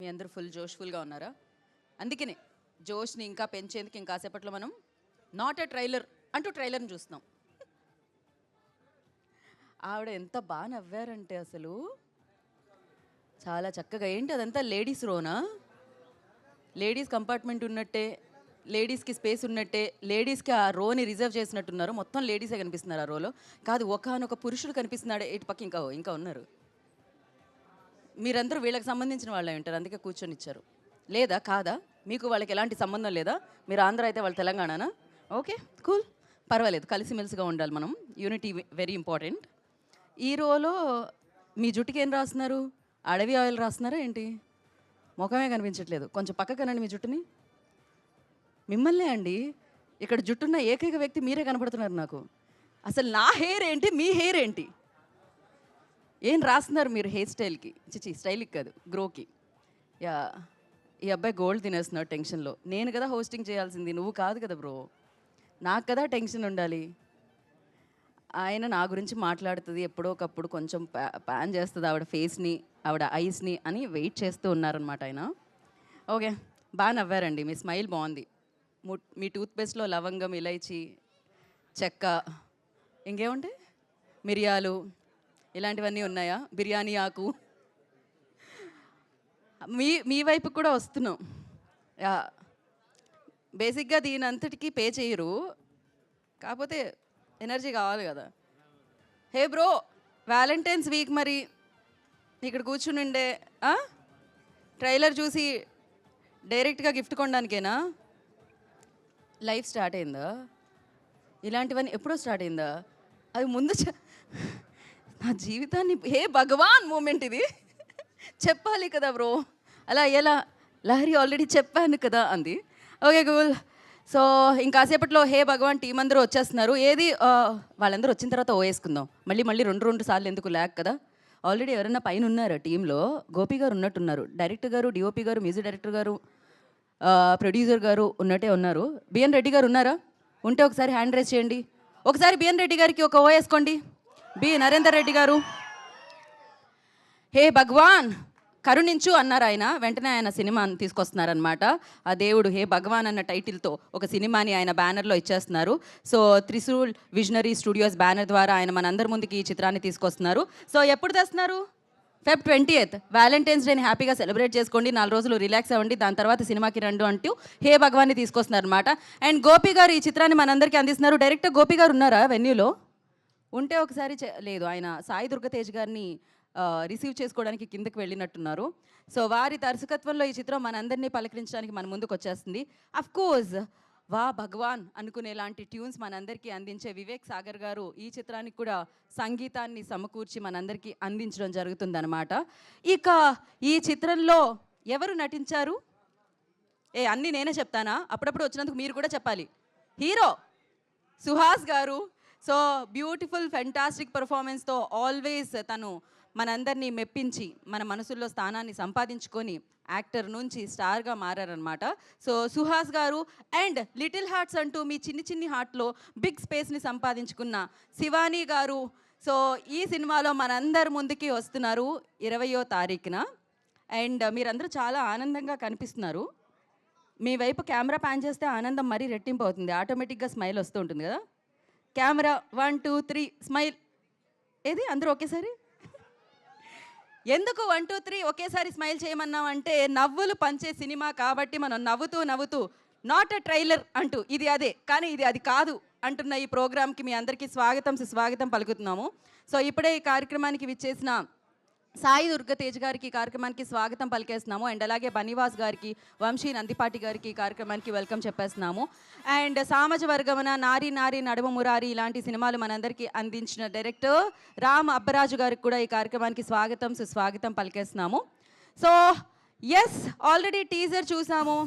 మీ అందరూ ఫుల్ జోష్ఫుల్గా ఉన్నారా? అందుకనే జోష్ని ఇంకా పెంచేందుకు ఇంకాసేపట్లో మనం నాట్ ఎ ట్రైలర్ అంటూ ట్రైలర్ని చూస్తున్నాం. ఆవిడ ఎంత బాగా నవ్వారంటే అసలు చాలా చక్కగా. ఏంటి అదంతా లేడీస్ రోనా? లేడీస్ కంపార్ట్మెంట్ ఉన్నట్టే, లేడీస్కి స్పేస్ ఉన్నట్టే, లేడీస్కి ఆ రోని రిజర్వ్ చేసినట్టున్నారు. మొత్తం లేడీసే కనిపిస్తున్నారు ఆ రోలో. కాదు, ఒకనొక పురుషుడు కనిపిస్తున్నాడు ఇటు పక్క. ఇంకా ఉన్నారు. మీరందరూ వీళ్ళకి సంబంధించిన వాళ్ళే ఉంటారు, అందుకే కూర్చొని ఇచ్చారు. లేదా కాదా? మీకు వాళ్ళకి ఎలాంటి సంబంధం లేదా? మీరు ఆంధ్ర అయితే వాళ్ళు తెలంగాణనా? ఓకే, కూల్, పర్వాలేదు. కలిసిమెలిసిగా ఉండాలి మనం. Unity very important. ఈ రోలో మీ జుట్టుకి ఏం రాస్తున్నారు? అడవి ఆయిల్ రాస్తున్నారా ఏంటి? ముఖమే కనిపించట్లేదు. కొంచెం పక్కకనండి మీ జుట్టుని. మిమ్మల్నే అండి, ఇక్కడ జుట్టున్న ఏకైక వ్యక్తి మీరే కనపడుతున్నారు నాకు. అసలు నా హెయిర్ ఏంటి, మీ హెయిర్ ఏంటి? ఏం రాస్తున్నారు మీరు హెయిర్ స్టైల్కి? చిచి, స్టైల్కి కాదు, గ్రోకి. యా, ఈ అబ్బాయి గోల్డ్ తినేస్తున్నాడు టెన్షన్లో. నేను కదా హోస్టింగ్ చేయాల్సింది, నువ్వు కాదు కదా బ్రో. నాకు కదా టెన్షన్ ఉండాలి. ఆయన నా గురించి మాట్లాడుతుంది ఎప్పుడో ఒకప్పుడు, కొంచెం ప్యాన్ చేస్తుంది ఆవిడ ఫేస్ని, ఆవిడ ఐస్ని అని వెయిట్ చేస్తూ ఉన్నారనమాట ఆయన. ఓకే, బాగా నవ్వారండి, మీ స్మైల్ బాగుంది. మీ టూత్పేస్ట్లో లవంగం, ఇలైచి, చెక్క, ఇంకేముంటాయి, మిరియాలు ఇలాంటివన్నీ ఉన్నాయా? బిర్యానీ ఆకు. మీ వైపు కూడా వస్తున్నాం. బేసిక్గా దీని అంతటికీ పే చేయరు, కాకపోతే ఎనర్జీ కావాలి కదా. హే బ్రో, వ్యాలంటైన్స్ వీక్ మరి ఇక్కడ కూర్చునిండే ట్రైలర్ చూసి డైరెక్ట్గా గిఫ్ట్ కొనడానికేనా? లైఫ్ స్టార్ట్ అయిందా? ఇలాంటివన్నీ ఎప్పుడో స్టార్ట్ అయిందా? అది ముందు నా జీవితాన్ని హే భగవాన్ మూమెంట్ ఇది చెప్పాలి కదా బ్రో. అలా ఎలా? లహరి ఆల్రెడీ చెప్పాను కదా అంది. Okay cool. సో ఇంకాసేపట్లో హే భగవాన్ టీం అందరూ వచ్చేస్తున్నారు. ఏది వాళ్ళందరూ వచ్చిన తర్వాత వేసుకుందాం. మళ్ళీ రెండు సార్లు ఎందుకు ల్యాక్ కదా. ఆల్రెడీ ఎవరైనా పైన ఉన్నారు టీంలో. గోపి గారు ఉన్నట్టున్నారు, డైరెక్టర్ గారు, డిఓపి గారు, మ్యూజిక్ డైరెక్టర్ గారు, ప్రొడ్యూసర్ గారు ఉన్నట్టే ఉన్నారు. బిఎన్ రెడ్డి గారు ఉన్నారా? ఉంటే ఒకసారి హ్యాండ్ రైజ్ చేయండి. ఒకసారి బిఎన్ రెడ్డి గారికి ఒక ఓ వేసుకోండి. బి నరేందర్ రెడ్డి గారు, హే భగవాన్ కరుణించు అన్నారు ఆయన. వెంటనే ఆయన సినిమాని తీసుకొస్తున్నారనమాట. ఆ దేవుడు హే భగవాన్ అన్న టైటిల్తో ఒక సినిమాని ఆయన బ్యానర్లో ఇచ్చేస్తున్నారు. So Trishul visionary studios banner ద్వారా ఆయన మనందరి ముందుకి ఈ చిత్రాన్ని తీసుకొస్తున్నారు. సో ఎప్పుడు తెస్తున్నారు? Feb 20th. వ్యాలంటైన్స్ డేని హ్యాపీగా సెలబ్రేట్ చేసుకోండి, 4 రోజులు రిలాక్స్ అవ్వండి, దాని తర్వాత సినిమాకి రండు అంటూ హే భగవాన్ని తీసుకొస్తున్నారు అనమాట. అండ్ గోపి గారు ఈ చిత్రాన్ని మనందరికీ అందిస్తున్నారు. డైరెక్టర్ గోపి గారు ఉన్నారా వెన్యూలో? ఉంటే ఒకసారి లేదు, ఆయన సాయి దుర్గతేజ్ గారిని రిసీవ్ చేసుకోవడానికి కిందకి వెళ్ళినట్టున్నారు. సో వారి దర్శకత్వంలో ఈ చిత్రం మనందరినీ పలకరించడానికి మన ముందుకు వచ్చేస్తుంది. అఫ్కోర్స్ వా భగవాన్ అనుకునేలాంటి ట్యూన్స్ మనందరికీ అందించే వివేక్ సాగర్ గారు ఈ చిత్రానికి కూడా సంగీతాన్ని సమకూర్చి మనందరికీ అందించడం జరుగుతుందన్నమాట. ఇక ఈ చిత్రంలో ఎవరు నటించారు? అన్నీ నేనే చెప్తానా? అప్పుడప్పుడు వచ్చినందుకు మీరు కూడా చెప్పాలి. హీరో సుహాస్ గారు. సో బ్యూటిఫుల్ ఫెంటాస్టిక్ పర్ఫార్మెన్స్తో ఆల్వేస్ తను మనందరినీ మెప్పించి మన మనసుల్లో స్థానాన్ని సంపాదించుకొని యాక్టర్ నుంచి స్టార్గా మారారనమాట. సో సుహాస్ గారు. అండ్ లిటిల్ హార్ట్స్ అంటూ మీ చిన్ని హార్ట్లో బిగ్ స్పేస్ని సంపాదించుకున్న శివానీ గారు. సో ఈ సినిమాలో మనందరి ముందుకి వస్తున్నారు 20వ తారీఖున. అండ్ మీరందరూ చాలా ఆనందంగా కనిపిస్తున్నారు. మీ వైపు కెమెరా ప్యాన్ చేస్తే ఆనందం మరీ రెట్టింపు అవుతుంది, ఆటోమేటిక్గా స్మైల్ వస్తూ ఉంటుంది కదా. Camera 1 2 3 smile. ఏది అందరూ ఒకేసారి? ఎందుకు 1 2 3 ఒకేసారి స్మైల్ చేయమన్నామంటే నవ్వులు పంచే సినిమా కాబట్టి మనం నవ్వుతూ నాట్ ఎ ట్రైలర్ అంటూ ఇది అదే కానీ ఇది అది కాదు అంటున్న ఈ ప్రోగ్రామ్కి మీ అందరికీ సుస్వాగతం పలుకుతున్నాము. సో ఇప్పుడే ఈ కార్యక్రమానికి విచ్చేసిన సాయి దుర్గతేజ్ గారికి ఈ కార్యక్రమానికి స్వాగతం పలికేస్తున్నాము. అండ్ అలాగే బనివాస్ గారికి, వంశీ నందిపాటి గారికి ఈ కార్యక్రమానికి వెల్కమ్ చెప్పేస్తున్నాము. అండ్ సామాజ వర్గమన, నారీ నడుమ మురారి ఇలాంటి సినిమాలు మనందరికీ అందించిన డైరెక్టర్ రామ్ అబ్బరాజు గారికి కూడా ఈ కార్యక్రమానికి సుస్వాగతం పలికేస్తున్నాము. సో ఎస్, ఆల్రెడీ టీజర్ చూసాము.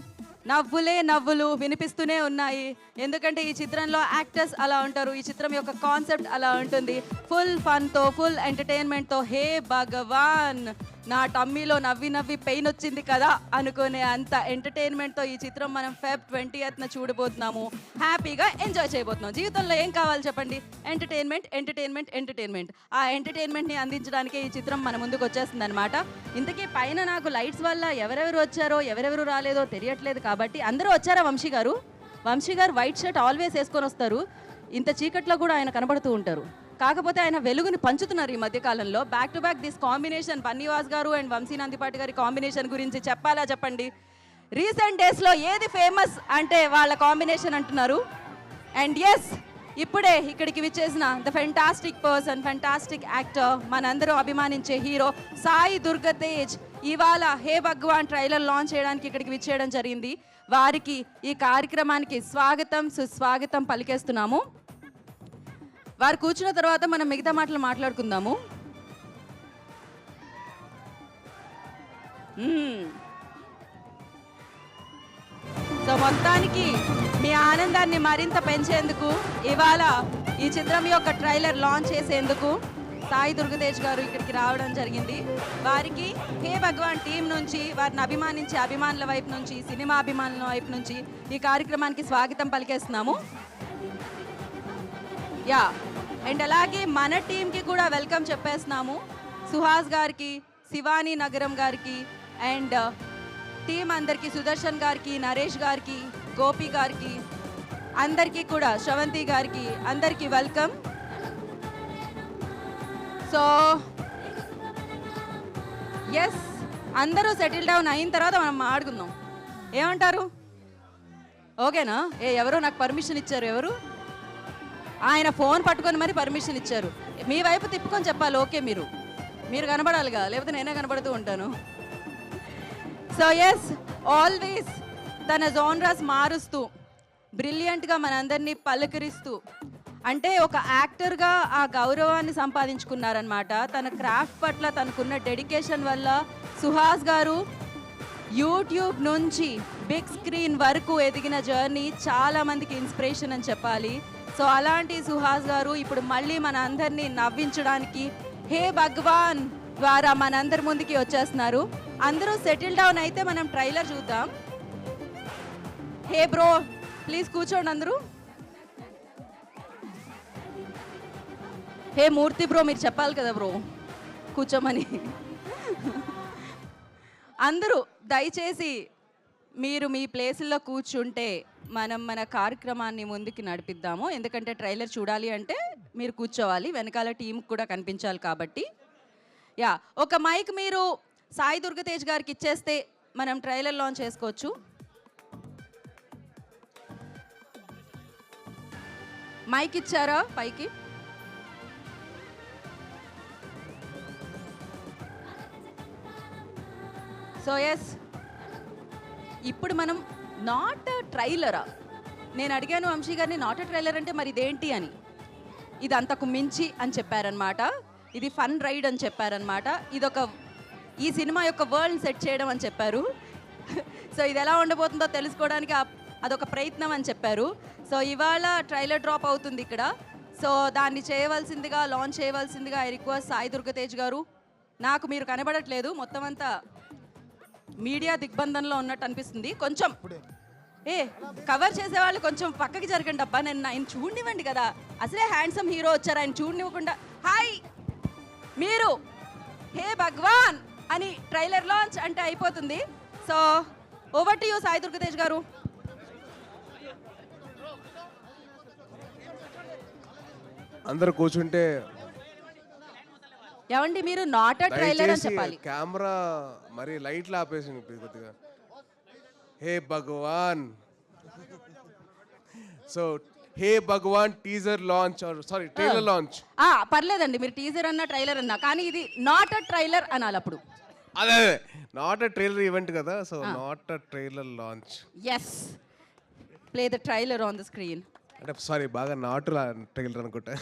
నవ్వులు వినిపిస్తూనే ఉన్నాయి, ఎందుకంటే ఈ చిత్రంలో యాక్టర్స్ అలా ఉంటారు, ఈ చిత్రం యొక్క కాన్సెప్ట్ అలా ఉంటుంది. ఫుల్ ఫన్తో, ఫుల్ ఎంటర్టైన్మెంట్తో హే భగవాన్ నా టమ్మీలో నవ్వి నవ్వి పెయిన్ వచ్చింది కదా అనుకునే అంత ఎంటర్టైన్మెంట్తో ఈ చిత్రం మనం ఫెబ్ 20th చూడబోతున్నాము. హ్యాపీగా ఎంజాయ్ చేయబోతున్నాం. జీవితంలో ఏం కావాలి చెప్పండి? Entertainment, entertainment, entertainment. ఆ ఎంటర్టైన్మెంట్ని అందించడానికే ఈ చిత్రం మన ముందుకు వచ్చేస్తుంది అనమాట. ఇంతకీ పైన నాకు లైట్స్ వల్ల ఎవరెవరు వచ్చారో ఎవరెవరు రాలేదో తెలియట్లేదు కాబట్టి అందరూ వచ్చారా? వంశీ గారు వైట్ షర్ట్ ఆల్వేస్ వేసుకొని వస్తారు. ఇంత చీకట్లో కూడా ఆయన కనబడుతూ ఉంటారు. కాకపోతే ఆయన వెలుగుని పంచుతున్నారు ఈ మధ్యకాలంలో. Back to back this combination, Bunny Vas గారు అండ్ వంశీ నందిపాటి గారి కాంబినేషన్ గురించి చెప్పాలా చెప్పండి? రీసెంట్ డేస్లో ఏది ఫేమస్ అంటే వాళ్ళ కాంబినేషన్ అంటున్నారు. అండ్ ఎస్, ఇప్పుడే ఇక్కడికి విచ్చేసిన the fantastic person, fantastic actor, మనందరూ అభిమానించే హీరో సాయి దుర్గతేజ్ ఇవాళ హే భగవాన్ ట్రైలర్ లాంచ్ చేయడానికి ఇక్కడికి విచ్చేయడం జరిగింది. వారికి ఈ కార్యక్రమానికి స్వాగతం సుస్వాగతం పలికేస్తున్నాము. వారు కూర్చున్న తర్వాత మనం మిగతా మాటలు మాట్లాడుకుందాము. సో మొత్తానికి మీ ఆనందాన్ని మరింత పెంచేందుకు ఇవాళ ఈ చిత్రం యొక్క ట్రైలర్ లాంచ్ చేసేందుకు సాయి దుర్గతేజ్ గారు ఇక్కడికి రావడం జరిగింది. వారికి హే భగవాన్ టీం నుంచి, వారిని అభిమానించే అభిమానుల వైపు నుంచి, సినిమా అభిమానుల వైపు నుంచి ఈ కార్యక్రమానికి స్వాగతం పలికేస్తున్నాము. యా, అండ్ అలాగే మన టీంకి కూడా వెల్కమ్ చెప్పేస్తున్నాము. సుహాస్ గారికి, శివానీ నగరం గారికి, అండ్ టీం అందరికీ, సుదర్శన్ గారికి, నరేష్ గారికి, గోపి గారికి, అందరికీ కూడా, శ్రవంతి గారికి, అందరికీ వెల్కమ్. సో ఎస్, అందరూ సెటిల్ డౌన్ అయిన తర్వాత మనం మాట్లాడుకుందాం. ఏమంటారు? ఓకేనా? ఎవరో నాకు పర్మిషన్ ఇచ్చారు. ఎవరు? ఆయన ఫోన్ పట్టుకొని మరి పర్మిషన్ ఇచ్చారు. మీ వైపు తిప్పుకొని చెప్పాలి ఓకే. మీరు కనబడాలిగా, లేకపోతే నేనే కనబడుతూ ఉంటాను. సో ఎస్, ఆల్వేస్ తన జోనరాస్ మారుస్తూ బ్రిలియంట్గా మనందరినీ పలకరిస్తూ, అంటే ఒక యాక్టర్గా ఆ గౌరవాన్ని సంపాదించుకున్నారనమాట. తన క్రాఫ్ట్ పట్ల తనకున్న డెడికేషన్ వల్ల సుహాస్ గారు యూట్యూబ్ నుంచి బిగ్ స్క్రీన్ వరకు ఎదిగిన జర్నీ చాలామందికి ఇన్స్పిరేషన్ అని చెప్పాలి. సో అలాంటి సుహాస్ గారు ఇప్పుడు మళ్ళీ మన అందరినీ నవ్వించడానికి హే భగవాన్ ద్వారా మనందరి ముందుకి వచ్చేస్తున్నారు. అందరూ సెటిల్ డౌన్ అయితే మనం ట్రైలర్ చూద్దాం. హే బ్రో, ప్లీజ్ కూర్చోండి అందరూ. హే మూర్తి బ్రో, మీరు చెప్పాలి కదా బ్రో కూర్చోమని. అందరూ దయచేసి మీరు మీ ప్లేసుల్లో కూర్చుంటే మనం మన కార్యక్రమాన్ని ముందుకు నడిపిద్దాము. ఎందుకంటే ట్రైలర్ చూడాలి అంటే మీరు కూర్చోవాలి, వెనకాల టీంకి కూడా కనిపించాలి కాబట్టి. యా, ఒక మైక్ మీరు సాయి దుర్గతేజ్ గారికి ఇచ్చేస్తే మనం ట్రైలర్ లాంచ్ చేసుకోవచ్చు. మైక్ ఇచ్చారా పైకి? సో ఎస్, ఇప్పుడు మనం నాట్ ట్రైలరా, నేను అడిగాను వంశీ గారిని నాట్ ట్రైలర్ అంటే మరి ఇదేంటి అని. ఇది అంతకు మించి అని చెప్పారనమాట. ఇది ఫన్ రైడ్ అని చెప్పారనమాట. ఈ సినిమా యొక్క వరల్డ్ సెట్ చేయడం అని చెప్పారు. సో ఇది ఎలా ఉండబోతుందో తెలుసుకోవడానికి అదొక ప్రయత్నం అని చెప్పారు. సో ఇవాళ ట్రైలర్ డ్రాప్ అవుతుంది ఇక్కడ. సో దాన్ని చేయవలసిందిగా, లాంచ్ చేయవలసిందిగా ఐ రిక్వెస్ట్ సాయి దుర్గతేజ్ గారు. నాకు మీరు కనబడట్లేదు, మొత్తం అంతా మీడియా దిగ్బంధంలో ఉన్నట్టు అనిపిస్తుంది. కొంచెం కవర్ చేసేవాళ్ళు కొంచెం పక్కకి జరగండి అబ్బా. ఆయన చూడనివ్వండి కదా, అసలే హ్యాండ్సమ్ హీరో వచ్చారు, ఆయన చూడనివ్వకుండా హాయ్ మీరు హే భగవాన్ అని ట్రైలర్ లాంచ్ అంటే అయిపోతుంది. So over to you Sai Durgatej గారు. అందరూ కూర్చుంటే ఏమండి, మీరు నాట్ ట్రైలర్ అని చెప్పాలి. కెమెరా మరి లైట్లు ఆపేసింది కొద్దిగా. Hey Bhagavan. So hey Bhagavan teaser launch, sorry trailer launch. పర్లేదండి, మీరు టీజర్ అన్నా ట్రైలర్ అన్నా, కానీ ఇది నాట్ ట్రైలర్ అనాలి అప్పుడు. అదే నాట్ ట్రైలర్ ఈవెంట్ కదా, so not trailer launch. Yes, play the trailer on the screen. అంటే సారీ, బాగా నాట్ ట్రైలర్ అనుకుంటా.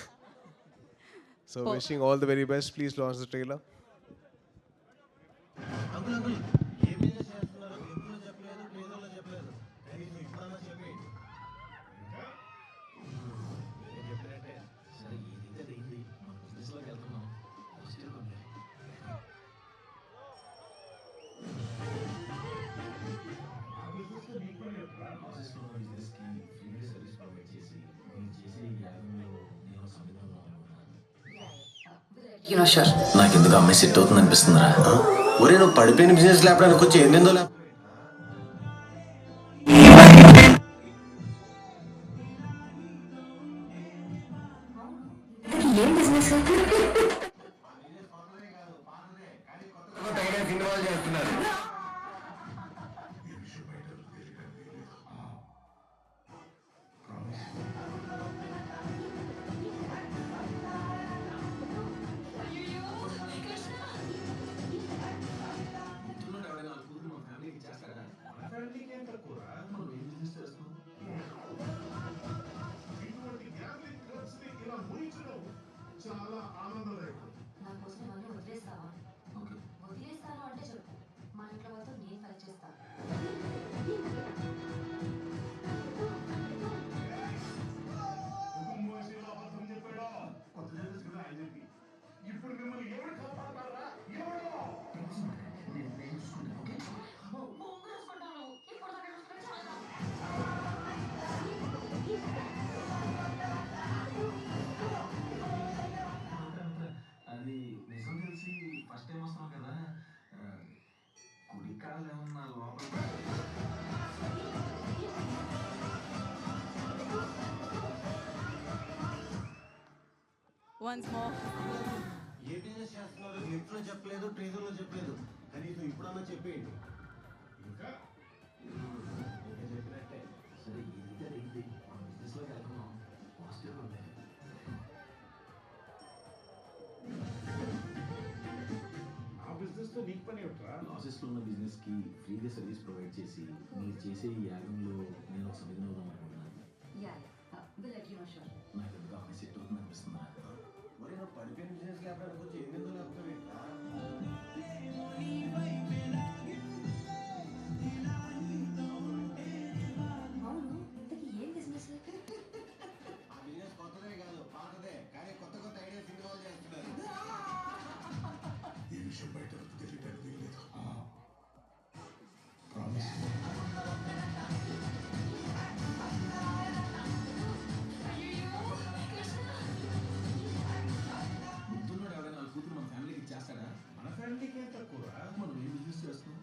So wishing all the very best. Please launch the trailer. నాకు ఎందుకు అమ్మాయి సెట్ అవుతుంది అనిపిస్తుందిరా. ఒరే నువ్వు పడిపోయిన బిజినెస్ లేపడానికి వచ్చి ఎన్నెందో లేప అది నిజం తెలిసి ఫస్ట్ టైం వస్తున్నాం కదా, కుడి కాళ్ళు ఏమన్నా లోపల వన్స్ మోర్. ఏ బిజినెస్ చేస్తున్నారు లిఫ్ట్ లో చెప్పలేదు, ట్రేజర్ లో చెప్పలేదు, కనీసం ఇప్పుడన్నా చెప్పేయండి. ఇంకా చెప్పినట్టే. సరే ఇది అడిగింది బిజినెస్ లోకి వెళ్తున్నాం, పాజిటివ్గా ఉండాలి. ఆ బిజినెస్ తో నీకు పని ఏమిట్రా? లాసెస్లో ఉన్న బిజినెస్కి ఫ్రీగా సర్వీస్ ప్రొవైడ్ చేసి మీరు చేసే ఈ యాగంలో నేను ఒక సమిధిని అవుదాం అనుకుంటున్నాను. నాకు ఎందుకు అమ్మాయి సెట్ అవుతుంది అనిపిస్తుందా. ఒరే నువ్వు పడిపోయిన బిజినెస్ లేపడానికి వచ్చి ఎన్నెందో లేపుతావేంట్రా? ఆ బిజినెస్ కొత్తదే కాదు, పాతదే, కానీ కొత్త కొత్త ఐడియాస్ ఇన్వాల్వ్ చేస్తున్నారు. ఈ విషయం బయట తెలియడానికి వీల్లేదు. ప్రామిస్. ముందున్నాడు ఎవరైనా వాళ్ళ కూతురు మన ఫ్యామిలీకి ఇచ్చేస్తాడా. మన ఫ్యామిలీకి ఏం తక్కువరా? మనం ఏం బిజినెస్ చేస్తున్నాం.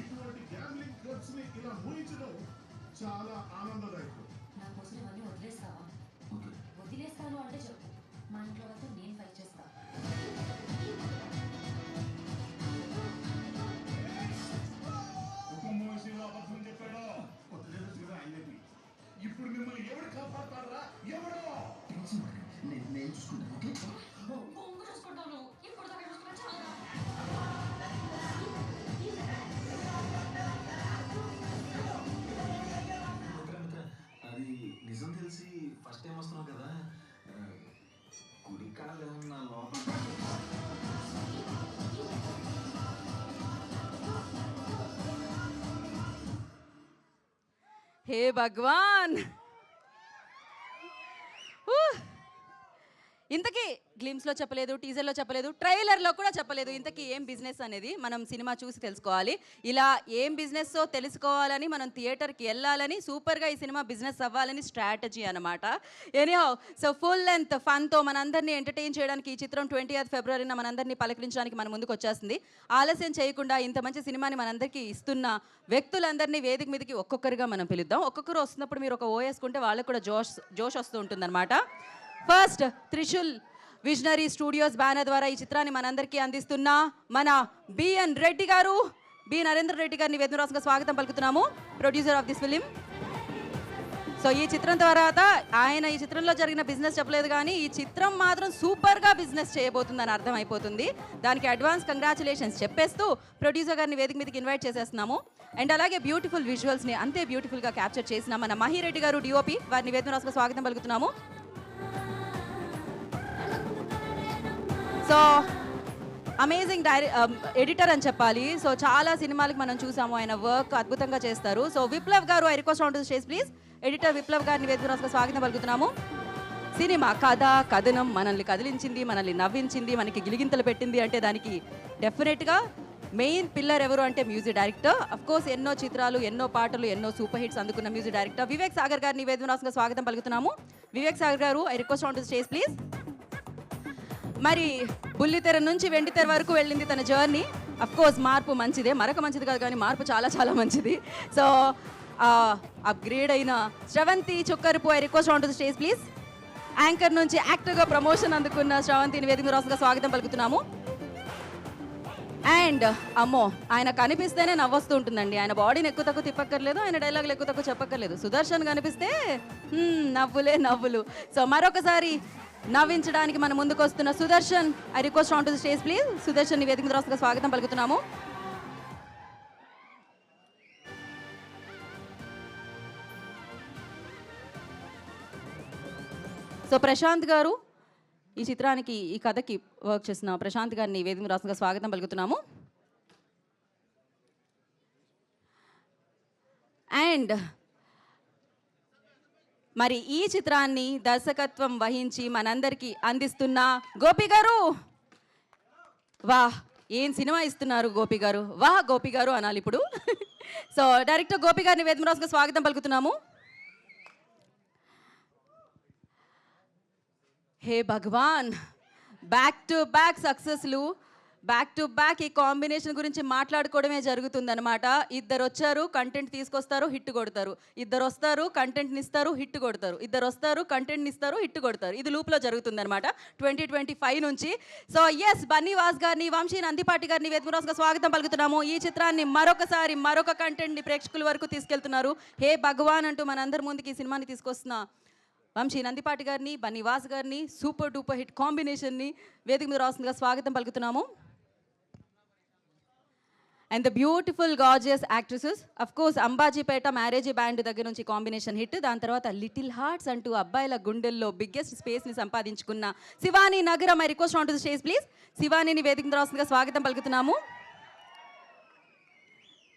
ఇటువంటి గ్యాంబ్లింగ్ క్లబ్స్ ని ఇలా మూయించడం చాలా ఆనందదాయకం. ఓకే వదిలేస్తాను అంటే చెప్పు, మా ఇంట్లో వాళ్ళతో నేను ఫైట్ చేస్తా. కుటుంబం విషయంలో అబద్ధం చెప్పాడో కొత్త జనరేషన్ కదా ఆయనకి. ఇప్పుడు మిమ్మల్ని ఎవరు కాపాడతారా? ఎవరో టెన్షన్ పడకండి, నేను చూసుకుంటాను. ఓకే బొంగు చూసుకుంటాను, ఇప్పుడు దాకా చూసుకున్నా చాలా. అది నిజం తెలిసి ఫస్ట్ టైం వస్తున్నాం కదా, కుడి కాళ్ళు ఏమన్నా లోపల హే భగవాన్. ఇంతకీ గ్లిమ్స్లో చెప్పలేదు, టీజర్లో చెప్పలేదు, ట్రైలర్లో కూడా చెప్పలేదు ఇంతకీ ఏం బిజినెస్ అనేది. మనం సినిమా చూసి తెలుసుకోవాలి. ఇలా ఏం బిజినెస్ తెలుసుకోవాలని మనం థియేటర్కి వెళ్ళాలని, సూపర్గా ఈ సినిమా బిజినెస్ అవ్వాలని స్ట్రాటజీ అనమాట. ఎనీహౌ, సో ఫుల్ లెంత్ ఫన్తో మనందరినీ ఎంటర్టైన్ చేయడానికి ఈ చిత్రం 20th ఫిబ్రవరిన మనందరినీ పలకరించడానికి మన ముందుకు వచ్చేస్తుంది. ఆలస్యం చేయకుండా ఇంత మంచి సినిమాని మనందరికీ ఇస్తున్న వ్యక్తులందరినీ వేదిక మీదకి ఒక్కొక్కరిగా మనం పిలుద్దాం. ఒక్కొక్కరు వస్తున్నప్పుడు మీరు ఒక ఓ వేసుకుంటే వాళ్ళకు కూడా జోష్ వస్తూ ఉంటుందన్నమాట. First Trishul visionary studios banner ద్వారా ఈ చిత్రాన్ని మనందరికీ అందిస్తున్న మన బిఎన్ రెడ్డి గారు, బి నరేంద్ర రెడ్డి గారిని వేదనరాసుగా స్వాగతం పలుకుతున్నాము, producer of this film. So ఈ చిత్రం తర్వాత ఆయన ఈ చిత్రంలో జరిగిన బిజినెస్ చెప్పలేదు, కానీ ఈ చిత్రం మాత్రం సూపర్గా బిజినెస్ చేయబోతుందని అర్థమైపోతుంది. దానికి అడ్వాన్స్ కంగ్రాచులేషన్స్ చెప్పేస్తూ ప్రొడ్యూసర్ గారిని వేదిక మీదకి ఇన్వైట్ చేసేస్తున్నాము. అండ్ అలాగే బ్యూటిఫుల్ విజువల్స్ని అంతే బ్యూటిఫుల్గా క్యాప్చర్ చేసిన మన మహిరెడ్డి గారు డిఓపి, వారిని వేదనరాసుగా స్వాగతం పలుకుతున్నాము. సో అమేజింగ్ ఎడిటర్ అని చెప్పాలి. సో చాలా సినిమాలకు మనం చూసాము, ఆయన వర్క్ అద్భుతంగా చేస్తారు. సో విప్లవ్ గారు, I request on to stage please. Editor Viplav గారిని వేదికగా స్వాగతం పలుకుతున్నాము. సినిమా కథ కథనం మనల్ని కదిలించింది, మనల్ని నవ్వించింది, మనకి గిలిగింతలు పెట్టింది అంటే దానికి డెఫినెట్గా మెయిన్ పిల్లర్ ఎవరు అంటే మ్యూజిక్ డైరెక్టర్. అఫ్ కోర్స్ ఎన్నో చిత్రాలు, ఎన్నో పాటలు, ఎన్నో సూపర్ హిట్స్ అందుకున్న మ్యూజిక్ డైరెక్టర్ వివేక్ సాగర్ గారిని వేదికగా స్వాగతం పలుకుతున్నాము. వివేక్ సాగర్ గారు, I request on to stage please. మరి బుల్లితెర నుంచి వెండితెర వరకు వెళ్ళింది తన జర్నీ. అఫ్ కోర్స్ మార్పు మంచిదే, మరొక మంచిది కాదు కానీ మార్పు చాలా చాలా మంచిది. సో అప్గ్రేడ్ అయిన Sravanthi Chukkarupu, I request on to the stage please. Anchor నుంచి యాక్టర్గా ప్రమోషన్ అందుకున్న శ్రవంతిని వేదిక రాసుగా స్వాగతం పలుకుతున్నాము. అండ్ అమ్మో, ఆయన కనిపిస్తేనే నవ్వొస్తూ ఉంటుందండి. ఆయన బాడీని ఎక్కువ తక్కువ తిప్పక్కర్లేదు, ఆయన డైలాగులు ఎక్కువ తక్కువ చెప్పక్కర్లేదు. సుదర్శన్ కనిపిస్తే నవ్వులే నవ్వులు. సో మరొకసారి నవ్వించడానికి మన ముందుకు వస్తున్న Sudarshan, I request on to the stage please. Sudarshan వేదిక రాసుగా స్వాగతం పలుకుతున్నాము. సో ప్రశాంత్ గారు, ఈ చిత్రానికి ఈ కథకి వర్క్ చేసిన ప్రశాంత్ గారిని వేదిక రాసుగా స్వాగతం పలుకుతున్నాము. అండ్ మరి ఈ చిత్రాన్ని దర్శకత్వం వహించి మనందరికీ అందిస్తున్న గోపి గారు. వాహ్, ఏం సినిమా ఇస్తున్నారు గోపి గారు, వాహ్ గోపి గారు అనాలి ఇప్పుడు. సో డైరెక్టర్ గోపి గారిని వేదిక రాసుగా స్వాగతం పలుకుతున్నాము. Hey Bhagavan, back to back సక్సెస్లు, బ్యాక్ టు బ్యాక్ ఈ కాంబినేషన్ గురించి మాట్లాడుకోవడమే జరుగుతుందన్నమాట. ఇద్దరు వచ్చారు, కంటెంట్ తీసుకొస్తారు, హిట్ కొడతారు. ఇద్దరు వస్తారు, కంటెంట్ని ఇస్తారు, హిట్ కొడతారు. ఇద్దరు వస్తారు, కంటెంట్ని ఇస్తారు, హిట్ కొడతారు. ఇది లూప్లో జరుగుతుందన్నమాట 2025 నుంచి. సో ఎస్, బన్నీ వాస్ గారిని, వంశీ నందిపాటి గారిని వేదిక రాసుగా స్వాగతం పలుకుతున్నాము. ఈ చిత్రాన్ని మరొకసారి మరొక కంటెంట్ని ప్రేక్షకుల వరకు తీసుకెళ్తున్నారు. హే భగవాన్ అంటూ మనందరి ముందుకి ఈ సినిమాని తీసుకొస్తున్న వంశీ నందిపాటి గారిని, బన్నీ వాస్ గారిని, సూపర్ డూపర్ హిట్ కాంబినేషన్ని వేదిక మీద రాస్తుందిగా స్వాగతం పలుకుతున్నాము. And the beautiful gorgeous actresses, of course Ambajipeta marriage band దగ్గర నుంచి కాంబినేషన్ హిట్, దాని తర్వాత లిటిల్ హార్ట్స్ అంటూ అబ్బాయిల గుండెల్లో బిగ్గెస్ట్ స్పేస్ని సంపాదించుకున్న Shivani Nagaram, I request on to the stage please. శివానిని వేదిక మీద రాస్తుందిగా స్వాగతం పలుకుతున్నాము.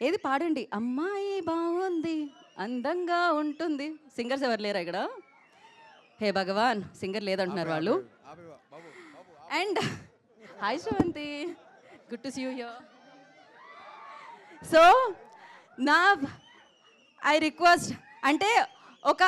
ఏది పాడండి. అమ్మాయి బాగుంది, అందంగా ఉంటుంది. సింగర్స్ ఎవరు లేరా ఇక్కడ? హే భగవాన్, సింగర్ లేదంటున్నారు వాళ్ళు. And hi Sravanthi, good to see you here. So నా ఐ రిక్వెస్ట్, అంటే ఒక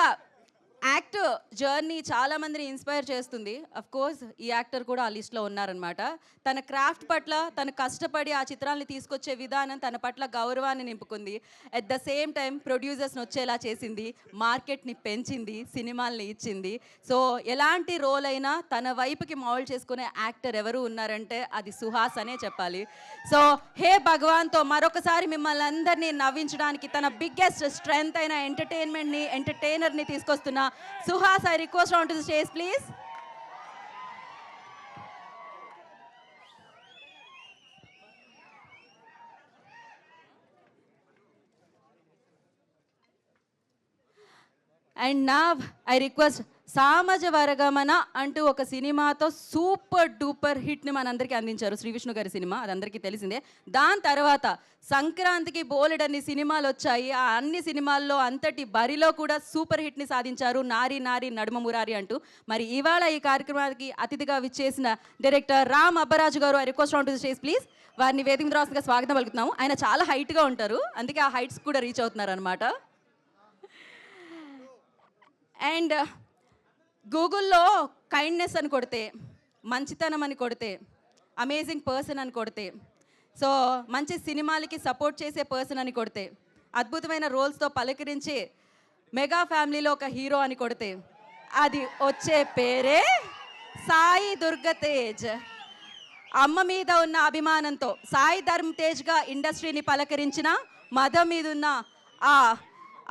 యాక్టర్ జర్నీ చాలా మందిని ఇన్స్పైర్ చేస్తుంది. అఫ్ కోర్స్ ఈ యాక్టర్ కూడా ఆ లిస్ట్లో ఉన్నారనమాట. తన క్రాఫ్ట్ పట్ల తను కష్టపడి ఆ చిత్రాన్ని తీసుకొచ్చే విధానం తన పట్ల గౌరవాన్ని నింపుకుంది. అట్ ద సేమ్ టైం ప్రొడ్యూసర్స్ని వచ్చేలా చేసింది, మార్కెట్ని పెంచింది, సినిమాల్ని ఇచ్చింది. సో ఎలాంటి రోల్ అయినా తన వైపుకి మౌల్డ్ చేసుకునే యాక్టర్ ఎవరు ఉన్నారంటే అది సుహాస్ అనే చెప్పాలి. సో హే భగవాన్తో మరొకసారి మిమ్మల్ని అందరినీ నవ్వించడానికి తన బిగ్గెస్ట్ స్ట్రెంగ్త్ అయిన ఎంటర్టైనర్ని తీసుకొస్తున్న Suhas, I request on to the stage please. And నా ఐ రిక్వెస్ట్ సామజ వరగమన అంటూ ఒక సినిమాతో సూపర్ డూపర్ హిట్ని మనందరికీ అందించారు, శ్రీ విష్ణు గారి సినిమా, అది అందరికీ తెలిసిందే. దాని తర్వాత సంక్రాంతికి బోలెడన్ని సినిమాలు వచ్చాయి. ఆ అన్ని సినిమాల్లో అంతటి బరిలో కూడా సూపర్ హిట్ని సాధించారు నారి నారి నడుమ మురారి అంటూ. మరి ఇవాళ ఈ కార్యక్రమానికి అతిథిగా విచ్చేసిన డైరెక్టర్ రామ్ అబ్బరాజు గారు, I request on to the stage please. వారిని వేదిక మీద రాసుగా స్వాగతం పలుకుతున్నాము. ఆయన చాలా హైట్గా ఉంటారు, అందుకే ఆ హైట్స్ కూడా రీచ్ అవుతున్నారు అనమాట. అండ్ గూగుల్లో కైండ్నెస్ అని కొడితే, మంచితనం అని కొడితే, అమేజింగ్ పర్సన్ అని కొడితే, సో మంచి సినిమాలకి సపోర్ట్ చేసే పర్సన్ అని కొడితే, అద్భుతమైన రోల్స్తో పలకరించే మెగా ఫ్యామిలీలో ఒక హీరో అని కొడితే, అది వచ్చే పేరే సాయి దుర్గ తేజ్. అమ్మ మీద ఉన్న అభిమానంతో సాయి ధర్మ్ తేజ్గా ఇండస్ట్రీని పలకరించిన, మద మీద ఉన్న ఆ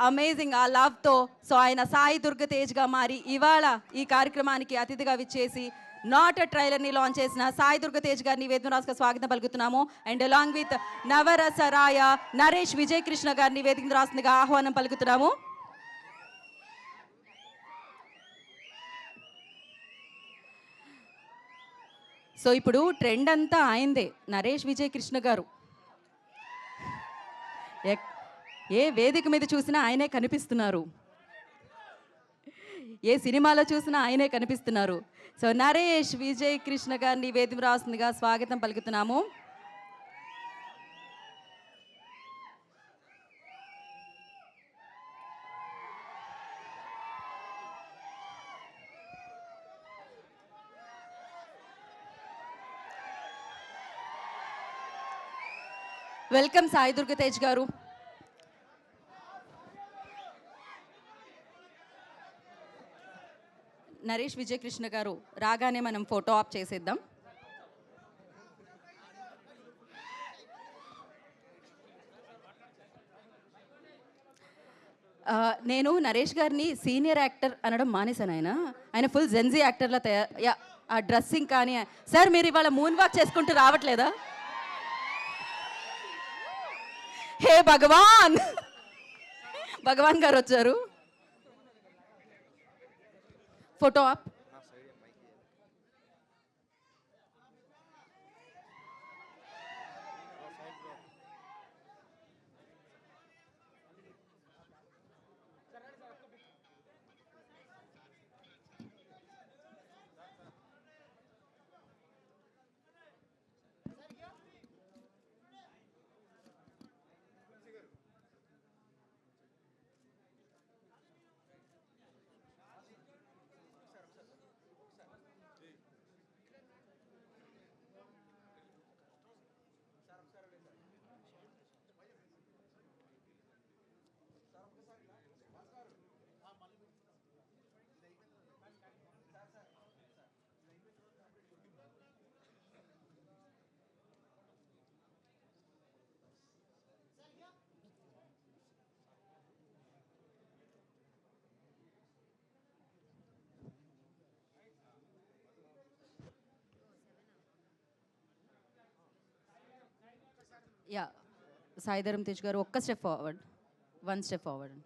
అమేజింగ్ ఆ లవ్తో సో ఆయన సాయి దుర్గ తేజ్గా మారి ఇవాళ ఈ కార్యక్రమానికి అతిథిగా విచ్చేసి నాట్ ఎ ట్రైలర్ని లాంచ్ చేసిన సాయి దుర్గ తేజ్ గారిని వేదిక రాసుగా స్వాగతం పలుకుతున్నాము. అండ్ అలాంగ్ విత్ నవరసరాయ నరేష్ విజయ్ కృష్ణ గారిని వేదిక రాసుగా ఆహ్వానం పలుకుతున్నాము. సో ఇప్పుడు ట్రెండ్ అంతా ఆయిందే, నరేష్ విజయ్ కృష్ణ గారు. ఏ వేదిక మీద చూసినా ఆయనే కనిపిస్తున్నారు, ఏ సినిమాలో చూసినా ఆయనే కనిపిస్తున్నారు. సో నరేష్ విజయ్ కృష్ణ గారిని వేదిక రాస్తుందిగా స్వాగతం పలుకుతున్నాము. వెల్కమ్ సాయి దుర్గ తేజ్ గారు. నరేష్ విజయకృష్ణ గారు రాగానే మనం ఫోటో ఆప్ చేసేద్దాం. నేను నరేష్ గారిని సీనియర్ యాక్టర్ అనడం మానేశాను. ఆయన ఫుల్ జెన్జీ యాక్టర్లా తయారు, ఆ డ్రెస్సింగ్ కానీ. సార్ మీరు ఇవాళ మూన్ వాక్ చేసుకుంటూ రావట్లేదా? హే భగవాన్, భగవాన్ గారు వచ్చారు. Photo op. Yeah, Sai Dharam Tej garu ఒక్క స్టెప్ ఫార్వర్డ్, 1 స్టెప్ ఫార్వర్డ్.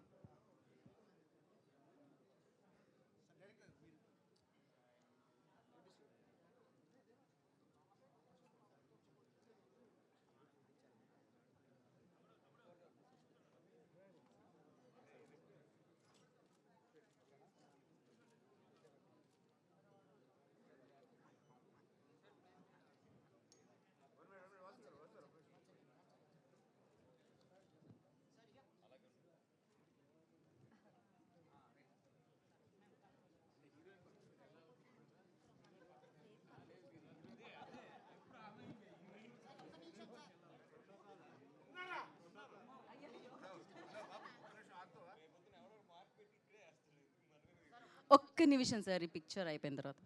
ఒక్క నిమిషం సార్, ఈ పిక్చర్ అయిపోయిన తర్వాత.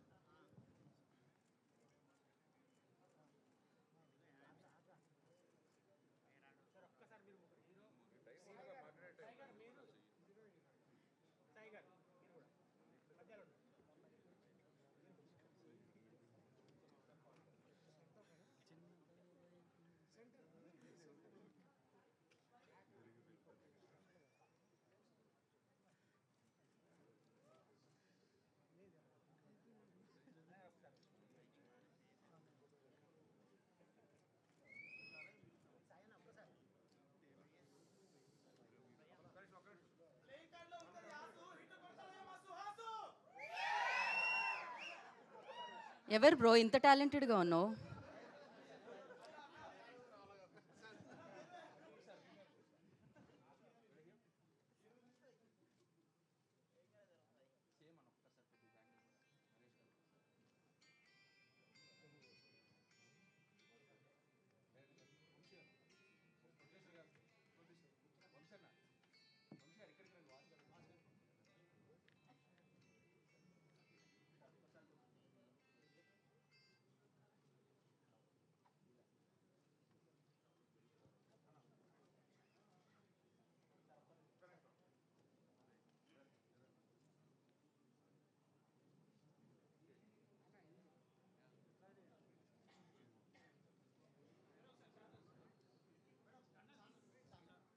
ఎవరు బ్రో ఇంత టాలెంటెడ్గా ఉన్నావు?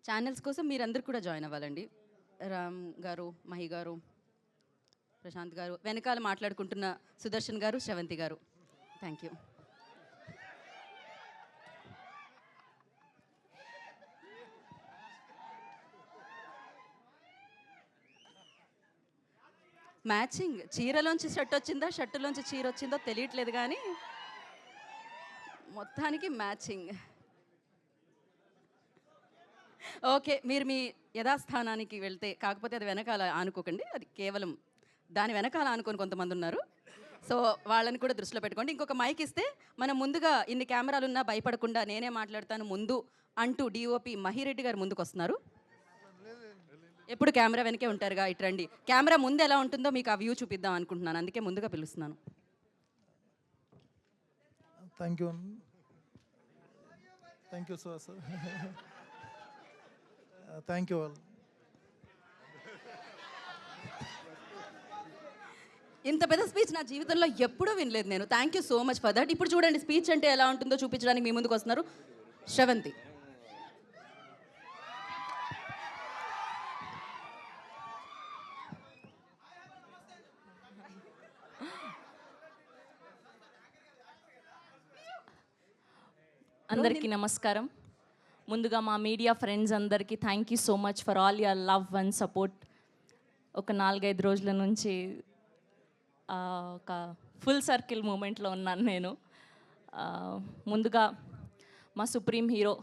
ఛానల్స్ కోసం మీరందరూ కూడా జాయిన్ అవ్వాలండి. రామ్ గారు, మహి గారు, ప్రశాంత్ గారు, వెనకాల మాట్లాడుకుంటున్న సుదర్శన్ గారు, Sravanthi garu. Thank you. Matching చీరలోంచి shirt వచ్చిందా, షర్టులోంచి చీర వచ్చిందో తెలియట్లేదు, కానీ మొత్తానికి మ్యాచింగ్. ఓకే, మీరు మీ యథాస్థానానికి వెళ్తే, కాకపోతే అది వెనకాల ఆనుకోకండి, అది కేవలం దాని వెనకాల ఆనుకొని కొంతమంది ఉన్నారు. సో వాళ్ళని కూడా దృష్టిలో పెట్టుకోండి. ఇంకొక మైక్ ఇస్తే మనం ముందుగా ఇన్ని కెమెరాలు ఉన్నా భయపడకుండా నేనే మాట్లాడతాను, ముందు అంటూ డిఓపి మహిరెడ్డి గారు ముందుకు వస్తున్నారు. ఎప్పుడు కెమెరా వెనకే ఉంటారుగా, ఇటు రండి. కెమెరా ముందు ఎలా ఉంటుందో మీకు ఆ వ్యూ చూపిద్దాం అనుకుంటున్నాను, అందుకే ముందుగా పిలుస్తున్నాను. Thank you sir. Thank you all. ఇంత పెద్ద స్పీచ్ నా జీవితంలో ఎప్పుడూ వినలేదు నేను. Thank you so much for that. ఇప్పుడు చూడండి స్పీచ్ అంటే ఎలా ఉంటుందో చూపించడానికి మీ ముందుకు వస్తున్నారు శ్రవంతి. అందరికీ నమస్కారం. ముందుగా మా మీడియా ఫ్రెండ్స్ అందరికీ thank you so much for all your love and support. ఒక 4-5 రోజుల నుంచి ఒక ఫుల్ సర్కిల్ మూమెంట్లో ఉన్నాను నేను. ముందుగా మా సుప్రీం హీరో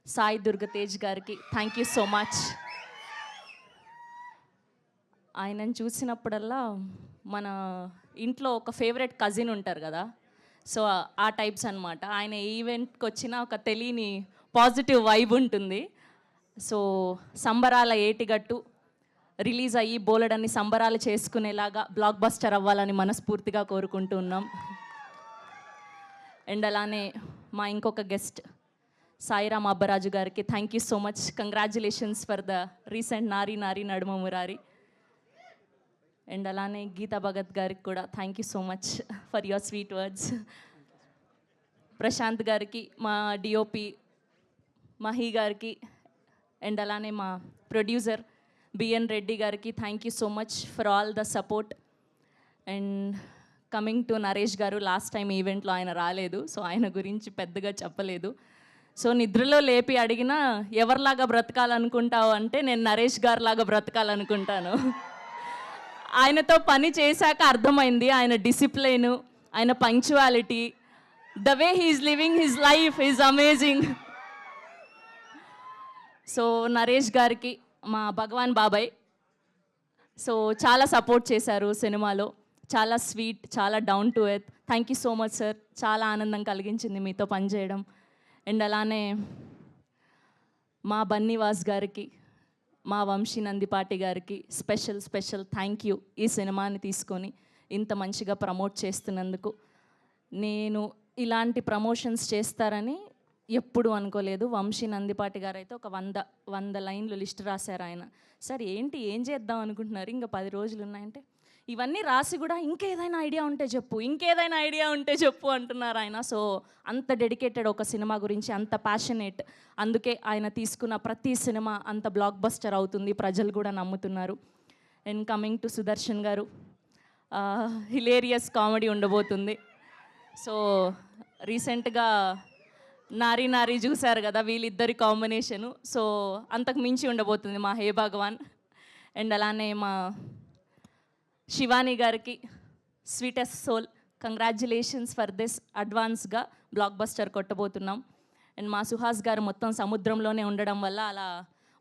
సాయి దుర్గతేజ్ గారికి థ్యాంక్ యూ సో మచ్. ఆయనను చూసినప్పుడల్లా మన ఇంట్లో ఒక ఫేవరెట్ కజిన్ ఉంటారు కదా, సో ఆ టైప్స్ అనమాట. ఆయన ఈవెంట్కి వచ్చిన ఒక తెలియని పాజిటివ్ వైబ్ ఉంటుంది. సో సంబరాల ఏటిగట్టు రిలీజ్ అయ్యి బోలెడన్ని సంబరాలు చేసుకునేలాగా బ్లాక్ బస్టర్ అవ్వాలని మనస్ఫూర్తిగా కోరుకుంటున్నాం. అండ్ అలానే మా ఇంకొక గెస్ట్ సాయిరామ్ అబ్బరాజు గారికి thank you so much. Congratulations for the recent నారీ నారీ నడుమ మురారి. అండ్ అలానే గీతా భగత్ గారికి కూడా thank you so much for your sweet words. Prashant గారికి, మా డిఓపి మహి గారికి, అండ్ అలానే మా ప్రొడ్యూసర్ బిఎన్ రెడ్డి గారికి thank you so much for all the support. And coming to Naresh గారు, లాస్ట్ టైం ఈవెంట్లో ఆయన రాలేదు, సో ఆయన గురించి పెద్దగా చెప్పలేదు. సో నిద్రలో లేపి అడిగినా ఎవరిలాగా బ్రతకాలనుకుంటావు అంటే నేను నరేష్ గారిలాగా బ్రతకాలనుకుంటాను. ఆయనతో పని చేశాక అర్థమైంది ఆయన డిసిప్లైన్, ఆయన punctuality, the way he's living his life is amazing. So Naresh గారికి మా భగవాన్ బాబాయ్ సో చాలా సపోర్ట్ చేశారు సినిమాలో. చాలా స్వీట్, చాలా down to earth. Thank you so much sir. చాలా ఆనందం కలిగించింది మీతో పనిచేయడం. అండ్ అలానే మా బన్నీవాస్ గారికి, మా వంశీ నందిపాటి గారికి స్పెషల్ థ్యాంక్ యూ. ఈ సినిమాని తీసుకొని ఇంత మంచిగా ప్రమోట్ చేస్తున్నందుకు. నేను ఇలాంటి ప్రమోషన్స్ చేస్తారని ఎప్పుడు అనుకోలేదు. వంశీ నందిపాటి గారు అయితే ఒక 100 లైన్లు లిస్ట్ రాశారు ఆయన. సార్ ఏంటి, ఏం చేద్దాం అనుకుంటున్నారు, ఇంకా 10 రోజులు ఉన్నాయంటే ఇవన్నీ రాసి కూడా ఇంకేదైనా ఐడియా ఉంటే చెప్పు అంటున్నారు ఆయన. సో అంత డెడికేటెడ్ ఒక సినిమా గురించి, అంత ప్యాషనేట్. అందుకే ఆయన తీసుకున్న ప్రతి సినిమా అంత బ్లాక్ బస్టర్ అవుతుంది, ప్రజలు కూడా నమ్ముతున్నారు. అండ్ కమింగ్ టు సుదర్శన్ గారు, హిలేరియస్ కామెడీ ఉండబోతుంది. సో రీసెంట్గా నారీ నారీ చూశారు కదా, వీళ్ళిద్దరి కాంబినేషను. సో అంతకు మించి ఉండబోతుంది మా హే భగవాన్. అండ్ అలానే మా శివాని గారికి sweetest soul, congratulations for this. అడ్వాన్స్గా బ్లాక్ బస్టర్ కొట్టబోతున్నాం. అండ్ మా సుహాస్ గారు మొత్తం సముద్రంలోనే ఉండడం వల్ల అలా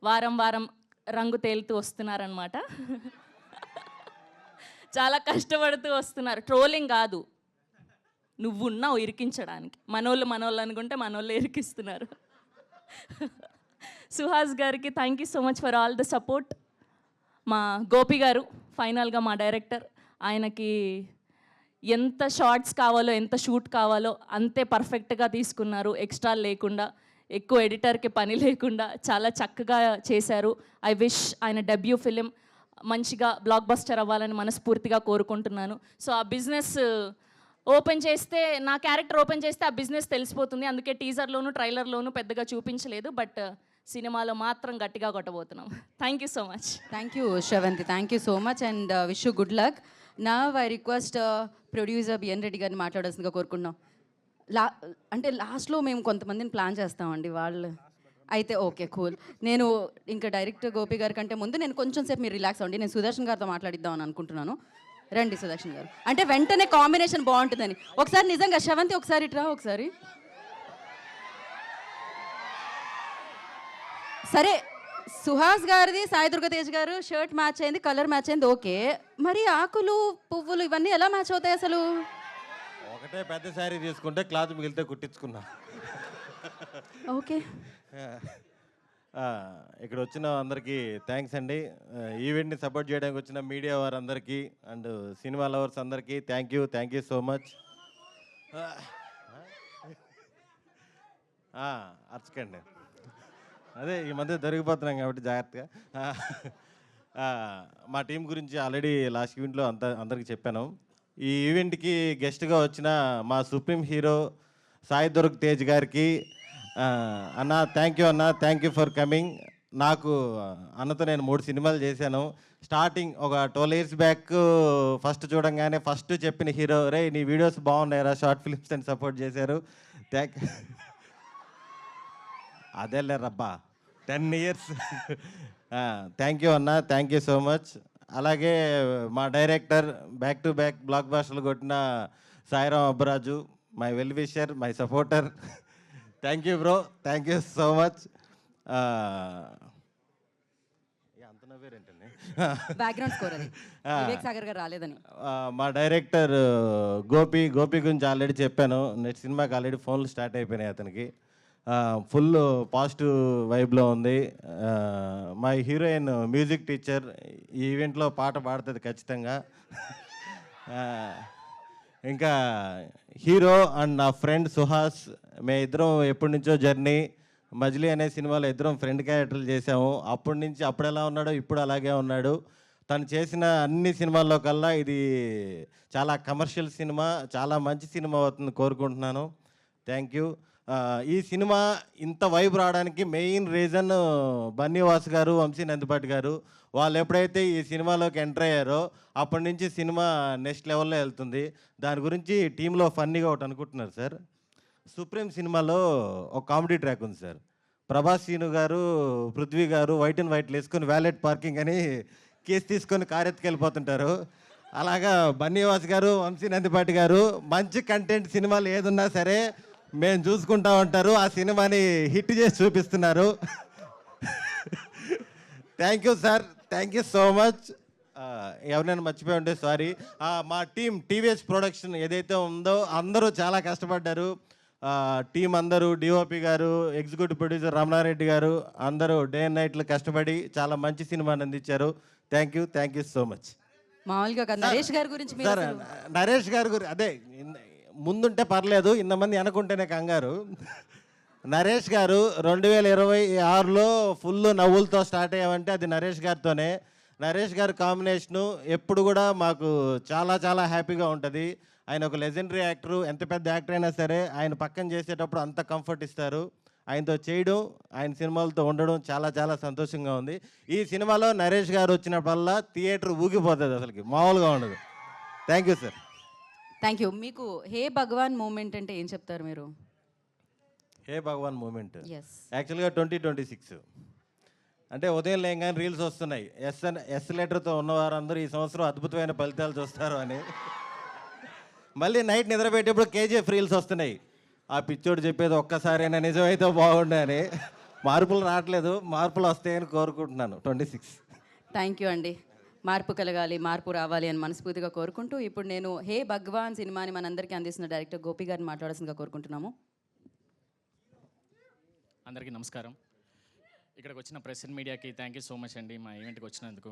వారం రంగు తేలుతూ వస్తున్నారనమాట. చాలా కష్టపడుతూ వస్తున్నారు. ట్రోలింగ్ కాదు, నువ్వున్నావు ఇరికించడానికి. మనోళ్ళు అనుకుంటే మనోళ్ళు ఇరికిస్తున్నారు. సుహాస్ గారికి thank you so much for all the support. మా గోపి గారు ఫైనల్గా మా డైరెక్టర్, ఆయనకి ఎంత షార్ట్స్ కావాలో, ఎంత షూట్ కావాలో అంతే పర్ఫెక్ట్గా తీసుకున్నారు. ఎక్స్ట్రా లేకుండా, ఎక్కువ ఎడిటర్కి పని లేకుండా చాలా చక్కగా చేశారు. ఐ విష్ ఆయన డెబ్యూ ఫిలిం మంచిగా బ్లాక్ బస్టర్ అవ్వాలని మనస్ఫూర్తిగా కోరుకుంటున్నాను. సో ఆ బిజినెస్ ఓపెన్ చేస్తే, నా క్యారెక్టర్ ఓపెన్ చేస్తే ఆ బిజినెస్ తెలిసిపోతుంది. అందుకే టీజర్లోను ట్రైలర్లోను పెద్దగా చూపించలేదు, బట్ సినిమాలో మాత్రం గట్టిగా కొట్టబోతున్నాం. Thank you so much. Thank you Sravanthi, thank you so much and wish you good luck. నా I request producer B N Reddy గారిని మాట్లాడాల్సిందిగా కోరుకున్నాం. అంటే లాస్ట్లో మేము కొంతమందిని ప్లాన్ చేస్తామండి, వాళ్ళు అయితే ఓకే కూల్. నేను ఇంకా డైరెక్టర్ గోపి గారి కంటే ముందు నేను కొంచెం సేపు మీరు రిలాక్స్ అవ్వండి, నేను సుదర్శన్ గారితో మాట్లాడిద్దామని అనుకుంటున్నాను. రండి సుదర్శన్ గారు, అంటే వెంటనే కాంబినేషన్ బాగుంటుందని. ఒకసారి నిజంగా శ్రవంతి ఒకసారి ఇట్రా ఒకసారి. సరే, సుహాస్ గారిది సాయి దుర్గతేజ్ గారు షర్ట్ మ్యాచ్ అయింది, కలర్ మ్యాచ్ అయింది, ఓకే. మరి ఆకులు పువ్వులు ఇవన్నీ ఎలా మ్యాచ్ అవుతాయి అసలు? ఒకటే పెద్ద శారీ తీసుకుంటే క్లాత్ మిగిలితే కుట్టించుకున్నా. ఓకే. ఇక్కడ వచ్చిన అందరికీ థ్యాంక్స్ అండి. ఈవెంట్ని సపోర్ట్ చేయడానికి వచ్చిన మీడియా వారందరికీ అండ్ సినిమా లవర్స్ అందరికీ థ్యాంక్ యూ సో మచ్. అర్చకండి, అదే ఈ మధ్య దొరికిపోతున్నాం కాబట్టి జాగ్రత్తగా. మా టీం గురించి ఆల్రెడీ లాస్ట్ ఈవెంట్లో అందరికీ చెప్పాను. ఈ ఈవెంట్కి గెస్ట్గా వచ్చిన మా సుప్రీం హీరో సాయి దుర్గ్ తేజ్ గారికి అన్న థ్యాంక్ యూ ఫర్ కమింగ్. నాకు అన్నతో నేను 3 సినిమాలు చేశాను. స్టార్టింగ్ ఒక 12 years బ్యాక్ ఫస్ట్ చూడంగానే ఫస్ట్ చెప్పిన హీరో, రే నీ వీడియోస్ బాగున్నాయిరా, షార్ట్ ఫిల్మ్స్ అని సపోర్ట్ చేశారు. అదేలే రబ్బా 10 years. థ్యాంక్ యూ అన్న, థ్యాంక్ యూ సో మచ్. అలాగే మా డైరెక్టర్ బ్యాక్ టు బ్యాక్ బ్లాక్ బాస్టర్లు కొట్టిన Sairam Abbaraju, my well wisher, my supporter. Thank you bro, thank you so much. అంత నవ్వేరేంటండి. బ్యాక్గ్రౌండ్ స్కోర్ అది వివేక్ సాగర్ గారు రాలేదని. మా డైరెక్టర్ గోపి గురించి ఆల్రెడీ చెప్పాను. నెక్స్ట్ సినిమాకి ఆల్రెడీ ఫోన్లు స్టార్ట్ అయిపోయినాయి అతనికి. ఫుల్ పాజిటివ్ వైబ్లో ఉంది. మా హీరోయిన్ మ్యూజిక్ టీచర్, ఈ ఈవెంట్లో పాట పాడుతుంది ఖచ్చితంగా. ఇంకా హీరో అండ్ నా ఫ్రెండ్ సుహాస్, మేము ఇద్దరం ఎప్పటి నుంచో జర్నీ. మజిలీ అనే సినిమాలో ఇద్దరం ఫ్రెండ్ క్యారెక్టర్లు చేసాము. అప్పటి నుంచి అప్పుడు ఎలా ఉన్నాడో ఇప్పుడు అలాగే ఉన్నాడు. తను చేసిన అన్ని సినిమాల్లో కల్లా ఇది చాలా కమర్షియల్ సినిమా, చాలా మంచి సినిమా అవుతుంది కోరుకుంటున్నాను. Thank you. ఈ సినిమా ఇంత వైబ్ రావడానికి మెయిన్ రీజన్ బన్నీవాస్ గారు, వంశీ నందిపాటి గారు. వాళ్ళు ఎప్పుడైతే ఈ సినిమాలోకి ఎంటర్ అయ్యారో అప్పటి నుంచి సినిమా నెక్స్ట్ లెవెల్లో వెళ్తుంది. దాని గురించి టీంలో ఫన్నీగా ఒకటి అనుకుంటున్నారు సార్. సుప్రీం సినిమాలో ఒక కామెడీ ట్రాక్ ఉంది సార్. ప్రభాస్ సీను గారు, పృథ్వీ గారు వైట్ అండ్ వైట్లు వేసుకొని వ్యాలెట్ పార్కింగ్ అని కేసు తీసుకొని కారు ఎత్తుకెళ్ళిపోతుంటారు. అలాగా బన్నీవాస్ గారు, వంశీ నందిపాటి గారు మంచి కంటెంట్ సినిమాలు ఏదున్నా సరే మేము చూసుకుంటా ఉంటారు. ఆ సినిమాని హిట్ చేసి చూపిస్తున్నారు. Thank you sir, thank you so much. ఎవరైనా మర్చిపోయి ఉంటే సారీ. మా టీం టీవీఎస్ ప్రొడక్షన్ ఏదైతే ఉందో అందరూ చాలా కష్టపడ్డారు. టీం అందరూ, డిఓపి గారు, ఎగ్జిక్యూటివ్ ప్రొడ్యూసర్ రమణారెడ్డి గారు అందరూ డే అండ్ నైట్లు కష్టపడి చాలా మంచి సినిమాని అందించారు. Thank you so much. మామూలుగా కాదు, నరేష్ గారి గురించి మీరు సార్ అసలు- నరేష్ గారి గురించి అదే ముందుంటే పర్లేదు, ఇంతమంది వెనకుంటేనే కంగారు. నరేష్ గారు 2026లో ఫుల్ నవ్వులతో స్టార్ట్ అయ్యామంటే అది నరేష్ గారితోనే. నరేష్ గారి కాంబినేషను ఎప్పుడు కూడా మాకు చాలా చాలా హ్యాపీగా ఉంటుంది. ఆయన ఒక లెజెండరీ యాక్టరు. ఎంత పెద్ద యాక్టర్ అయినా సరే ఆయన పక్కన చేసేటప్పుడు అంత కంఫర్ట్ ఇస్తారు. ఆయనతో చేయడం, ఆయన సినిమాలతో ఉండడం చాలా చాలా సంతోషంగా ఉంది. ఈ సినిమాలో నరేష్ గారు వచ్చినప్పుడల్లా థియేటర్ ఊగిపోతుంది, అసలుకి మామూలుగా ఉండదు. Thank you sir. Thank you. మీకు హే భగవాన్ మూమెంట్ అంటే ఏం చెప్తారు మీరు? హే భగవాన్ మూమెంట్ ఎస్, యాక్చువల్గా 2026 అంటే ఉదయం లేగానే రీల్స్ వస్తున్నాయి. ఎస్ లెటర్తో ఉన్నవారందరూ ఈ సంవత్సరం అద్భుతమైన ఫలితాలు చూస్తారు అని. మళ్ళీ నైట్ నిద్రపెట్టేప్పుడు కేజీఎఫ్ రీల్స్ వస్తున్నాయి. ఆ పిచ్చోడు చెప్పేది ఒక్కసారైనా నిజమైతే బాగుండే అని. మార్పులు రావట్లేదు, మార్పులు వస్తాయని కోరుకుంటున్నాను 26. థ్యాంక్ యూ అండి. మార్పు కలగాలి, మార్పు రావాలి అని మనస్ఫూర్తిగా కోరుకుంటూ ఇప్పుడు నేను హే భగవాన్ సినిమాని మనందరికీ అందిస్తున్న డైరెక్టర్ గోపి గారిని మాట్లాడాల్సిందిగా కోరుకుంటున్నాము. అందరికీ నమస్కారం. ఇక్కడికి వచ్చిన ప్రెస్ అండ్ మీడియాకి థ్యాంక్ యూ సో మచ్ అండి మా ఈవెంట్కి వచ్చినందుకు.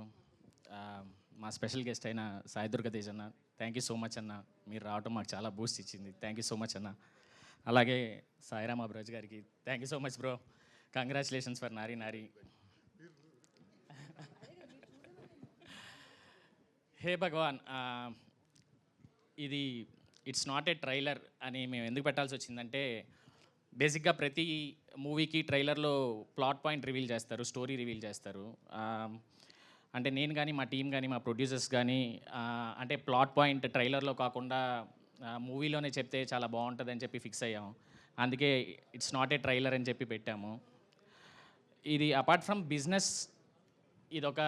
మా స్పెషల్ గెస్ట్ అయిన సాయి దుర్గ తేజ్ అన్న, థ్యాంక్ యూ సో మచ్ అన్న. మీరు రావటం మాకు చాలా బూస్ట్ ఇచ్చింది, థ్యాంక్ యూ సో మచ్ అన్న. అలాగే సాయిరామ్ అబ్రాజ్ గారికి thank you so much bro, congratulations for నారీ నారీ. హే భగవాన్, ఇది ఇట్స్ నాట్ ఏ ట్రైలర్ అని మేము ఎందుకు పెట్టాల్సి వచ్చిందంటే, బేసిక్గా ప్రతి మూవీకి ట్రైలర్లో ప్లాట్ పాయింట్ రివీల్ చేస్తారు, స్టోరీ రివీల్ చేస్తారు. అంటే నేను కానీ మా టీం కానీ మా ప్రొడ్యూసర్స్ కానీ అంటే ప్లాట్ పాయింట్ ట్రైలర్లో కాకుండా మూవీలోనే చెప్తే చాలా బాగుంటుంది అని చెప్పి ఫిక్స్ అయ్యాము. అందుకే ఇట్స్ నాట్ ఏ ట్రైలర్ అని చెప్పి పెట్టాము. ఇది అపార్ట్ ఫ్రమ్ బిజినెస్, ఇది ఒక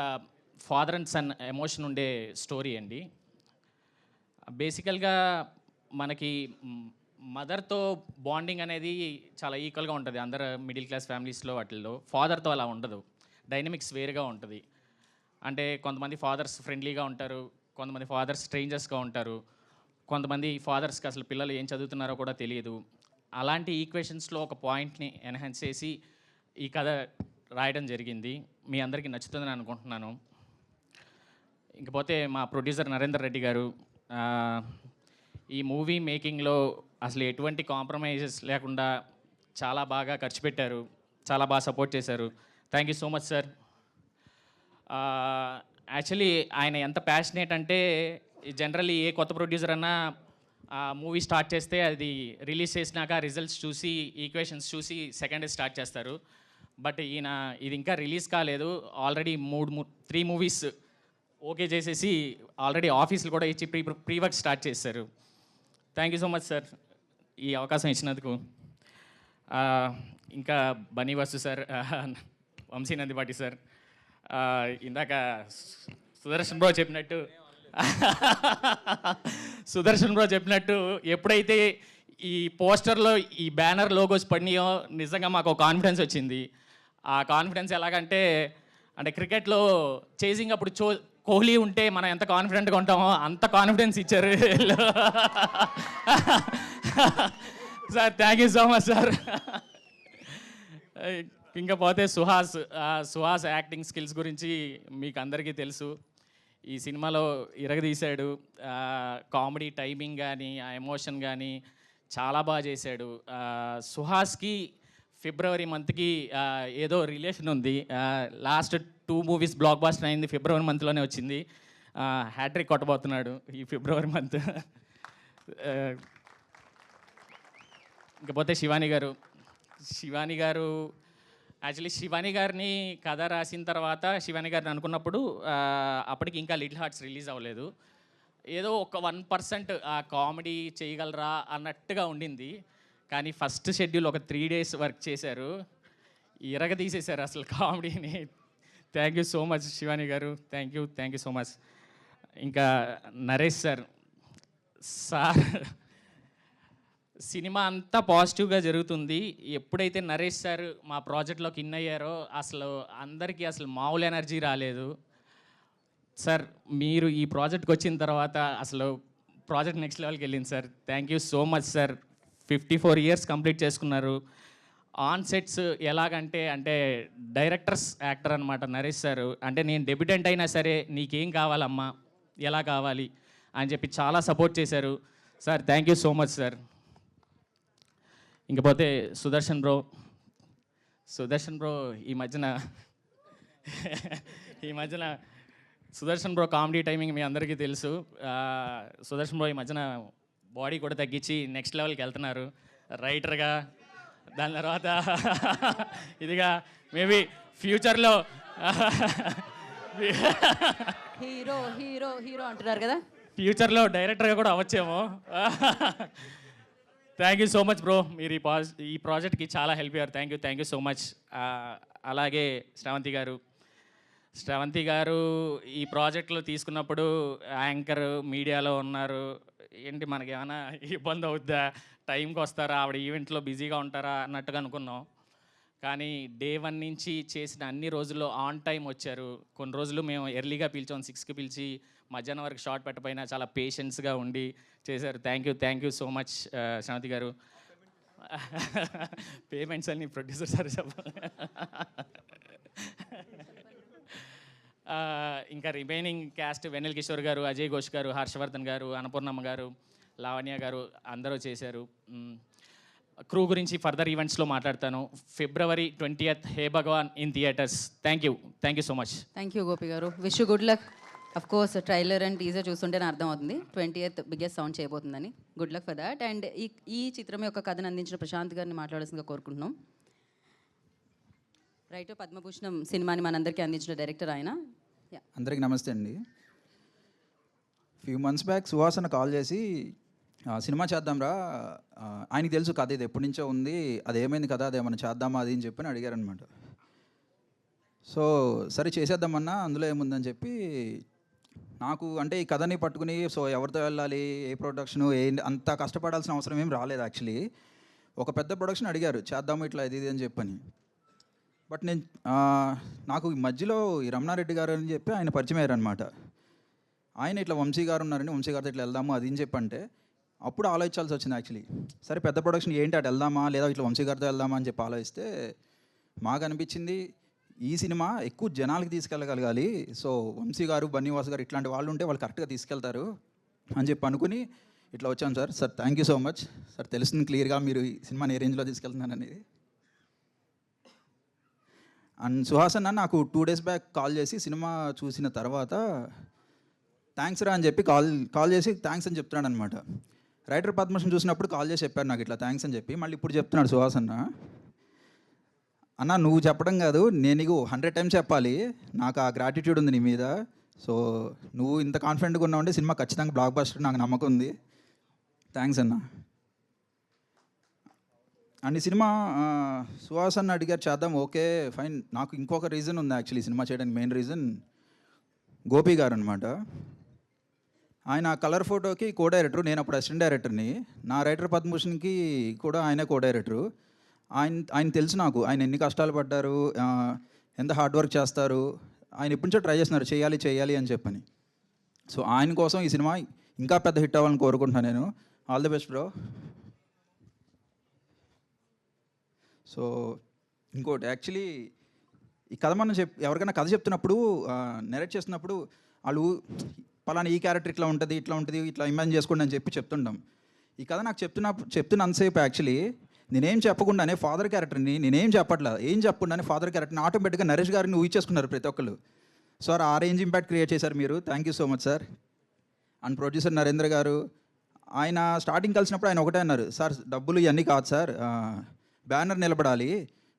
ఫాదర్ అండ్ సన్ ఎమోషన్ ఉండే స్టోరీ అండి. బేసికల్గా మనకి మదర్తో బాండింగ్ అనేది చాలా ఈక్వల్గా ఉంటుంది అందరు మిడిల్ క్లాస్ ఫ్యామిలీస్లో. వాటిల్లో ఫాదర్తో అలా ఉండదు, డైనమిక్స్ వేరుగా ఉంటుంది. అంటే కొంతమంది ఫాదర్స్ ఫ్రెండ్లీగా ఉంటారు, కొంతమంది ఫాదర్స్ స్ట్రేంజర్స్గా ఉంటారు, కొంతమంది ఫాదర్స్కి అసలు పిల్లలు ఏం చదువుతున్నారో కూడా తెలియదు. అలాంటి ఈక్వేషన్స్లో ఒక పాయింట్ని ఎన్హాన్స్ చేసి ఈ కథ రాయడం జరిగింది. మీ అందరికీ నచ్చుతుందని అనుకుంటున్నాను. ఇంకపోతే మా ప్రొడ్యూసర్ నరేందర్ రెడ్డి గారు ఈ మూవీ మేకింగ్లో అసలు ఎటువంటి కాంప్రమైజెస్ లేకుండా చాలా బాగా ఖర్చు పెట్టారు, చాలా బాగా సపోర్ట్ చేశారు. Thank you so much sir. Actually ఆయన ఎంత ప్యాషనేట్ అంటే జనరల్లీ ఏ కొత్త ప్రొడ్యూసర్ అన్నా మూవీ స్టార్ట్ చేస్తే అది రిలీజ్ చేసినాక రిజల్ట్స్ చూసి ఈక్వేషన్స్ చూసి సెకండ్ స్టార్ట్ చేస్తారు. బట్ ఈయన ఇది ఇంకా రిలీజ్ కాలేదు, ఆల్రెడీ 3 మూవీస్ ఓకే చేసేసి ఆల్రెడీ ఆఫీసులు కూడా ఇచ్చి ప్రీ వర్క్ స్టార్ట్ చేశారు. Thank you so much sir ఈ అవకాశం ఇచ్చినందుకు. ఇంకా బన్నీ వసు సార్, వంశీ నందిపాటి సార్, ఇందాక సుదర్శన్ బ్రో చెప్పినట్టు ఎప్పుడైతే ఈ పోస్టర్లో ఈ బ్యానర్ లోగోస్ పడినాయో నిజంగా మాకు ఒక కాన్ఫిడెన్స్ వచ్చింది. ఆ కాన్ఫిడెన్స్ ఎలాగంటే అంటే క్రికెట్లో చేసింగ్ అప్పుడు కోహ్లీ ఉంటే మనం ఎంత కాన్ఫిడెంట్గా ఉంటామో అంత కాన్ఫిడెన్స్ ఇచ్చారు sir. Thank you so much sir. ఇంకా పోతే సుహాస్ యాక్టింగ్ స్కిల్స్ గురించి మీకు అందరికీ తెలుసు. ఈ సినిమాలో ఇరగదీశాడు. కామెడీ టైమింగ్ కానీ ఆ ఎమోషన్ కానీ చాలా బాగా చేశాడు. సుహాస్కి ఫిబ్రవరి మంత్కి ఏదో రిలేషన్ ఉంది. లాస్ట్ 2 మూవీస్ బ్లాక్ బాస్టర్ అయింది, ఫిబ్రవరి మంత్లోనే వచ్చింది. హ్యాట్రిక్ కొట్టబోతున్నాడు ఈ ఫిబ్రవరి మంత్. ఇకపోతే శివాని గారు యాక్చువల్లీ శివాని గారిని కథ రాసిన తర్వాత శివాని గారిని అనుకున్నప్పుడు అప్పటికి ఇంకా లిటిల్ హార్ట్స్ రిలీజ్ అవ్వలేదు. ఏదో ఒక 1% ఆ కామెడీ చేయగలరా అన్నట్టుగా ఉండింది. కానీ ఫస్ట్ షెడ్యూల్ ఒక 3 days వర్క్ చేశారు, తీసేశారు అసలు కామెడీని. Thank you so much Shivani garu, thank you so much. ఇంకా నరేష్ సార్ సినిమా అంతా పాజిటివ్గా జరుగుతుంది. ఎప్పుడైతే నరేష్ సార్ మా ప్రాజెక్ట్లోకి ఇన్ అయ్యారో అసలు అందరికీ అసలు మామూలు ఎనర్జీ రాలేదు. సార్ మీరు ఈ ప్రాజెక్ట్కి వచ్చిన తర్వాత అసలు ప్రాజెక్ట్ నెక్స్ట్ లెవెల్కి వెళ్ళింది sir. Thank you so much sir. 54 years complete చేసుకున్నారు. ఆన్ సెట్స్ ఎలాగంటే డైరెక్టర్స్ యాక్టర్ అనమాట నరేష్ సార్. అంటే నేను డెబ్యూటెంట్ అయినా సరే నీకేం కావాలమ్మా, ఎలా కావాలి అని చెప్పి చాలా సపోర్ట్ చేశారు sir. Thank you so much sir. ఇంకపోతే సుదర్శన్ బ్రో ఈ మధ్యన సుదర్శన్ బ్రో కామెడీ టైమింగ్ మీ అందరికీ తెలుసు. సుదర్శన్ బ్రో ఈ మధ్యన బాడీ కూడా తగ్గించి నెక్స్ట్ లెవెల్కి వెళ్తున్నారు రైటర్గా. దాని తర్వాత ఇదిగా మేబీ ఫ్యూచర్లో హీరో హీరో హీరో అంటున్నారు కదా, ఫ్యూచర్లో డైరెక్టర్గా కూడా అవ్వచ్చేమో. Thank you so much bro, మీరు ఈ ప్రాజెక్ట్కి చాలా హెల్ప్ అయ్యారు. Thank you so much. అలాగే శ్రవంతి గారు ఈ ప్రాజెక్ట్లో తీసుకున్నప్పుడు యాంకర్ మీడియాలో ఉన్నారు. ఏంటి మనకి ఏమైనా ఇబ్బంది అవుద్దా, టైంకి వస్తారా, ఆవిడ ఈవెంట్లో బిజీగా ఉంటారా అన్నట్టుగా అనుకున్నాం. కానీ డే 1 నుంచి చేసిన అన్ని రోజుల్లో ఆన్ టైం వచ్చారు. కొన్ని రోజులు మేము ఎర్లీగా పిలిచాం, 6కి పిలిచి మధ్యాహ్నం వరకు షార్ట్ పెట్టపోయినా చాలా పేషెన్స్గా ఉండి చేశారు. Thank you so much Sravanthi గారు. పేమెంట్స్ అన్ని ప్రొడ్యూసర్ సార్ చెప్పాలి. ఇంకా రిమైనింగ్ క్యాస్ట్ వెన్నెల కిషోర్ గారు, అజయ్ ఘోష్ గారు, హర్షవర్ధన్ గారు, అన్నపూర్ణమ్మ గారు, లావణ్య గారు అందరూ చేశారు. క్రూ గురించి ఫర్దర్ ఈవెంట్స్లో మాట్లాడతాను. February 20th hey Bhagavan in theatres. Thank you so much. Thank you Gopi garu. Wish good luck. Of course trailer and teaser చూస్తుంటేనే అర్థం అవుతుంది 20th బిగ్గెస్ట్ సౌండ్ చేయబోతుందని. Good luck for that. And ఈ చిత్రం యొక్క కథను అందించిన ప్రశాంత్ గారిని మాట్లాడాల్సిందిగా కోరుకుంటున్నాం. రైట్, పద్మభూషణం సినిమాని మనందరికీ అందించిన డైరెక్టర్ ఆయన. అందరికీ నమస్తే అండి. ఫ్యూ మంత్స్ బ్యాక్ సుహాసన కాల్ చేసి సినిమా చేద్దాంరా, ఆయనకి తెలుసు కథ ఇది ఎప్పటి నుంచో ఉంది, అది ఏమైంది కదా, అదేమన్నా చేద్దామా అది అని చెప్పి అడిగారనమాట. సో సరే చేసేద్దామన్నా, అందులో ఏముందని చెప్పి నాకు అంటే ఈ కథని పట్టుకుని సో ఎవరితో వెళ్ళాలి, ఏ ప్రొడక్షను, అంత కష్టపడాల్సిన అవసరం ఏం రాలేదు. యాక్చువల్లీ ఒక పెద్ద ప్రొడక్షన్ అడిగారు చేద్దాము ఇట్లా ఇది అని చెప్పని. బట్ నాకు ఈ మధ్యలో ఈ రమణారెడ్డి గారు అని చెప్పి ఆయన పరిచయం అయ్యారు అనమాట. ఆయన ఇట్లా వంశీ గారు ఉన్నారని, వంశీ గారితో ఇట్లా వెళ్దాము అది అని చెప్పంటే అప్పుడు ఆలోచించాల్సి వచ్చింది యాక్చువల్లీ. సరే పెద్ద ప్రొడక్షన్ ఏంటి, అటు వెళ్దామా లేదా ఇట్లా వంశీ గారితో వెళ్దామా అని చెప్పి ఆలోచిస్తే మాకు అనిపించింది ఈ సినిమా ఎక్కువ జనాలకి తీసుకెళ్ళగలగాలి. సో వంశీ గారు, బన్నీవాస్ గారు ఇట్లాంటి వాళ్ళు ఉంటే వాళ్ళు కరెక్ట్గా తీసుకెళ్తారు అని చెప్పి అనుకుని ఇట్లా వచ్చాం sir. Sir thank you so much sir. తెలుస్తుంది క్లియర్గా మీరు ఈ సినిమాని ఏ రేంజ్లో తీసుకెళ్తున్నాను అనేది. అండ్ సుహాస్ అన్న నాకు 2 days బ్యాక్ కాల్ చేసి సినిమా చూసిన తర్వాత థ్యాంక్స్ రా అని చెప్పి కాల్ చేసి థ్యాంక్స్ అని చెప్తున్నాడు అనమాట. రైటర్ పద్మశ్రీ చూసినప్పుడు కాల్ చేసి చెప్పారు నాకు ఇట్లా థ్యాంక్స్ అని చెప్పి. మళ్ళీ ఇప్పుడు చెప్తున్నాడు సుహాస్ అన్న నువ్వు చెప్పడం కాదు, నేను నీకు 100 times చెప్పాలి. నాకు ఆ గ్రాటిట్యూడ్ ఉంది నీ మీద. సో నువ్వు ఇంత కాన్ఫిడెంట్గా ఉన్నావంటే సినిమా ఖచ్చితంగా బ్లాక్ బస్టర్, నాకు నమ్మకం ఉంది. థ్యాంక్స్ అన్న. అండ్ ఈ సినిమా సుహాస్ అన్న అడిగారు చేద్దాం, ఓకే ఫైన్. నాకు ఇంకొక రీజన్ ఉంది యాక్చువల్లీ సినిమా చేయడానికి. మెయిన్ రీజన్ గోపి గారు అనమాట. ఆయన కలర్ ఫోటోకి కో డైరెక్టర్, నేను అప్పుడు అసిస్టెంట్ డైరెక్టర్ని. నా రైటర్ పద్మభూషణ్కి కూడా ఆయనే కో డైరెక్టరు. ఆయన తెలుసు నాకు, ఆయన ఎన్ని కష్టాలు పడ్డారు, ఎంత హార్డ్ వర్క్ చేస్తారు. ఆయన ఎప్పటి నుంచో ట్రై చేస్తున్నారు చేయాలి అని చెప్పని. సో ఆయన కోసం ఈ సినిమా ఇంకా పెద్ద హిట్ అవ్వాలని కోరుకుంటున్నాను నేను. All the best bro. So ఇంకోటి యాక్చువల్లీ ఈ కథ మనం ఎవరికైనా కథ చెప్తున్నప్పుడు, నెరేట్ చేస్తున్నప్పుడు వాళ్ళు పలానా ఈ క్యారెక్టర్ ఇట్లా ఉంటుంది ఇట్లా ఇమాజిన్ చేసుకోండి అని చెప్పి చెప్తుంటాం. ఈ కథ నాకు చెప్తున్నంతసేపు యాక్చువల్లీ నేనేం చెప్పకుండానే ఫాదర్ క్యారెక్టర్ని నేనేం చెప్పకుండానే ఫాదర్ క్యారెక్టర్ని ఆటోమేటిక్గా నరేష్ గారిని ఊహించేసుకున్నారు ప్రతి ఒక్కళ్ళు. సార్ ఆ రేంజ్ ఇంపాక్ట్ క్రియేట్ చేశారు మీరు. Thank you so much sir. And producer Narendra గారు, ఆయన స్టార్టింగ్ కలిసినప్పుడు ఆయన ఒకటే అన్నారు, సార్ డబ్బులు ఇవన్నీ కాదు సార్, బ్యానర్ నిలబడాలి,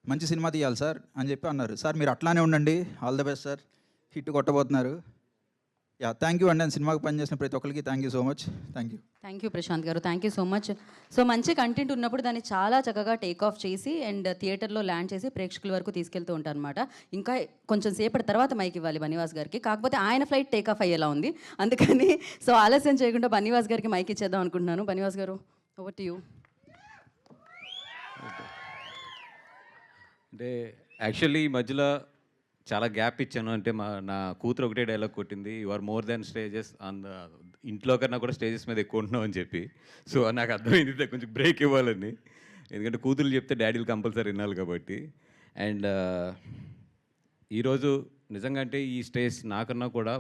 మంచి సినిమా తీయాలి సార్ అని చెప్పి అన్నారు. సార్ మీరు అట్లానే ఉండండి, all the best sir, hit కొట్టబోతున్నారు. యా థ్యాంక్ యూ అండి. నేను సినిమాకి పనిచేసిన ప్రతి ఒక్కరికి thank you so much. Thank you Prashanth garu, thank you so much. So మంచి కంటెంట్ ఉన్నప్పుడు దాన్ని చాలా చక్కగా టేక్ ఆఫ్ చేసి అండ్ థియేటర్లో ల్యాండ్ చేసి ప్రేక్షకుల వరకు తీసుకెళ్తూ ఉంటారు అనమాట. ఇంకా కొంచెం సేపటి తర్వాత మైక్ ఇవ్వాలి బన్నీవాస్ గారికి, కాకపోతే ఆయన ఫ్లైట్ టేక్ ఆఫ్ అయ్యేలా ఉంది. అందుకని సో ఆలస్యం చేయకుండా బన్నీవాస్ గారికి మైక్ ఇచ్చేద్దాం అనుకుంటున్నాను. బన్నీవాస్ గారు, ఓవర్ టు యూ. అంటే యాక్చువల్లీ ఈ మధ్యలో చాలా గ్యాప్ ఇచ్చాను. అంటే నా కూతురు ఒకటే డైలాగ్ కొట్టింది, you are more than stages on the, ఇంట్లో కన్నా కూడా స్టేజెస్ మీద ఎక్కువ ఉంటున్నావు అని చెప్పి. సో నాకు అర్థమైంది కొంచెం బ్రేక్ ఇవ్వాలని, ఎందుకంటే కూతురు చెప్తే డాడీలు కంపల్సరీ వినాలి కాబట్టి. అండ్ ఈరోజు నిజంగా అంటే ఈ స్టేజ్ నాకన్నా కూడా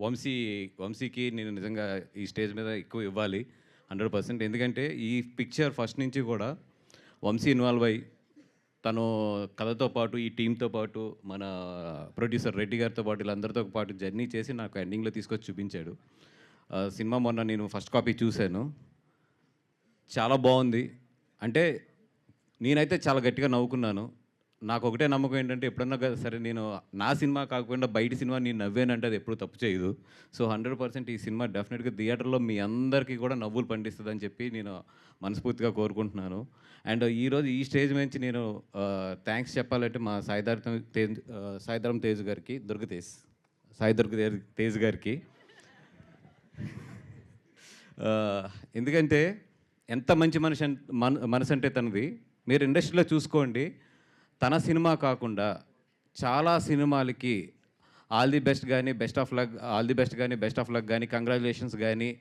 వంశీకి నేను నిజంగా ఈ స్టేజ్ మీద ఎక్కువ ఇవ్వాలి 100%. ఎందుకంటే ఈ పిక్చర్ ఫస్ట్ నుంచి కూడా వంశీ ఇన్వాల్వ్ అయ్యి తను కథతో పాటు ఈ టీంతో పాటు మన ప్రొడ్యూసర్ రెడ్డి గారితో పాటు వీళ్ళందరితో పాటు జర్నీ చేసి నాకు ఎండింగ్లో తీసుకొచ్చి చూపించాడు. సినిమా మొన్న నేను ఫస్ట్ కాపీ చూశాను, చాలా బాగుంది. అంటే నేనైతే చాలా గట్టిగా నవ్వుకున్నాను. నాకు ఒకటే నమ్మకం ఏంటంటే ఎప్పుడన్నా సరే నేను నా సినిమా కాకుండా బయట సినిమా నేను నవ్వానంటే అది ఎప్పుడు తప్పు చేయదు. సో 100% ఈ సినిమా డెఫినెట్గా థియేటర్లో మీ అందరికీ కూడా నవ్వులు పండిస్తుందని చెప్పి నేను మనస్ఫూర్తిగా కోరుకుంటున్నాను. అండ్ ఈరోజు ఈ స్టేజ్ నుంచి నేను థ్యాంక్స్ చెప్పాలంటే మా సాయిధరం తేజ్ గారికి, తేజ్ గారికి. ఎందుకంటే ఎంత మంచి మనసు అంటే తనది. మీరు ఇండస్ట్రీలో చూసుకోండి, తన సినిమా కాకుండా చాలా సినిమాలకి ఆల్ ది బెస్ట్ కానీ బెస్ట్ ఆఫ్ లక్ కానీ కంగ్రాచులేషన్స్ కానీ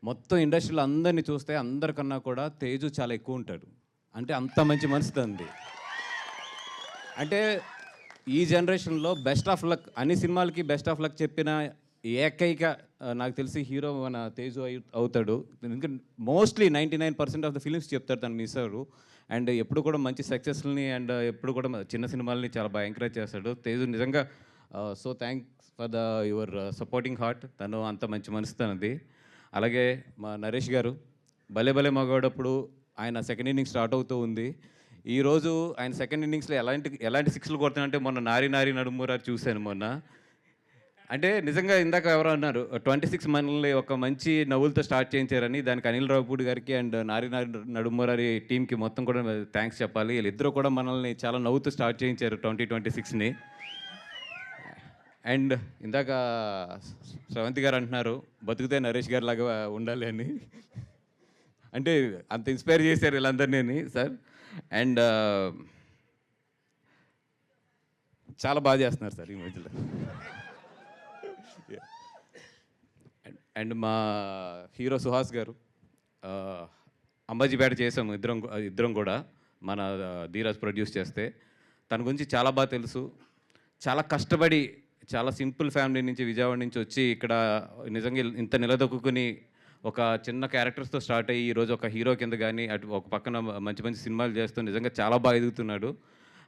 మొత్తం ఇండస్ట్రీలో అందరినీ చూస్తే అందరికన్నా కూడా తేజు చాలా ఎక్కువ ఉంటాడు. అంటే అంత మంచి మనసు తంది. అంటే ఈ జనరేషన్లో బెస్ట్ ఆఫ్ లక్ అన్ని సినిమాలకి బెస్ట్ ఆఫ్ లక్ చెప్పిన ఏకైక నాకు తెలిసి హీరో మన తేజు అవుతాడు. ఎందుకంటే మోస్ట్లీ 99% ఆఫ్ ద ఫిలిమ్స్ చెప్తారు తను మిస్ అవ్వరు. అండ్ ఎప్పుడు కూడా మంచి సక్సెస్ని అండ్ ఎప్పుడు కూడా చిన్న సినిమాలని చాలా బాగా ఎంకరేజ్ చేస్తాడు తేజు. నిజంగా so thanks for your supporting heart. తను అంత మంచి మనసు తనది. అలాగే మా నరేష్ గారు భలే మగవాడప్పుడు ఆయన సెకండ్ ఇన్నింగ్స్ స్టార్ట్ అవుతూ ఉంది. ఈరోజు ఆయన సెకండ్ ఇన్నింగ్స్లో ఎలాంటి సిక్స్లు కొడుతున్నాయంటే మొన్న నారి నడుమురారు చూశాను మొన్న. అంటే నిజంగా ఇందాక ఎవరో అన్నారు 26 మనల్ని ఒక మంచి నవ్వులతో స్టార్ట్ చేయించారని. దానికి అనిల్ రావుపూడి గారికి అండ్ నారి నడుమురారి టీంకి మొత్తం కూడా థ్యాంక్స్ చెప్పాలి. వీళ్ళిద్దరూ కూడా మనల్ని చాలా నవ్వుతూ స్టార్ట్ చేయించారు 2026ని. అండ్ ఇందాక శ్రవంతి గారు అంటున్నారు బతుకుతే నరేష్ గారు లాగా ఉండాలి అని. అంటే అంత ఇన్స్పైర్ చేశారు వీళ్ళందరినీ సార్. అండ్ చాలా బాగా చేస్తున్నారు సార్ ఈ మధ్యలో. అండ్ మా హీరో సుహాస్ గారు అంబాజీపేట చేసాము ఇద్దరం కూడా మన ధీరాజ్ ప్రొడ్యూస్ చేస్తే. తన గురించి చాలా బాగా తెలుసు. చాలా కష్టపడి చాలా సింపుల్ ఫ్యామిలీ నుంచి విజయవాడ నుంచి వచ్చి ఇక్కడ నిజంగా ఇంత నిలదొక్కుని ఒక చిన్న క్యారెక్టర్స్తో స్టార్ట్ అయ్యి ఈరోజు ఒక హీరో కింద కానీ అటు ఒక పక్కన మంచి మంచి సినిమాలు చేస్తూ నిజంగా చాలా బాగా ఎదుగుతున్నాడు.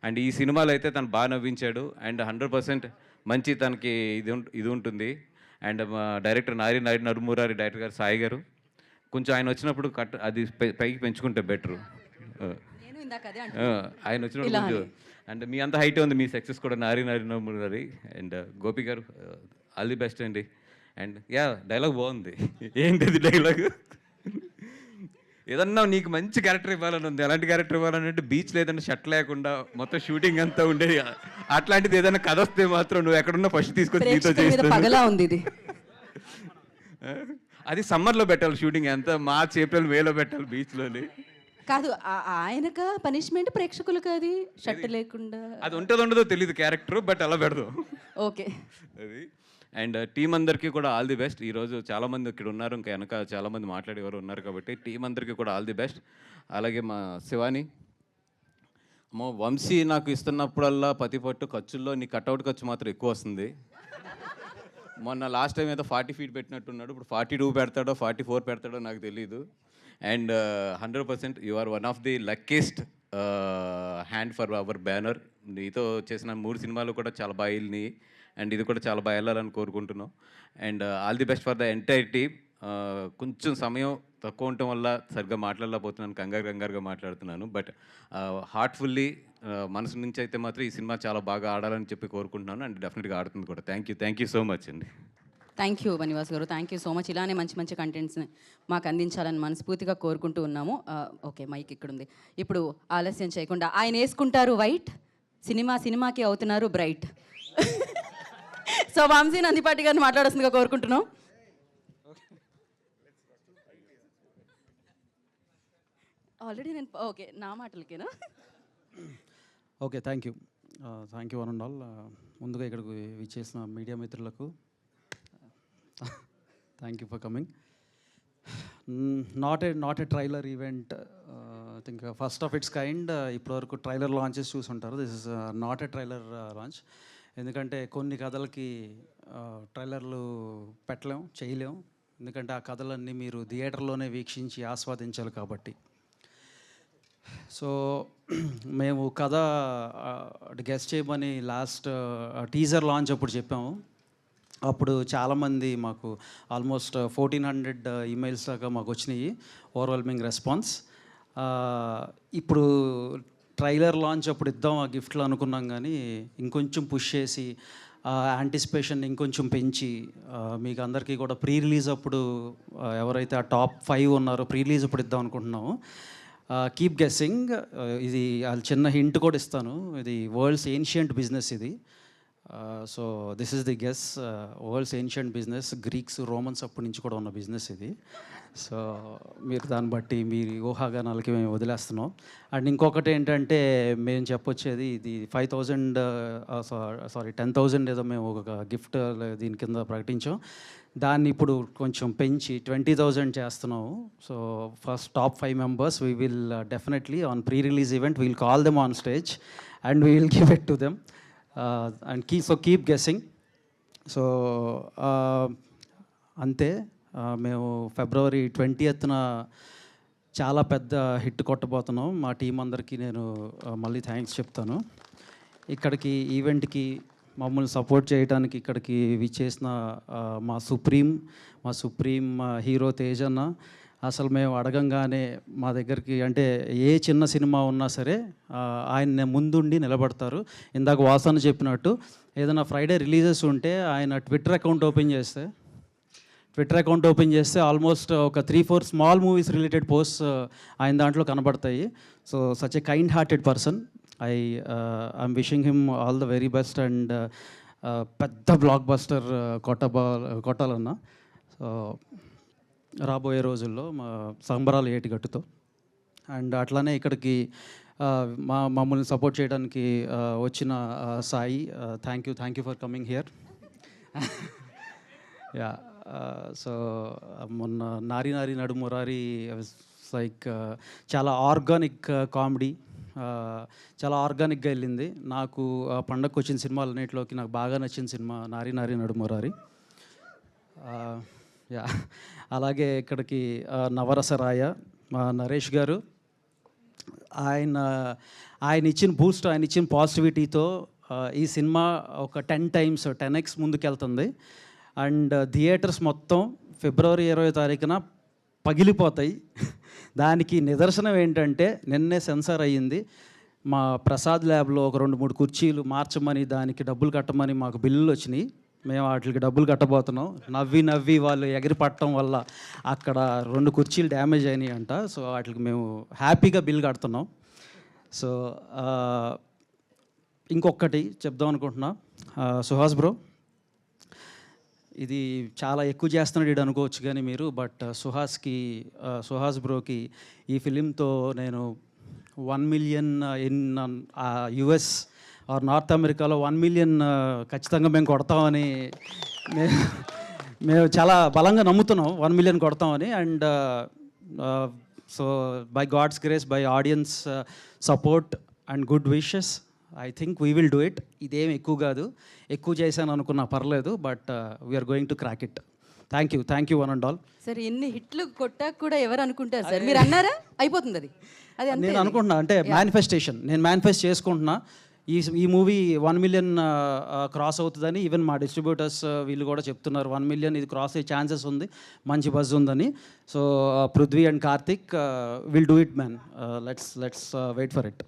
అండ్ ఈ సినిమాలో అయితే తను బాగా నవ్వించాడు. అండ్ 100% మంచి తనకి ఇది ఉంటుంది. అండ్ మా డైరెక్టర్ నారి నరుమూరారి డైరెక్టర్ గారు సాయి గారు కొంచెం ఆయన వచ్చినప్పుడు అది పైకి పెంచుకుంటే బెటరు. ఆయన వచ్చినప్పుడు కొంచెం అండ్ మీ అంత హైట్ ఉంది, మీ సక్సెస్ కూడా నారి నరుమూరారి. అండ్ గోపి గారు ఆల్ ది బెస్ట్ అండి. అండ్ డైలాగ్ బాగుంది. ఏంటిది డైలాగ్? ఏదన్నా నీకు మంచి క్యారెక్టర్ ఇవ్వాలని ఉంది. ఎలాంటి క్యారెక్టర్ ఇవ్వాలని అంటే బీచ్ లేదంటే షర్ట్ లేకుండా మొత్తం షూటింగ్ అంతా ఉండేది. అట్లాంటిది ఏదైనా కథ వస్తే మాత్రం నువ్వు ఎక్కడున్నా ఫస్ట్ తీసుకొని నీతో చేస్తాను. అది సమ్మర్లో పెట్టాలి షూటింగ్, ఎంత మార్చ్ ఏప్రిల్ మేలో పెట్టాలి బీచ్లోని. కాదు ఆయనక పనిష్మెంట్ ప్రేక్షకులకు అది షర్ట్ లేకుండా అది ఉండదో తెలియదు క్యారెక్టర్, బట్ అలా పెడదాం. ఓకే అది. అండ్ టీం అందరికీ కూడా ఆల్ ది బెస్ట్. ఈరోజు చాలామంది ఇక్కడ ఉన్నారు, ఇంకా వెనక చాలామంది మాట్లాడేవారు ఉన్నారు కాబట్టి టీం అందరికీ కూడా ఆల్ ది బెస్ట్. అలాగే మా శివాని వంశీ నాకు ఇస్తున్నప్పుడల్లా పట్టు ఖర్చుల్లో నీ కట్అవుట్ ఖర్చు మాత్రం ఎక్కువ వస్తుంది. మొన్న లాస్ట్ టైం ఏదో 40 feet పెట్టినట్టున్నాడు, ఇప్పుడు 42 పెడతాడో 44 పెడతాడో నాకు తెలీదు. And 100% you are one of the luckiest hand for our banner. నీతో చేసిన 3 సినిమాలు కూడా చాలా బాగా వెళ్ళినాయి. అండ్ ఇది కూడా చాలా బాగా వెళ్ళాలని కోరుకుంటున్నాం. And all the best for the entire team. కొంచెం సమయం తక్కువ ఉండటం వల్ల సరిగ్గా మాట్లాడలేకపోతున్నాను, కంగారుగా మాట్లాడుతున్నాను. బట్ హార్ట్ఫుల్లీ మనసు నుంచి అయితే మాత్రం ఈ సినిమా చాలా బాగా ఆడాలని చెప్పి కోరుకుంటున్నాను. అండ్ డెఫినెట్గా ఆడుతుంది కూడా. థ్యాంక్ యూ సో మచ్ అండి. థ్యాంక్ యూ బనివాస్ గారు, థ్యాంక్ యూ సో మచ్. ఇలానే మంచి కంటెంట్స్ని మాకు అందించాలని మనస్ఫూర్తిగా కోరుకుంటూ ఉన్నాము. ఓకే మైక్ ఇక్కడ ఉంది. ఇప్పుడు ఆలస్యం చేయకుండా ఆయన వేసుకుంటారు వైట్, సినిమాకి అవుతున్నారు బ్రైట్. సో వంశీ నందిపాటి గారిని మాట్లాడాల్సిందిగా కోరుకుంటున్నాం. ఆల్రెడీ నేను ఓకే నా మాటలకేనా? Okay thank you one and all. ముందుగా ఇక్కడికి విచ్చేసిన మీడియా మిత్రులకు thank you for coming. Not a trailer event, I think first of its kind. ఇప్పటివరకు ట్రైలర్ లాంచెస్ చూసుంటారు. This is not a trailer launch. ఎందుకంటే కొన్ని కథలకి ట్రైలర్లు చేయలేం. ఎందుకంటే ఆ కథలన్నీ మీరు థియేటర్లోనే వీక్షించి ఆస్వాదించాలి కాబట్టి. సో మేము కథ గెస్ట్ చేయమని లాస్ట్ టీజర్ లాంచ్ అప్పుడు చెప్పాము. అప్పుడు చాలామంది మాకు ఆల్మోస్ట్ 1400 ఈమెయిల్స్ దాకా మాకు వచ్చినాయి, ఓవర్వెల్మింగ్ రెస్పాన్స్. ఇప్పుడు ట్రైలర్ లాంచ్ అప్పుడు ఇద్దాం ఆ గిఫ్ట్లు అనుకున్నాం, కానీ ఇంకొంచెం పుష్ చేసి యాంటిసిపేషన్ ఇంకొంచెం పెంచి మీకు అందరికీ కూడా ప్రీ రిలీజ్ అప్పుడు ఎవరైతే ఆ టాప్ 5 ఉన్నారో ప్రీ రిలీజ్ అప్పుడు ఇద్దాం అనుకుంటున్నాము. Keep guessing. ఇది చిన్న హింట్ కూడా ఇస్తాను. ఇది వరల్డ్స్ ఏన్షియంట్ బిజినెస్ ఇది. So this is the guess. World's ancient business, Greeks Romans అప్పటి నుంచి కూడా ఉన్న బిజినెస్ ఇది. సో మీరు దాన్ని బట్టి మీరు ఊహాగానాలకి మేము వదిలేస్తున్నాం. అండ్ ఇంకొకటి ఏంటంటే మేము చెప్పొచ్చేది ఇది 10,000 ఏదో మేము ఒక గిఫ్ట్ దీని కింద ప్రకటించాం. దాన్ని ఇప్పుడు కొంచెం పెంచి 20,000 చేస్తున్నాము. So first top 5 members we will definitely on pre-release event we'll call them on stage and we will give it to them and keep guessing. So అంతే. మేము February 20th చాలా పెద్ద హిట్ కొట్టబోతున్నాం. మా టీం అందరికీ నేను మళ్ళీ థ్యాంక్స్ చెప్తాను. ఇక్కడికి ఈవెంట్కి మమ్మల్ని సపోర్ట్ చేయడానికి ఇక్కడికి విచ్చేసిన మా సుప్రీం హీరో తేజ్ అన్న. అసలు మేము అడగంగానే మా దగ్గరికి అంటే ఏ చిన్న సినిమా ఉన్నా సరే ఆయన ముందుండి నిలబడతారు. ఇందాక వాసన చెప్పినట్టు ఏదైనా ఫ్రైడే రిలీజెస్ ఉంటే ఆయన ట్విట్టర్ అకౌంట్ ఓపెన్ చేస్తే ఆల్మోస్ట్ ఒక 3-4 స్మాల్ మూవీస్ రిలేటెడ్ పోస్ట్స్ ఆయన దాంట్లో కనబడతాయి. So such a kind hearted person. I'm wishing him all the very best and పెద్ద బ్లాక్ బస్టర్ కొట్టాలన్నా. సో రాబోయే రోజుల్లో మా సంబరాలు ఏటిగట్టుతో. అండ్ అట్లానే ఇక్కడికి మమ్మల్ని సపోర్ట్ చేయడానికి వచ్చిన Sai, thank you for coming here. Yeah so మొన్న నారి నారి నడు మురారి లైక్ చాలా ఆర్గానిక్ కామెడీ, చాలా ఆర్గానిక్గా వెళ్ళింది. నాకు ఆ పండగకు వచ్చిన సినిమాలన్నింటిలోకి నాకు బాగా నచ్చిన సినిమా నారి నారి నడు మురారి. యా, అలాగే ఇక్కడికి నవరసరాయ మా నరేష్ గారు, ఆయన ఇచ్చిన బూస్ట్, ఆయన ఇచ్చిన పాజిటివిటీతో ఈ సినిమా ఒక 10x ముందుకెళ్తుంది. అండ్ థియేటర్స్ మొత్తం ఫిబ్రవరి 20వ తారీఖున పగిలిపోతాయి. దానికి నిదర్శనం ఏంటంటే నిన్నే సెన్సార్ అయ్యింది. మా ప్రసాద్ ల్యాబ్లో ఒక 2-3 కుర్చీలు మార్చమని, దానికి డబ్బులు కట్టమని మాకు బిల్లులు వచ్చినాయి. మేము వాటికి డబ్బులు కట్టబోతున్నాం. నవ్వి వాళ్ళు ఎగిరి పట్టడం వల్ల అక్కడ 2 కుర్చీలు డ్యామేజ్ అయినాయి అంట. సో వాటికి మేము హ్యాపీగా బిల్ కడుతున్నాం. సో ఇంకొకటి చెప్దాం అనుకుంటున్నా, సుహాస్ ఇది చాలా ఎక్కువ చేస్తున్నాడు ఇది అనుకోవచ్చు కానీ మీరు, బట్ సుహాస్ బ్రోకి ఈ ఫిలింతో నేను 1 million in US are north అమెరికాలో 1 మిలియన్ ఖచ్చితంగా మేము కొడతామని మేము చాలా బలంగా నమ్ముతున్నాం. 1 మిలియన్ కొడతామని. And so by god's grace, by audience support and good wishes, I think we will do it. ఇదేం ఎక్కువ కాదు, ఎక్కువ చేశాను అనుకున్నా పర్లేదు, but we're going to crack it. Thank you one and all. Sir ఎన్ని హిట్లు కొట్టాక కూడా ఎవరు అనుకుంటారు సార్? మీరు అన్నారా అయిపోతుంది అది. నేను అనుకుంటున్నా అంటే మేనిఫెస్టేషన్, నేను మేనిఫెస్ట్ చేసుకుంటున్నా ఈ మూవీ 1 మిలియన్ క్రాస్ అవుతుందని. ఈవెన్ మా డిస్ట్రిబ్యూటర్స్ వీళ్ళు కూడా చెప్తున్నారు 1 మిలియన్ ఇది క్రాస్ అయ్యే ఛాన్సెస్ ఉంది, మంచి బజ్ ఉందని. So Prithvi and Karthik will do it man. Let's wait for it.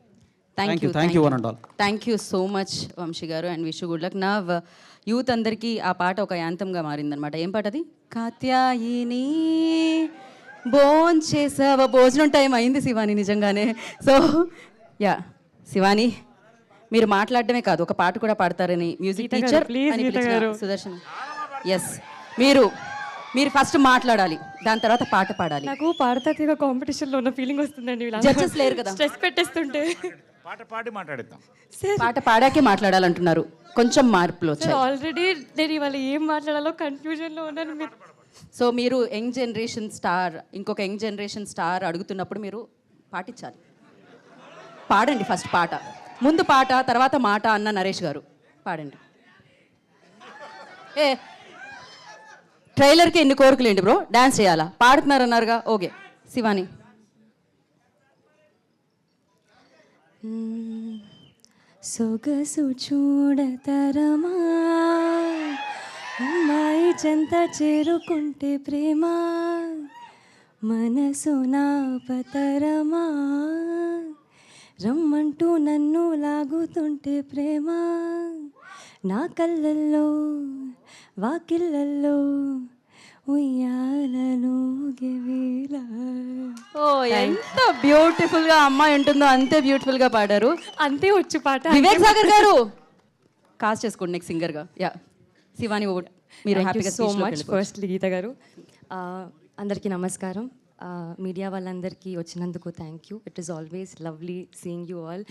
Thank you one and all. Thank you so much Vamsi garu and wish good luck. నా యూత్ అందరికీ ఆ పాట ఒక యాంతంగా మారిందనమాట. ఏం పాట అది? కాత్యాయిని భోంచేసావా? భోజనం టైం అయింది శివాని నిజంగానే. సో యా శివాని, మీరు మాట్లాడటమే కాదు ఒక పాట కూడా పాడతారని మ్యూజిక్ టీచర్ సుదర్శన్. ఎస్, మీరు ఫస్ట్ మాట్లాడాలి, దాని తర్వాత పాట పాడాలి. నాకు పాడతాక కాంపిటీషన్లో ఉన్న ఫీలింగ్ వస్తుందండి. జడ్జెస్ లేరు కదా, స్ట్రెస్ పెట్టేస్తుంటే. పాట పాడి మాట్లాడేద్దాం. పాట పాడాకే మాట్లాడాలంటున్నారు, కొంచెం మార్పులు వచ్చాయి. ఆల్రెడీ నేను ఇవాళ ఏం మాట్లాడాలో కన్ఫ్యూజన్లో ఉన్నాను. సో మీరు యంగ్ జనరేషన్ స్టార్, ఇంకొక యంగ్ జనరేషన్ స్టార్ అడుగుతున్నప్పుడు మీరు పాటించాలి. పాడండి ఫస్ట్ పాట, ముందు పాట తర్వాత మాట అన్న నరేష్ గారు పాడండి. ట్రైలర్కి ఎన్ని కోరికలు ఏంటి బ్రో? డాన్స్ చేయాలా? పాడుతున్నారు అన్నారుగా, ఓకే. శివాని. సొగసు చూడతరమా, అమ్మాయి చెంత చేరుకుంటే ప్రేమ, మనసు నా పతరమా, రమ్మంటూ నన్ను లాగుతుంటే ప్రేమ, నా కళ్ళల్లో వాకిళ్ళల్లో ఉయ్యాలలో గెవేళ. ఓ ఎంత బ్యూటిఫుల్ గా అమ్మాయి ఉంటుందో అంతే బ్యూటిఫుల్ గా పాడారు. అంతే వచ్చు పాట. వివేక్ సాగర్ గారు కాస్ట్ చేసుకోండి నెక్స్ట్ సింగర్ గా. యా శివాని, మీరు హ్యాపీగా సో మచ్. ఫస్ట్లీ గీత గారు, అందరికీ నమస్కారం. మీడియా వాళ్ళందరికీ వచ్చినందుకు thank you. It is always lovely seeing you all.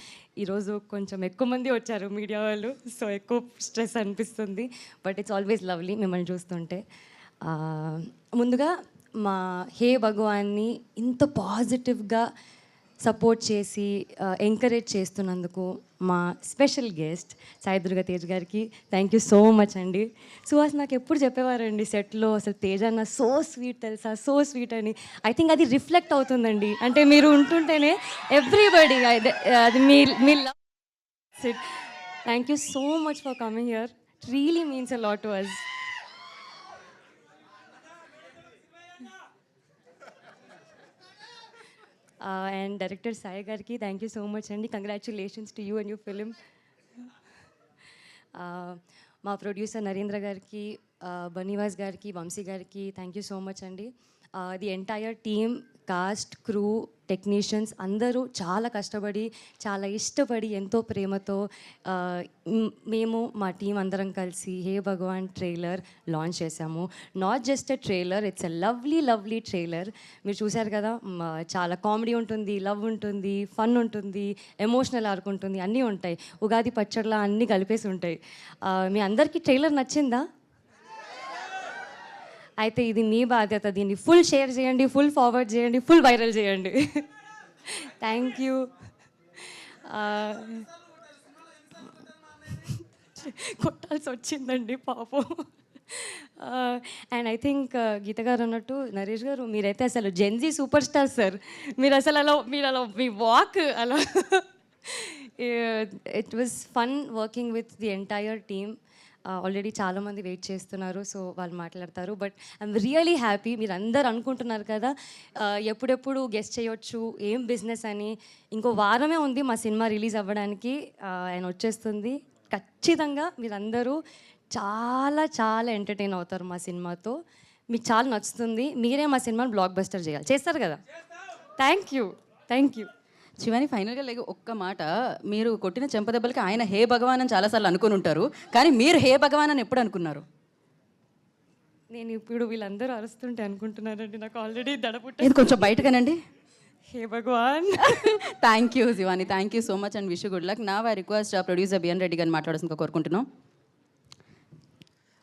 ఈరోజు కొంచెం ఎక్కువ మంది వచ్చారు మీడియా వాళ్ళు, సో ఎక్కువ స్ట్రెస్ అనిపిస్తుంది, బట్ ఇట్స్ ఆల్వేస్ లవ్లీ మిమ్మల్ని చూస్తుంటే. ముందుగా మా హే భగవాన్ని ఇంత పాజిటివ్గా సపోర్ట్ చేసి ఎంకరేజ్ చేస్తున్నందుకు మా స్పెషల్ గెస్ట్ సాయిదుర్గ తేజ్ గారికి థ్యాంక్ యూ సో మచ్ అండి. సుహాస్ నాకు ఎప్పుడు చెప్పేవారండి సెట్లో, అసలు తేజ్ అన్న సో స్వీట్ తెలుసా, సో స్వీట్ అని. ఐ థింక్ అది రిఫ్లెక్ట్ అవుతుందండి, అంటే మీరు ఉంటుంటేనే ఎవ్రీబడి అది మీ love. Thank you so much for coming here. It really means a lot to us. And director Sai గారికి థ్యాంక్ యూ సో మచ్ అండి. Congratulations to you and your film. మా ప్రొడ్యూసర్ నరేంద్ర గారికి, బనీవాస్ గారికి, వంశీ గారికి థ్యాంక్ యూ సో మచ్ అండి. The entire team, cast, crew, technicians అందరూ చాలా కష్టపడి, చాలా ఇష్టపడి, ఎంతో ప్రేమతో మేము మా టీం అందరం కలిసి హే భగవాన్ ట్రైలర్ లాంచ్ చేశాము. Not just a trailer, it's a lovely trailer. మీరు చూశారు కదా, చాలా కామెడీ ఉంటుంది, లవ్ ఉంటుంది, ఫన్ ఉంటుంది, ఎమోషనల్ ఆర్క్ ఉంటుంది, అన్నీ ఉంటాయి. ఉగాది పచ్చడిలా అన్నీ కలిపేసి ఉంటాయి. మీ అందరికీ ట్రైలర్ నచ్చిందా? అయితే ఇది మీ బాధ్యత. దీన్ని ఫుల్ షేర్ చేయండి, ఫుల్ ఫార్వర్డ్ చేయండి, ఫుల్ వైరల్ చేయండి. Thank you. కొట్టాల్సి వచ్చిందండి పాపం. అండ్ ఐ థింక్ గీత గారు అన్నట్టు నరేష్ గారు మీరైతే అసలు జెన్జీ సూపర్ స్టార్ సార్. మీరు అసలు మీ వాక్ అలా it was fun working with the entire team. Already చాలామంది వెయిట్ చేస్తున్నారు, సో వాళ్ళు మాట్లాడతారు. But I'm really happy. మీరు అందరు అనుకుంటున్నారు కదా ఎప్పుడెప్పుడు గెస్ట్ చేయొచ్చు, ఏం బిజినెస్ అని. ఇంకో వారమే ఉంది మా సినిమా రిలీజ్ అవ్వడానికి. ఆయన వచ్చేస్తుంది. ఖచ్చితంగా మీరందరూ చాలా చాలా ఎంటర్టైన్ అవుతారు మా సినిమాతో. మీకు చాలా నచ్చుతుంది. మీరే మా సినిమాని బ్లాక్ బస్టర్ చేయాలి. చేస్తారు కదా? Thank you. శివాని, ఫైనల్గా ఒక్క మాట, మీరు కొట్టిన చెంపదెబ్బలకి ఆయన హే భగవాన్ అని చాలాసార్లు అనుకుని ఉంటారు, కానీ మీరు హే భగవాన్ అని ఎప్పుడు అనుకున్నారు? నేను ఇప్పుడు వీళ్ళందరూ అరుస్తుంటే అనుకుంటున్నారండి, నాకు ఆల్రెడీ దడపుట్ట. ఇది కొంచెం బయటగానండి. Hey Bhagwan. Thank you Shivani, thank you so much and wish good luck. నా I request producer B N Reddy గారిని మాట్లాడాల్సిందిగా కోరుకుంటున్నాం.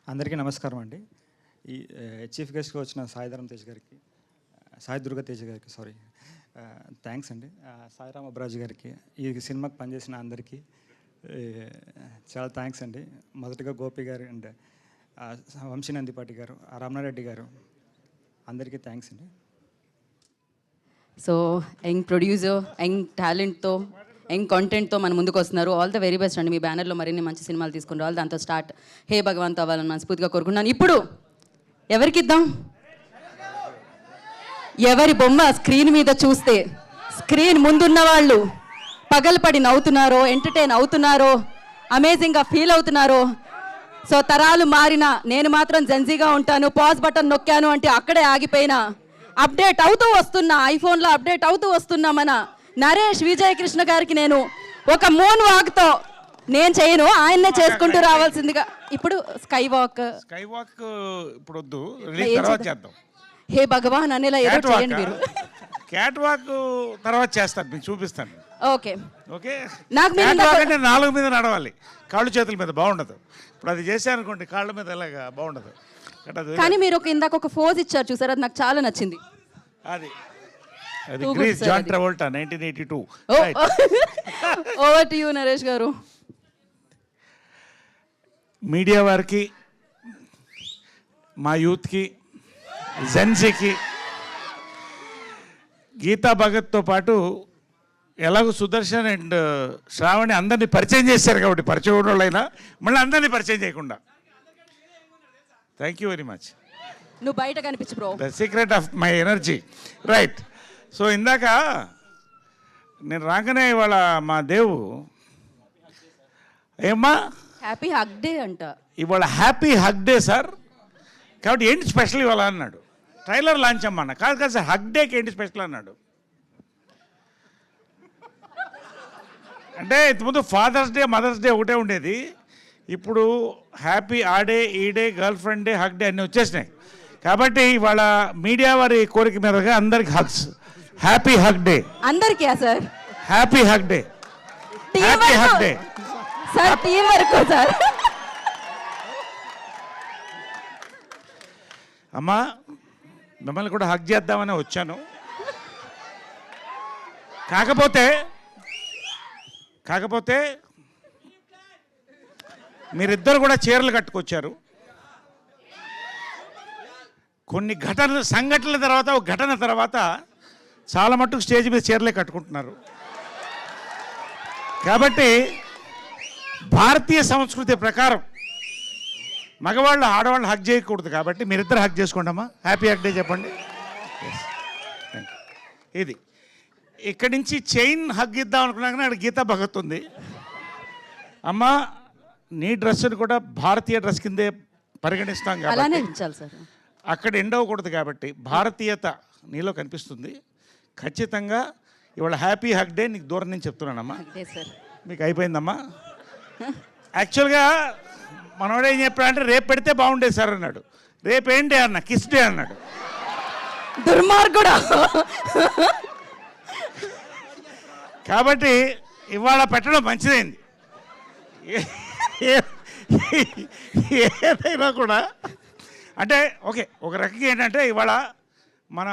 అందరికీ నమస్కారం అండి. ఈ చీఫ్ గెస్ట్గా వచ్చిన సాయిధరం తేజ్ గారికి, సాయి దుర్గా తేజ్ గారికి థ్యాంక్స్ అండి. సాయిరామ్ అబ్రాజ్ గారికి, ఈ సినిమాకి పనిచేసిన అందరికీ చాలా థ్యాంక్స్ అండి. మొదటగా గోపి గారు అండ్ వంశీ నందిపాటి గారు, రమణారెడ్డి గారు, అందరికీ థ్యాంక్స్ అండి. సో యంగ్ ప్రొడ్యూసర్, యంగ్ టాలెంట్తో, యంగ్ కాంటెంట్తో మన ముందుకు వస్తున్నారు. ఆల్ ద వెరీ బెస్ట్ అండి. మీ బ్యానర్లో మరిన్ని మంచి సినిమాలు తీసుకుని రావాలి. దాంతో స్టార్ట్ హే భగవాన్తో అవ్వాలని మనస్ఫూర్తిగా కోరుకున్నాను. ఇప్పుడు ఎవరికి ఇద్దాం? ఎవరి బొమ్మ స్క్రీన్ మీద చూస్తే స్క్రీన్ ముందున్న వాళ్ళు పగలపడి నవ్వుతున్నారో, ఎంటర్టైన్ అవుతున్నారో, అమేజింగ్గా ఫీల్ అవుతున్నారో. సో తరాలు మారినా నేను మాత్రం జెన్జీగా ఉంటాను, పాజ్ బటన్ నొక్కాను అంటే అక్కడే ఆగిపోయినా, అప్డేట్ అవుతూ వస్తున్నా, ఐఫోన్లో అప్డేట్ అవుతూ వస్తున్నా మన నరేష్ విజయ్ కృష్ణ గారికి నేను ఒక మూన్ వాక్తో నేను చేయను, ఆయన్నే చేసుకుంటూ రావాల్సిందిగా. ఇప్పుడు స్కై వాక్ ఇప్పుడు వద్దు, రిలీజ్ తర్వాత చేద్దాం. హే భగవాన్ అనేలా ఏదో చేయండి మీరు. క్యాట్ వాక్ తర్వాత చేస్తాను, మీకు చూపిస్తాను. Okay okay. నాకు క్యాట్ వాక్ అంటే 4 మీద నడవాలి, కాళ్ళు చేతుల మీద బాగుండదు. ఇప్పుడు అది చేశారనుకోండి కాళ్ళ మీద ఎలాగా బాగుండదు. కానీ మీరు ఇందాక ఒక ఫోజ్ ఇచ్చారు చూసారు, అది నాకు చాలా నచ్చింది. అది Grease, John Travolta 1982. Over to you Naresh గారు. మీడియా వారికి, మా యూత్కి, జెన్జీకి, గీతా భగత్తో పాటు ఎలాగో సుదర్శన్ అండ్ శ్రావణి అందరినీ పరిచయం చేశారు కాబట్టి, పరిచయం వాళ్ళైనా మళ్ళీ అందరినీ పరిచయం చేయకుండా. Thank you very much. నువ్వు బయట కనిపించు bro. The secret of my energy. Right. So ఇందాక నేను రాగానే ఇవాళ మా దేవు ఏమ్మా హ్యాపీ హగ్ డే అంట. ఇవాళ హ్యాపీ హగ్ డే సార్, కాబట్టి ఏంటి స్పెషల్ ఇవాళ అన్నాడు. ట్రైలర్ లాంచ్ అమ్మా. కాదు సార్, హగ్ డేకి ఏంటి స్పెషల్ అన్నాడు. అంటే ఇంతకుముందు ఫాదర్స్ డే, మదర్స్ డే ఒకటే ఉండేది. ఇప్పుడు హ్యాపీ ఆ డే, ఈ day, girl friend day, hug day అన్నీ వచ్చేసినాయి. కాబట్టి ఇవాళ మీడియా వారి కోరిక మీదగా అందరికి హగ్స్. హ్యాపీ హగ్ డే అందరికీ sir. Happy hug day, happy hug day sir. Team వరకు సార్. అమ్మా మిమ్మల్ని కూడా హగ్ చేద్దామని వచ్చాను. కాకపోతే మీరిద్దరు కూడా చీరలు కట్టుకొచ్చారు. కొన్ని సంఘటనల తర్వాత, ఒక ఘటన తర్వాత చాలా మట్టుకు స్టేజ్ మీద చీరలే కట్టుకుంటున్నారు. కాబట్టి భారతీయ సంస్కృతి ప్రకారం మగవాళ్ళు ఆడవాళ్ళు హగ్ చేయకూడదు. కాబట్టి మీరిద్దరు హగ్ చేసుకోండి అమ్మా. హ్యాపీ హగ్ డే చెప్పండి. ఇది ఇక్కడి నుంచి చైన్ హగ్ ఇద్దాం అనుకున్నాక అక్కడ గీతా భగత్ ఉంది. అమ్మ నీ డ్రెస్సును కూడా భారతీయ డ్రెస్ కిందే పరిగణిస్తాం కాబట్టి అక్కడ ఎండ్ అవ్వకూడదు. కాబట్టి భారతీయత నీలో కనిపిస్తుంది. ఖచ్చితంగా ఇవాళ హ్యాపీ హగ్ డే నీకు దూరం నుంచి చెప్తున్నానమ్మా. మీకు అయిపోయిందమ్మా. యాక్చువల్గా మనోడు ఏం చెప్పాడంటే రేపు పెడితే బాగుండేది సార్ అన్నాడు. రేపేంటి అన్న, కిస్ డే అన్నాడు. దుర్మార్గుడా. కాబట్టి ఇవాళ పెట్టడం మంచిదైంది. ఏదైనా కూడా అంటే ఓకే, ఒక రకంగా ఏంటంటే ఇవాళ మన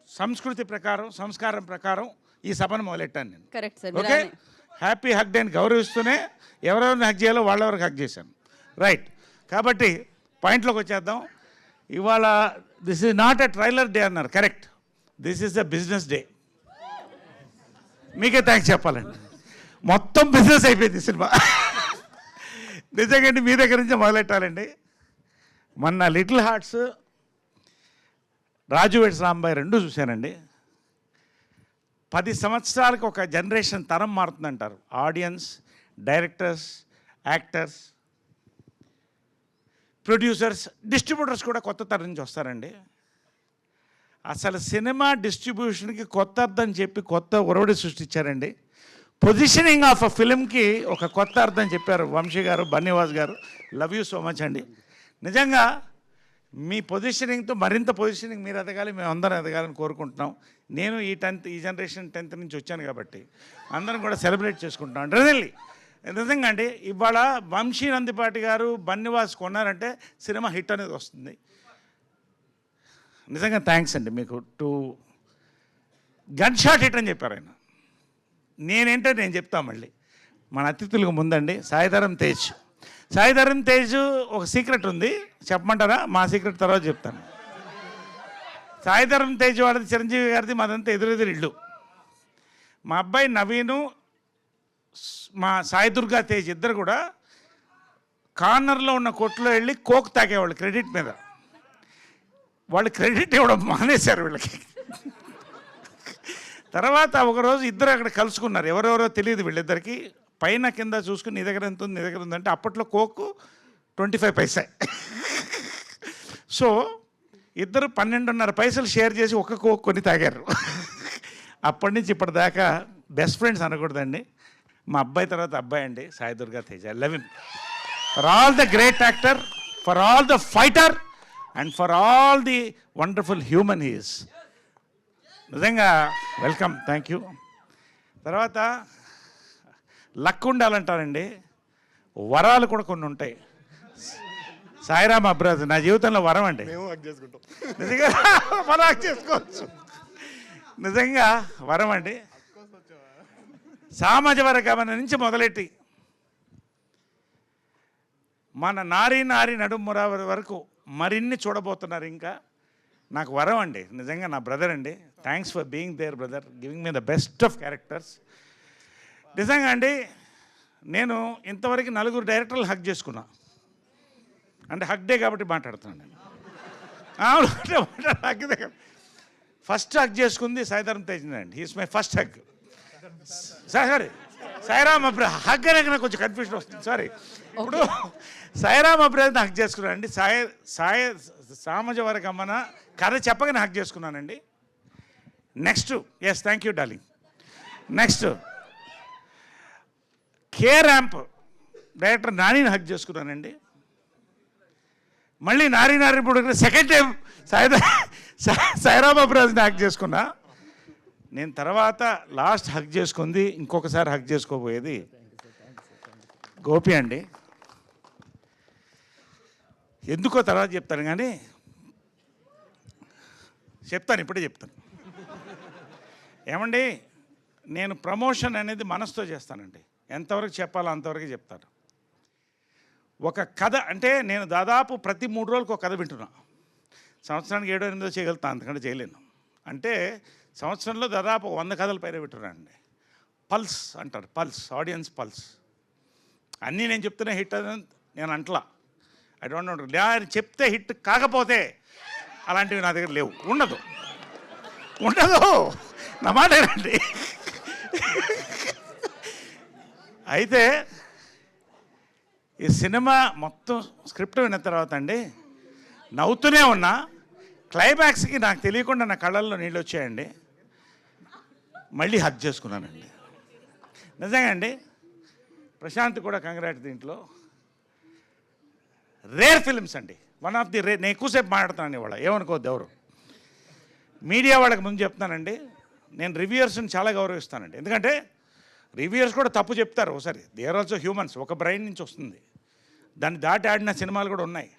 సంస్కృతి ప్రకారం, సంస్కారం ప్రకారం ఈ సభను మొదలెట్టాను నేను. Correct sir. Okay, happy hug డేని గౌరవిస్తూనే ఎవరెవరిని హగ్ చేయాలో వాళ్ళెవరికి హగ్ చేశాను. రైట్, కాబట్టి పాయింట్లోకి వచ్చేద్దాం. ఇవాళ this is not a trailer day అన్నారు, correct. This is the business day. మీకే థ్యాంక్స్ చెప్పాలండి, మొత్తం బిజినెస్ అయిపోయింది సినిమా. నిజంగా మీ దగ్గర నుంచి మొదలెట్టాలండి. మొన్న little hearts, Raju weds Rambai 2 చూశానండి. 10 సంవత్సరాలకు ఒక జనరేషన్ తరం మారుతుందంటారు. Audience, directors, actors, producers, distributors కూడా కొత్త తరం నుంచి వస్తారండి. అసలు సినిమా డిస్ట్రిబ్యూషన్కి కొత్త అర్థం చెప్పి కొత్త ఒరవడి సృష్టించారండి. పొజిషనింగ్ ఆఫ్ అ ఫిలింకి ఒక కొత్త అర్థం చెప్పారు వంశీ గారు, బన్నీవాస్ గారు. లవ్ యూ సో మచ్ అండి. నిజంగా మీ పొజిషనింగ్తో మరింత పొజిషనింగ్ మీరు ఎదగాలి, మేము అందరం ఎదగాలని కోరుకుంటున్నాం. నేను ఈ జనరేషన్ 10th నుంచి వచ్చాను కాబట్టి అందరం కూడా సెలబ్రేట్ చేసుకుంటున్నాం. నిజంగా అండి, ఇవాళ వంశీ నందిపాటి గారు, బన్నీవాస్ కొన్నారంటే సినిమా హిట్ అనేది వస్తుంది. నిజంగా థ్యాంక్స్ అండి మీకు. గన్ షాట్ హిట్ అని చెప్పారు ఆయన. నేనేంటో నేను చెప్తాను మళ్ళీ. మన అతిథులకు ముందండి సాయిధరం తేజ్. సాయిధరం తేజ్ ఒక సీక్రెట్ ఉంది, చెప్పమంటారా? మా సీక్రెట్ తర్వాత చెప్తాను. సాయిధరం తేజ్ వాడిది చిరంజీవి గారిది, మాదంతా ఎదురెదురు ఇల్లు. మా అబ్బాయి నవీను, మా సాయి దుర్గా తేజ్ ఇద్దరు కూడా కార్నర్లో ఉన్న కొట్లో వెళ్ళి కోక్ తాగేవాళ్ళు క్రెడిట్ మీద. వాళ్ళు క్రెడిట్ ఇవ్వడం మానేశారు వీళ్ళకి. తర్వాత ఒకరోజు ఇద్దరు అక్కడ కలుసుకున్నారు, ఎవరెవరో తెలియదు వీళ్ళిద్దరికి. పైన కింద చూసుకుని నీ దగ్గర ఎంత ఉంది, నీ దగ్గర ఉందంటే అప్పట్లో కోక్ 25 పైసా. సో ఇద్దరు 12.5 పైసలు షేర్ చేసి ఒక కోక్ కొని తాగారు. అప్పటి నుంచి ఇప్పటిదాకా బెస్ట్ ఫ్రెండ్స్ అనకూడదండి. మా అబ్బాయి తర్వాత అబ్బాయి అండి Sai Durga Tej. I love him for all the great actor, for all the fighter and for all the wonderful human he is. నిజంగా వెల్కమ్, థ్యాంక్ యూ. తర్వాత లక్ ఉండాలంటారండి, వరాలు కూడా కొన్ని ఉంటాయి. సాయిరామ్ అబ్రాజ్ నా జీవితంలో వరం అండి. నిజంగా మనం హక్ చేసుకోవచ్చు, నిజంగా వరం అండి. సామాజిక గమనం నుంచి మొదలెట్టి మన నారీ నడుమురావరి వరకు మరిన్ని చూడబోతున్నారు. ఇంకా నాకు వరం అండి, నిజంగా నా బ్రదర్ అండి. Thanks for being there brother, giving me the best of characters. నిజంగా అండి, నేను ఇంతవరకు 4 డైరెక్టర్లు హక్ చేసుకున్నా. అంటే హక్ డే కాబట్టి మాట్లాడుతున్నాను నేను. హక్ డే ఫస్ట్ హక్ చేసుకుంది సాయిధరం తేజ్ అండి. He's my first hook. Sorry Sairam Abraj hook అనేది నాకు కొంచెం కన్ఫ్యూజన్ వస్తుంది, సారీ. ఇప్పుడు సాయిరామ్ అబ్రాజ్ హక్ చేసుకున్నాను అండి. సామాజిక గమన కథ చెప్పగానే హక్ చేసుకున్నానండి. Next, yes thank you darling. Next K ramp director నానిని హక్ చేసుకున్నానండి. మళ్ళీ నారి ఇప్పుడు సెకండ్ టైం సాయిరామ్ అబ్రాజ్ని హక్ చేసుకున్నా నేను. తర్వాత లాస్ట్ హక్ చేసుకుంది, ఇంకొకసారి హక్ చేసుకోబోయేది గోపి అండి. ఎందుకో తర్వాత చెప్తాను, కానీ చెప్తాను, ఇప్పుడే చెప్తాను. ఏమండి, నేను ప్రమోషన్ అనేది మనసుతో చేస్తానండి. ఎంతవరకు చెప్పాలో అంతవరకు చెప్తాను. ఒక కథ అంటే నేను దాదాపు ప్రతి 3 రోజులకు ఒక కథ వింటున్నా. సంవత్సరానికి 7-8 చేయగలుగుతాను, అంతకంటే చేయలేను. అంటే సంవత్సరంలో దాదాపు 100 కథల పైన వింటున్నానండి. పల్స్ అంటారు, పల్స్, ఆడియన్స్ పల్స్. అన్నీ నేను చెప్తున్నా హిట్ అని నేను అంటలా. ఐ డోంట్ నో, నేను చెప్తే హిట్ కాకపోతే అలాంటివి నా దగ్గర లేవు, ఉండదు నా మాట ఏనండి. అయితే ఈ సినిమా మొత్తం స్క్రిప్ట్ విన్న తర్వాత అండి నవ్వుతూనే ఉన్నా. క్లైమాక్స్కి నాకు తెలియకుండా నా కళ్ళల్లో నీళ్ళు వచ్చాయండి. మళ్ళీ హక్ చేసుకున్నానండి. నిజంగా అండి, ప్రశాంత్ కూడా కంగ్రాట్. దీంట్లో రేర్ ఫిల్మ్స్ అండి, వన్ ఆఫ్ ది రేర్. నేను ఎక్కువసేపు మాట్లాడుతాను ఇవాళ, ఏమనుకోవద్దు ఎవరు. మీడియా వాళ్ళకి ముందు చెప్తానండి, నేను రివ్యూయర్స్ని చాలా గౌరవిస్తానండి. ఎందుకంటే రివ్యూయర్స్ కూడా తప్పు చెప్తారు ఒకసారి. దే ఆర్ ఆల్సో హ్యూమన్స్, ఒక బ్రెయిన్ నుంచి వస్తుంది. దాన్ని దాటి ఆడిన సినిమాలు కూడా ఉన్నాయి.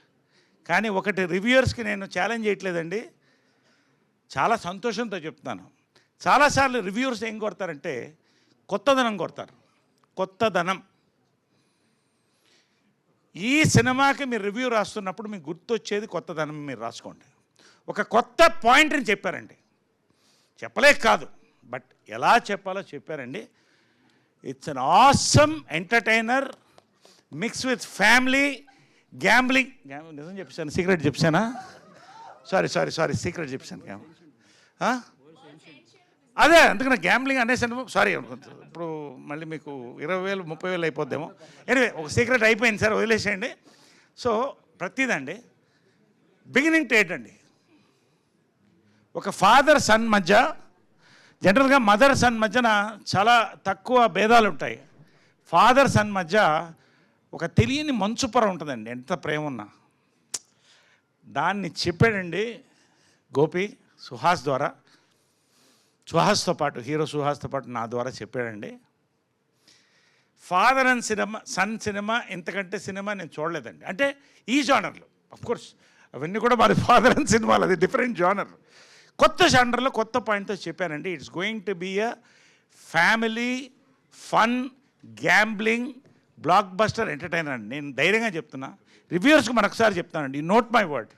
కానీ ఒకటి రివ్యూయర్స్కి నేను ఛాలెంజ్ చేయట్లేదండి, చాలా సంతోషంతో చెప్తున్నాను. చాలాసార్లు రివ్యూవర్స్ ఏం కొడతారంటే కొత్తదనం కొడతారు. కొత్తదనం. ఈ సినిమాకి మీరు రివ్యూ రాస్తున్నప్పుడు మీకు గుర్తొచ్చేది కొత్తదనం మీరు రాసుకోండి. ఒక కొత్త పాయింట్ని చెప్పారండి, చెప్పలేక కాదు, బట్ ఎలా చెప్పాలో చెప్పారండి. It's an awesome entertainer mix with family gambling. నిజం చెప్పాను, సీక్రెట్ చెప్పానా? సారీ సీక్రెట్ చెప్పాను. అదే అందుకని గ్యాంబ్లింగ్ అనేసాను, సారీ. ఇప్పుడు మళ్ళీ మీకు 20,000 30,000 అయిపోద్దేమో. ఎనివే ఒక సీక్రెట్ అయిపోయింది సార్, వదిలేసేయండి. సో ప్రతిదండి బిగినింగ్ టు ఎండ్ అండి. ఒక ఫాదర్ సన్ మధ్య, జనరల్గా మదర్ సన్ మధ్యన చాలా తక్కువ భేదాలు ఉంటాయి. ఫాదర్ సన్ మధ్య ఒక తెలియని మంచు పొర ఉంటుందండి, ఎంత ప్రేమ ఉన్నా. దాన్ని చెప్పాడండి గోపి సుహాస్ ద్వారా, సుహాస్తో పాటు, హీరో సుహాస్తో పాటు నా ద్వారా చెప్పాడండి. Father and cinema, son cinema, ఇంతకంటే సినిమా నేను చూడలేదండి. అంటే ఈ జానర్లో కోర్స్ అవన్నీ కూడా మరి ఫాదర్ అండ్ సినిమాలు, అది డిఫరెంట్ జానర్. కొత్త జానర్లో కొత్త పాయింట్తో చెప్పానండి. It's going to be a family fun gambling blockbuster entertainer అండి. నేను ధైర్యంగా చెప్తున్నా, రివ్యూవర్స్కి మరొకసారి చెప్తానండి, నోట్ మై వర్డ్.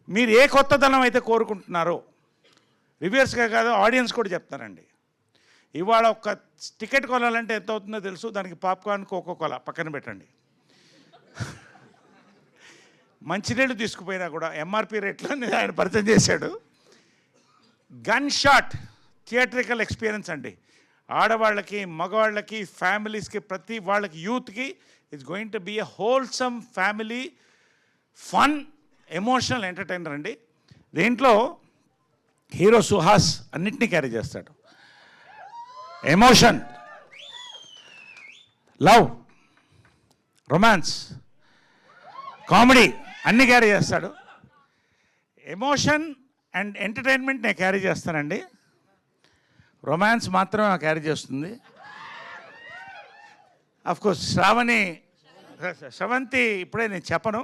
మీరు ఏ కొత్తదనం అయితే కోరుకుంటున్నారో, రివ్యూవర్స్గా కాదు ఆడియన్స్ కూడా చెప్తానండి. ఇవాళ ఒక టికెట్ కొనాలంటే ఎంత అవుతుందో తెలుసు, దానికి పాప్కార్న్ కోకోకోలా పక్కన పెట్టండి. మంచినీళ్ళు తీసుకుపోయినా కూడా ఎంఆర్పి రేట్లో ఆయన పరిచయం చేశాడు. గన్ షాట్ థియేట్రికల్ ఎక్స్పీరియన్స్ అండి. ఆడవాళ్ళకి, మగవాళ్ళకి, ఫ్యామిలీస్కి, ప్రతి వాళ్ళకి, యూత్కి it's going to be a wholesome family fun emotional entertainer అండి. దీంట్లో హీరో సుహాస్ అన్నింటినీ క్యారీ చేస్తాడు. ఎమోషన్, లవ్, రొమాన్స్, కామెడీ అన్నీ క్యారీ చేస్తాడు. ఎమోషన్ అండ్ ఎంటర్టైన్మెంట్ నేను క్యారీ చేస్తానండి, రొమాన్స్ మాత్రమే క్యారీ చేస్తుంది. అఫ్కోర్స్ శ్రవంతి ఇప్పుడే నేను చెప్పను,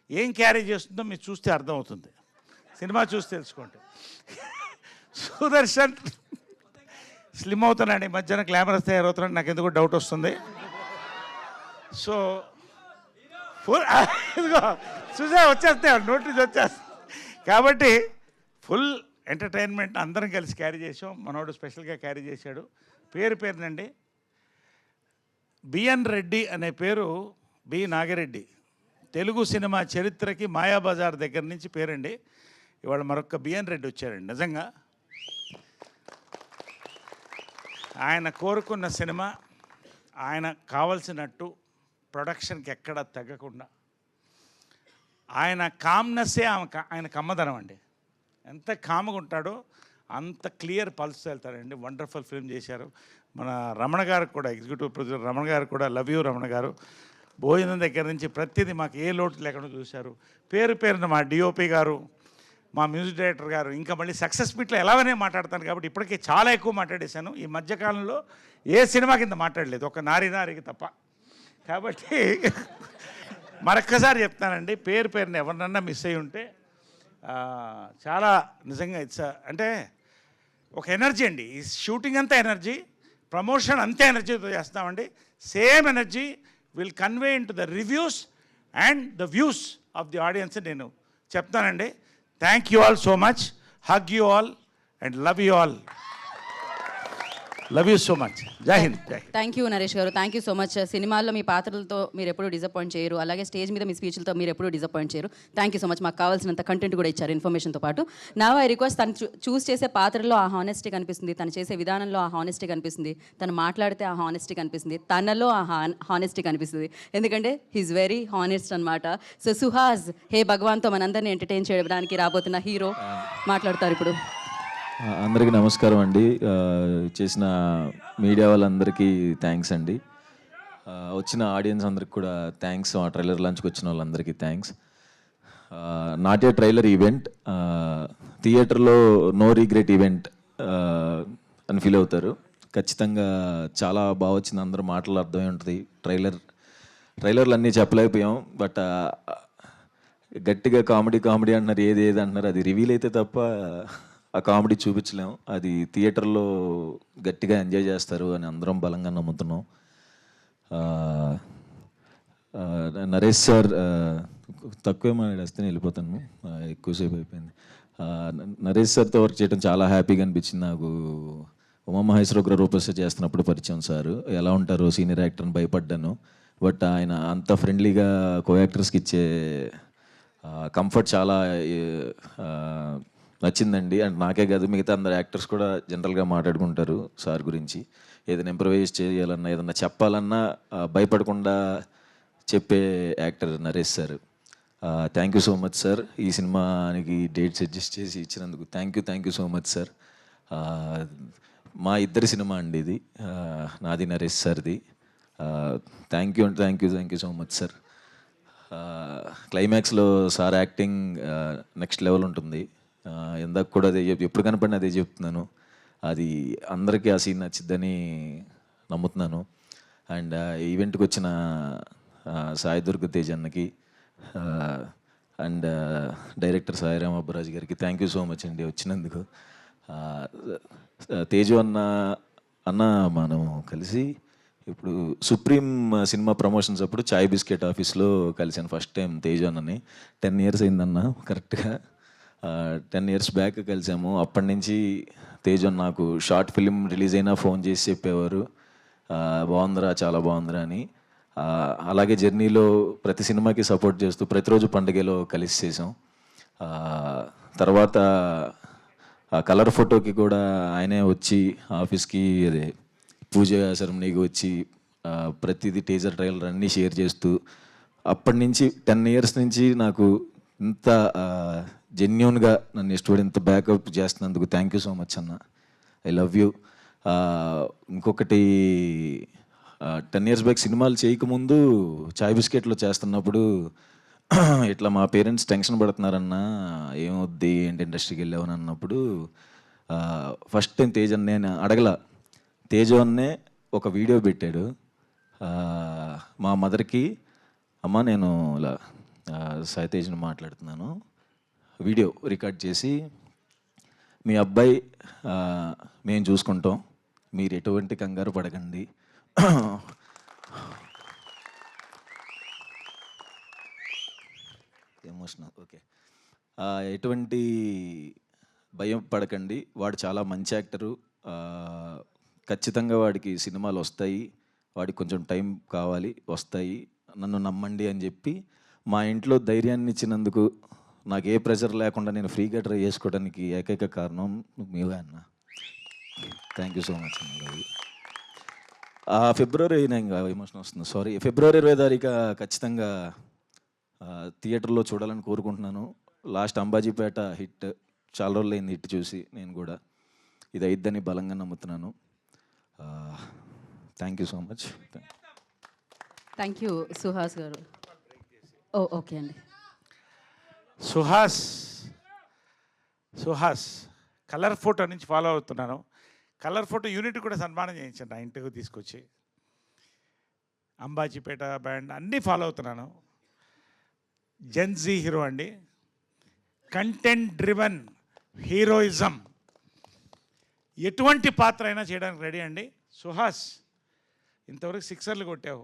ఏం క్యారీ చేస్తుందో మీరు చూస్తే అర్థమవుతుంది, సినిమా చూసి తెలుసుకోండి. సుదర్శన్ స్లిమ్ అవుతున్నాడు, ఈ మధ్యన గ్లామరస్ తయారవుతున్నాడు, నాకు ఎందుకు డౌట్ వస్తుంది. సో ఇదిగో చూసా వచ్చేస్తాయి, నోటీస్ వచ్చేస్తాయి. కాబట్టి ఫుల్ ఎంటర్టైన్మెంట్ అందరం కలిసి క్యారీ చేసాం. మనోడు స్పెషల్గా క్యారీ చేశాడు. పేరునండి, బిఎన్ రెడ్డి అనే పేరు బి నాగిరెడ్డి. తెలుగు సినిమా చరిత్రకి మాయాబజార్ దగ్గర నుంచి పేరండి. ఇవాళ మరొక బిఎన్ రెడ్డి వచ్చారండి. నిజంగా ఆయన కోరుకున్న సినిమా, ఆయన కావలసినట్టు ప్రొడక్షన్కి ఎక్కడ తగ్గకుండా, ఆయన కామ్నెస్సే ఆయన కమ్మదనం అండి. ఎంత కామ్గా ఉంటాడో అంత క్లియర్ పల్స్ వెళ్తారండి. వండర్ఫుల్ ఫిల్మ్ చేశారు. మన రమణ గారికి కూడా, ఎగ్జిక్యూటివ్ ప్రొడ్యూసర్ రమణ గారికి కూడా లవ్ యూ రమణ గారు. భోజనం దగ్గర నుంచి ప్రతిదీ మాకు ఏ లోటు లేకుండా చూశారు. పేరున మా డిఓపి గారు, మా మ్యూజిక్ డైరెక్టర్ గారు, ఇంకా మళ్ళీ సక్సెస్ మీట్లో ఎలాగనే మాట్లాడతాను కాబట్టి ఇప్పటికే చాలా ఎక్కువ మాట్లాడేశాను. ఈ మధ్యకాలంలో ఏ సినిమా కింద మాట్లాడలేదు, ఒక నారికి తప్ప. కాబట్టి మరొక్కసారి చెప్తానండి, పేరున ఎవరినన్నా మిస్ అయ్యి ఉంటే చాలా నిజంగా ఇట్స్ అంటే ఒక ఎనర్జీ అండి. ఈ షూటింగ్ అంతా ఎనర్జీ, ప్రమోషన్ అంతే ఎనర్జీతో చేస్తామండి. Same energy will convey in to the reviews and the views of the audience నేను చెప్తానండి. Thank you all so much. Hug you all and love you all. Love you so much. జై Hind. Thank you Naresh గారు, thank you so much. సినిమాల్లో మీ పాత్రలతో మీరు ఎప్పుడూ disappoint చేయరు, అలాగే స్టేజ్ మీద మీ స్పీచ్లతో మీరు ఎప్పుడూ డిసప్పాయింట్ చేయరు. Thank you so much. మాకు కావాల్సినంత కంటెంట్ కూడా ఇచ్చారు ఇన్ఫర్మేషన్తో పాటు. నా ఐ రిక్వెస్ట్, తను చూస్ చేసే పాత్రలో ఆ హానెస్టీ కనిపిస్తుంది, తను చేసే విధానంలో ఆ హానెస్టీ కనిపిస్తుంది, తను మాట్లాడితే ఆ హానెస్టీ కనిపిస్తుంది, తనలో ఆ హానెస్టీ కనిపిస్తుంది. ఎందుకంటే హీఈస్ వెరీ హానెస్ట్ అనమాట. సో సుహాస్ హే భగవాన్తో మనందరినీ ఎంటర్టైన్ చేయడానికి రాబోతున్న హీరో మాట్లాడతారు ఇప్పుడు. అందరికీ నమస్కారం అండి. చేసిన మీడియా వాళ్ళందరికీ థ్యాంక్స్ అండి. వచ్చిన ఆడియన్స్ అందరికి కూడా థ్యాంక్స్. ఆ ట్రైలర్ లాంచ్కి వచ్చిన వాళ్ళందరికీ thanks. Not a trailer event, థియేటర్లో నో రిగ్రెట్ ఈవెంట్ అని ఫీల్ అవుతారు. ఖచ్చితంగా చాలా బాగా వచ్చింది, అందరూ మాటలు అర్థమై ఉంటుంది. ట్రైలర్లు అన్నీ చెప్పలేకపోయాం, బట్ గట్టిగా కామెడీ కామెడీ అంటున్నారు, ఏది అంటున్నారు, అది రివీల్ అయితే తప్ప ఆ కామెడీ చూపించలేము. అది థియేటర్లో గట్టిగా ఎంజాయ్ చేస్తారు అని అందరం బలంగా నమ్ముతున్నాం. నరేష్ సార్ తక్కువే మాట్లాడేస్తే వెళ్ళిపోతాను, ఎక్కువసేపు అయిపోయింది. నరేష్ సార్తో వర్క్ చేయడం చాలా హ్యాపీగా అనిపించింది నాకు. ఉమామహేశ్వర రూపస్ చేస్తున్నప్పుడు పరిచయం సార్, ఎలా ఉంటారో సీనియర్ యాక్టర్ని భయపడ్డాను. బట్ ఆయన అంత ఫ్రెండ్లీగా కో యాక్టర్స్కి ఇచ్చే కంఫర్ట్ చాలా నచ్చిందండి. అండ్ నాకే కాదు, మిగతా అందరు యాక్టర్స్ కూడా జనరల్గా మాట్లాడుకుంటారు సార్ గురించి. ఏదైనా ఇంప్రవైజ్ చేయాలన్నా, ఏదన్నా చెప్పాలన్నా భయపడకుండా చెప్పే actor Naresh sir. Thank you so much sir, ఈ సినిమానికి డేట్స్ అడ్జస్ట్ చేసి ఇచ్చినందుకు thank you so much sir. మా ఇద్దరి సినిమా అండి ఇది, నాది నరేష్ సార్ది. Thank you so much sir. క్లైమాక్స్లో సార్ యాక్టింగ్ నెక్స్ట్ లెవెల్ ఉంటుంది. ఇందాక కూడా అదే ఎప్పుడు కనపడినా అదే చెప్తున్నాను, అది అందరికీ ఆ సీన్ నచ్చిద్దని నమ్ముతున్నాను. అండ్ ఈవెంట్కి వచ్చిన సాయి దుర్గ తేజ్ అన్నకి అండ్ డైరెక్టర్ సాయిరామ్ అబ్బరాజ్ గారికి థ్యాంక్ యూ సో మచ్ అండి వచ్చినందుకు. తేజు అన్న మనం కలిసి ఇప్పుడు సుప్రీం సినిమా ప్రమోషన్స్ అప్పుడు చాయ్ బిస్కెట్ ఆఫీస్లో కలిసాను ఫస్ట్ టైం తేజు అన్నని. 10 years అయిందన్న, కరెక్ట్గా 10 years బ్యాక్ కలిసాము. అప్పటి నుంచి తేజు అన్న నాకు షార్ట్ ఫిలిం రిలీజ్ అయినా ఫోన్ చేసి చెప్పేవారు, బాగుందిరా చాలా బాగుందిరా అని. అలాగే జర్నీలో ప్రతి సినిమాకి సపోర్ట్ చేస్తూ ప్రతిరోజు పండుగలో కలిసి చేసాం. తర్వాత కలర్ ఫోటోకి కూడా ఆయనే వచ్చి ఆఫీస్కి అదే పూజ సెరమనీకి వచ్చి ప్రతిదీ టీజర్ ట్రైలర్ అన్నీ షేర్ చేస్తూ అప్పటి నుంచి 10 years నుంచి నాకు ఇంత జెన్యూన్గా నన్ను ఇష్టపడి ఇంత బ్యాకప్ చేస్తున్నందుకు థ్యాంక్ యూ సో మచ్ అన్న, ఐ లవ్ యూ. ఇంకొకటి 10 years బ్యాక్ సినిమాలు చేయకముందు చాయ్ బిస్కెట్లో చేస్తున్నప్పుడు ఇట్లా మా పేరెంట్స్ టెన్షన్ పడుతున్నారన్నా, ఏమొద్ది ఏంటి ఇండస్ట్రీకి వెళ్ళావని అన్నప్పుడు ఫస్ట్ టైం తేజ్ అన్న నేను అడగల, తేజు అన్నే ఒక వీడియో పెట్టాడు మా మదర్కి, అమ్మ నేను ఇలా సాయి తేజ్ని మాట్లాడుతున్నాను, వీడియో రికార్డ్ చేసి మీ అబ్బాయి మేము చూసుకుంటాం, మీరు ఎటువంటి కంగారు పడకండి, ఎమోషనల్ ఓకే, ఎటువంటి భయం పడకండి, వాడు చాలా మంచి యాక్టరు, ఖచ్చితంగా వాడికి సినిమాలు వస్తాయి, వాడికి కొంచెం టైం కావాలి, వస్తాయి, నన్ను నమ్మండి అని చెప్పి మా ఇంట్లో ధైర్యాన్ని ఇచ్చినందుకు, నాకు ఏ ప్రెషర్ లేకుండా నేను ఫ్రీగా ట్రై చేసుకోవడానికి ఏకైక కారణం మీవే అన్న. థ్యాంక్ యూ సో మచ్ అన్న. ఫిబ్రవరి ఇంకా ఎమోషన్ వస్తుంది, సారీ, February 20 ఖచ్చితంగా థియేటర్లో చూడాలని కోరుకుంటున్నాను. లాస్ట్ అంబాజీపేట హిట్, చాలా రోజులు అయింది హిట్ చూసి, నేను కూడా ఇది అయిద్దని బలంగా నమ్ముతున్నాను. Thank you so much. Thank you Suhas గారు. ఓకే అండి. సుహాస్ కలర్ ఫోటో నుంచి ఫాలో అవుతున్నాను. కలర్ ఫోటో యూనిట్ కూడా సన్మానం చేయించాను నా ఇంటికి తీసుకొచ్చి. అంబాజీపేట బ్యాండ్ అన్నీ ఫాలో అవుతున్నాను. జెన్జీ హీరో అండి, కంటెంట్ డ్రివన్ హీరోయిజం, ఎటువంటి పాత్ర అయినా చేయడానికి రెడీ అండి. సుహాస్ ఇంతవరకు 6 కొట్టావు,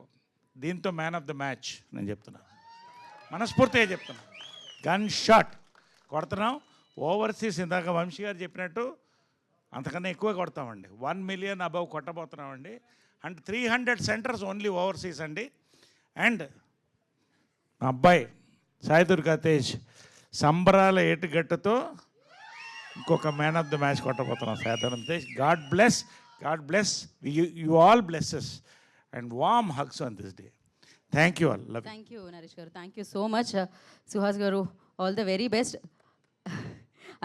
దీంతో మ్యాన్ ఆఫ్ ద మ్యాచ్ నేను చెప్తున్నా, మనస్ఫూర్తిగా చెప్తున్నా. గన్ షాట్ కొడుతున్నాం. ఓవర్సీస్ ఇందాక వంశీ గారు చెప్పినట్టు అంతకన్నా ఎక్కువ కొడతామండి. 1 million అబవ్ కొట్టబోతున్నామండి. అండ్ 300 centers ఓన్లీ ఓవర్సీస్ అండి. అండ్ మా అబ్బాయి సాయి దుర్గా తేజ్ సంబరాల ఏటుగట్టుతో ఇంకొక మ్యాన్ ఆఫ్ ద మ్యాచ్ కొట్టబోతున్నాం Sai Tej. God bless you all blesses and warm hugs on this day. Thank you all. Thank you Naresh గారు, thank you so much. Suhas గారు all the very best.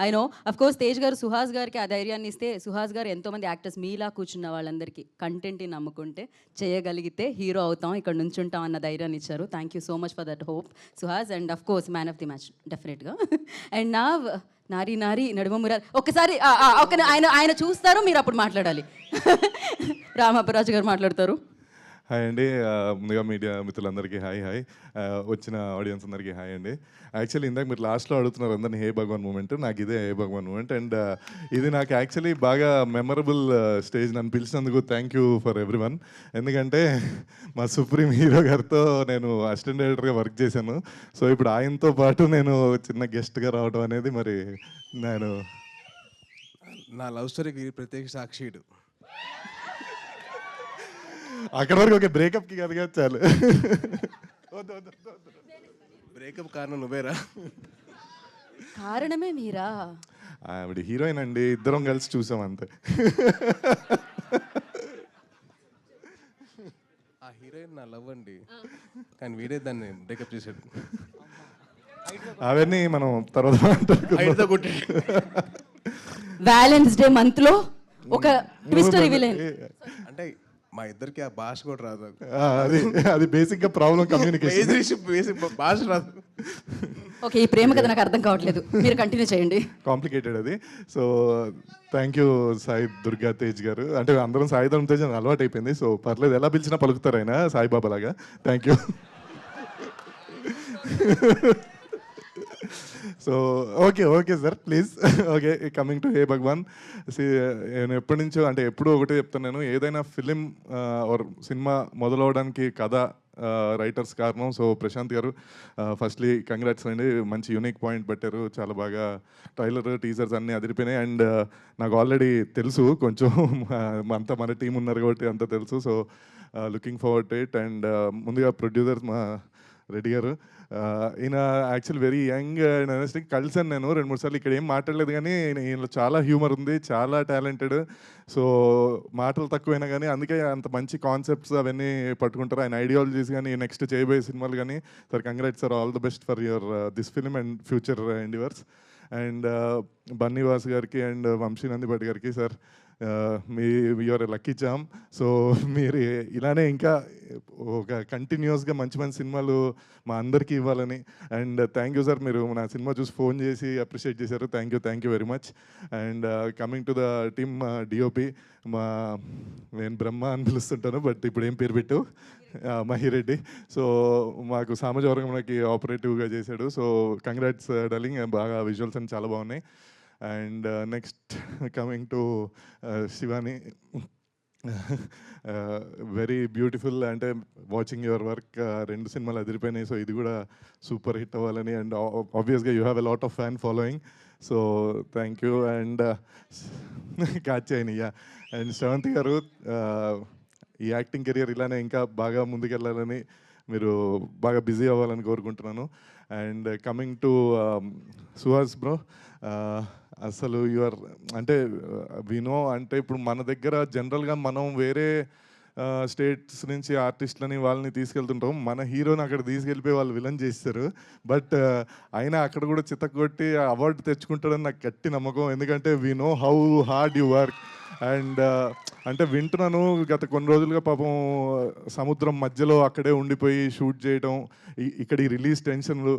I know of course Tej గారు సుహాస్ గారికి ఆ ధైర్యాన్ని ఇస్తే, సుహాస్ గారు ఎంతోమంది యాక్టర్స్ మీలా కూర్చున్న వాళ్ళందరికీ కంటెంట్ని నమ్ముకుంటే చేయగలిగితే హీరో అవుతాం, ఇక్కడ నుంచి ఉంటాం అన్న ధైర్యాన్ని ఇచ్చారు. Thank you so much for that hope Suhas. And of course man of the match డెఫినెట్గా. అండ్ నా నారి నడుమ మురారి ఒకసారి ఆయన చూస్తారు, మీరు అప్పుడు మాట్లాడాలి. రామ్ అబ్బరాజు గారు మాట్లాడతారు. హాయ్ అండి. ముందుగా మీడియా మిత్రులందరికీ హాయ్ హాయ్. వచ్చిన ఆడియన్స్ అందరికీ హాయ్ అండి. యాక్చువల్లీ ఇందాక మీరు లాస్ట్లో అడుగుతున్నారు అందరినీ హే భగవాన్ మూమెంట్, నాకు ఇదే హే భగవాన్ మూమెంట్. అండ్ ఇది నాకు యాక్చువల్లీ బాగా మెమరబుల్ స్టేజ్. నన్ను పిలిచినందుకు thank you for everyone. ఎందుకంటే మా సుప్రీం హీరో గారితో నేను అసిస్టెంట్ డైరెక్టర్గా వర్క్ చేశాను. సో ఇప్పుడు ఆయనతో పాటు నేను చిన్న గెస్ట్గా రావడం అనేది మరి నేను నా లవ్ స్టోరీకి ప్రత్యేక సాక్షిడు. అక్కడ వరకు ఒక బ్రేకప్కి కాదు కదా, చాలు. బ్రేకప్ కారణం నువ్వేరా? కారణమే మీరా? ఆవిడ హీరోయిన్ అండి, ఇద్దరం కలిసి చూసాం అంతే. ఆ హీరోయిన్ నా లవ్ అండి, కానీ వీడే దాన్ని బ్రేకప్ చేశాడు. అవన్నీ మనం తర్వాత వ్యాలెన్స్ డే మంత్ లో ఒక ట్విస్ట్ రివీల్ అయింది. అంటే మా ఇద్దరికి ఆ భాష కూడా రాదు. అది బేసిక్గా ప్రాబ్లం, కమ్యూనికేషన్. బేసిక్ భాష రాదు. ఓకే, ఈ ప్రేమ కథ నాకు అర్థం కావట్లేదు, మీరు కంటిన్యూ చేయండి. కాంప్లికేటెడ్ అది. So thank you Sai Durga Tej గారు. అంటే అందరం సాయి ధర్మ తేజ్ అని అలవాటు అయిపోయింది. సో పర్లేదు, ఎలా పిలిచినా పలుకుతారు ఆయన సాయిబాబా లాగా. Thank you. So okay sir, please. Okay, coming to hey Bhagwan. నేను ఎప్పటి నుంచో, అంటే ఎప్పుడూ ఒకటే చెప్తాను, నేను ఏదైనా ఫిలిం ఆర్ సినిమా మొదలవడానికి కథ, రైటర్స్ కారణం. సో ప్రశాంత్ గారు, ఫస్ట్లీ కంగ్రాట్స్ అండి, మంచి యూనిక్ పాయింట్ పెట్టారు. చాలా బాగా ట్రైలర్, టీజర్స్ అన్నీ అదిరిపోయినాయి. అండ్ నాకు ఆల్రెడీ తెలుసు, కొంచెం అంతా మన టీం ఉన్నారు కాబట్టి అంతా తెలుసు. So looking forward to it. And ముందుగా ప్రొడ్యూసర్ మా రెడ్డి గారు, ఈయన actual very young and energetic. కలిసాను నేను 2-3 సార్లు. ఇక్కడ ఏం మాట్లాడలేదు, కానీ ఈయనలో చాలా హ్యూమర్ ఉంది, చాలా టాలెంటెడ్. సో మాటలు తక్కువైనా కానీ అందుకే అంత మంచి కాన్సెప్ట్స్ అవన్నీ పట్టుకుంటారు. ఆయన ఐడియాలజీస్ కానీ నెక్స్ట్ చేయబోయే సినిమాలు కానీ. Sir congrats sir, all the best for your this film and future endeavours. And Bunny Vas గారికి అండ్ వంశీ నందిపటి గారికి, sir me your lucky charm. So మీరు ఇలానే ఇంకా ఒక కంటిన్యూస్గా మంచి మంచి సినిమాలు మా అందరికీ ఇవ్వాలని. అండ్ థ్యాంక్ యూ సార్, మీరు నా సినిమా చూసి ఫోన్ చేసి అప్రిషియేట్ చేశారు. Thank you very much. And coming to the team, DOP నేను బ్రహ్మ అని పిలుస్తుంటాను, బట్ ఇప్పుడు ఏం పేరు పెట్టు, మహిరెడ్డి. సో మాకు సామాజిక ఆపరేటివ్గా చేశాడు. సో కంగ్రాట్స్ డార్లింగ్, బాగా విజువల్స్ అని చాలా బాగున్నాయి. And next coming to Shivani, very beautiful. అంటే వాచింగ్ యువర్ వర్క్, 2 సినిమాలు అదిరిపోయినాయి. సో ఇది కూడా సూపర్ హిట్ అవ్వాలని. అండ్ ఆబ్వియస్గా you have a lot of fan following. So thank you. And కాచాయినియా అండ్ శ్రవంతి గారు, ఈ యాక్టింగ్ కెరియర్ ఇలానే ఇంకా బాగా ముందుకెళ్ళాలని, మీరు బాగా బిజీ అవ్వాలని కోరుకుంటున్నాను. And coming to Suhas bro, అసలు యువర్ అంటే వినో, అంటే ఇప్పుడు మన దగ్గర జనరల్గా మనం వేరే స్టేట్స్ నుంచి ఆర్టిస్టులని వాళ్ళని తీసుకెళ్తుంటాం. మన హీరోని అక్కడ తీసుకెళ్ళిపోయి వాళ్ళు విలన్ చేస్తారు. బట్ అయినా అక్కడ కూడా చిత్తకొట్టి అవార్డు తెచ్చుకుంటాడని నాకు గట్టి నమ్మకం. ఎందుకంటే we know how hard you work. And అంటే వింటున్నాను, గత కొన్ని రోజులుగా పాపం సముద్రం మధ్యలో అక్కడే ఉండిపోయి షూట్ చేయడం, ఇక్కడ ఈ రిలీజ్ టెన్షన్లు,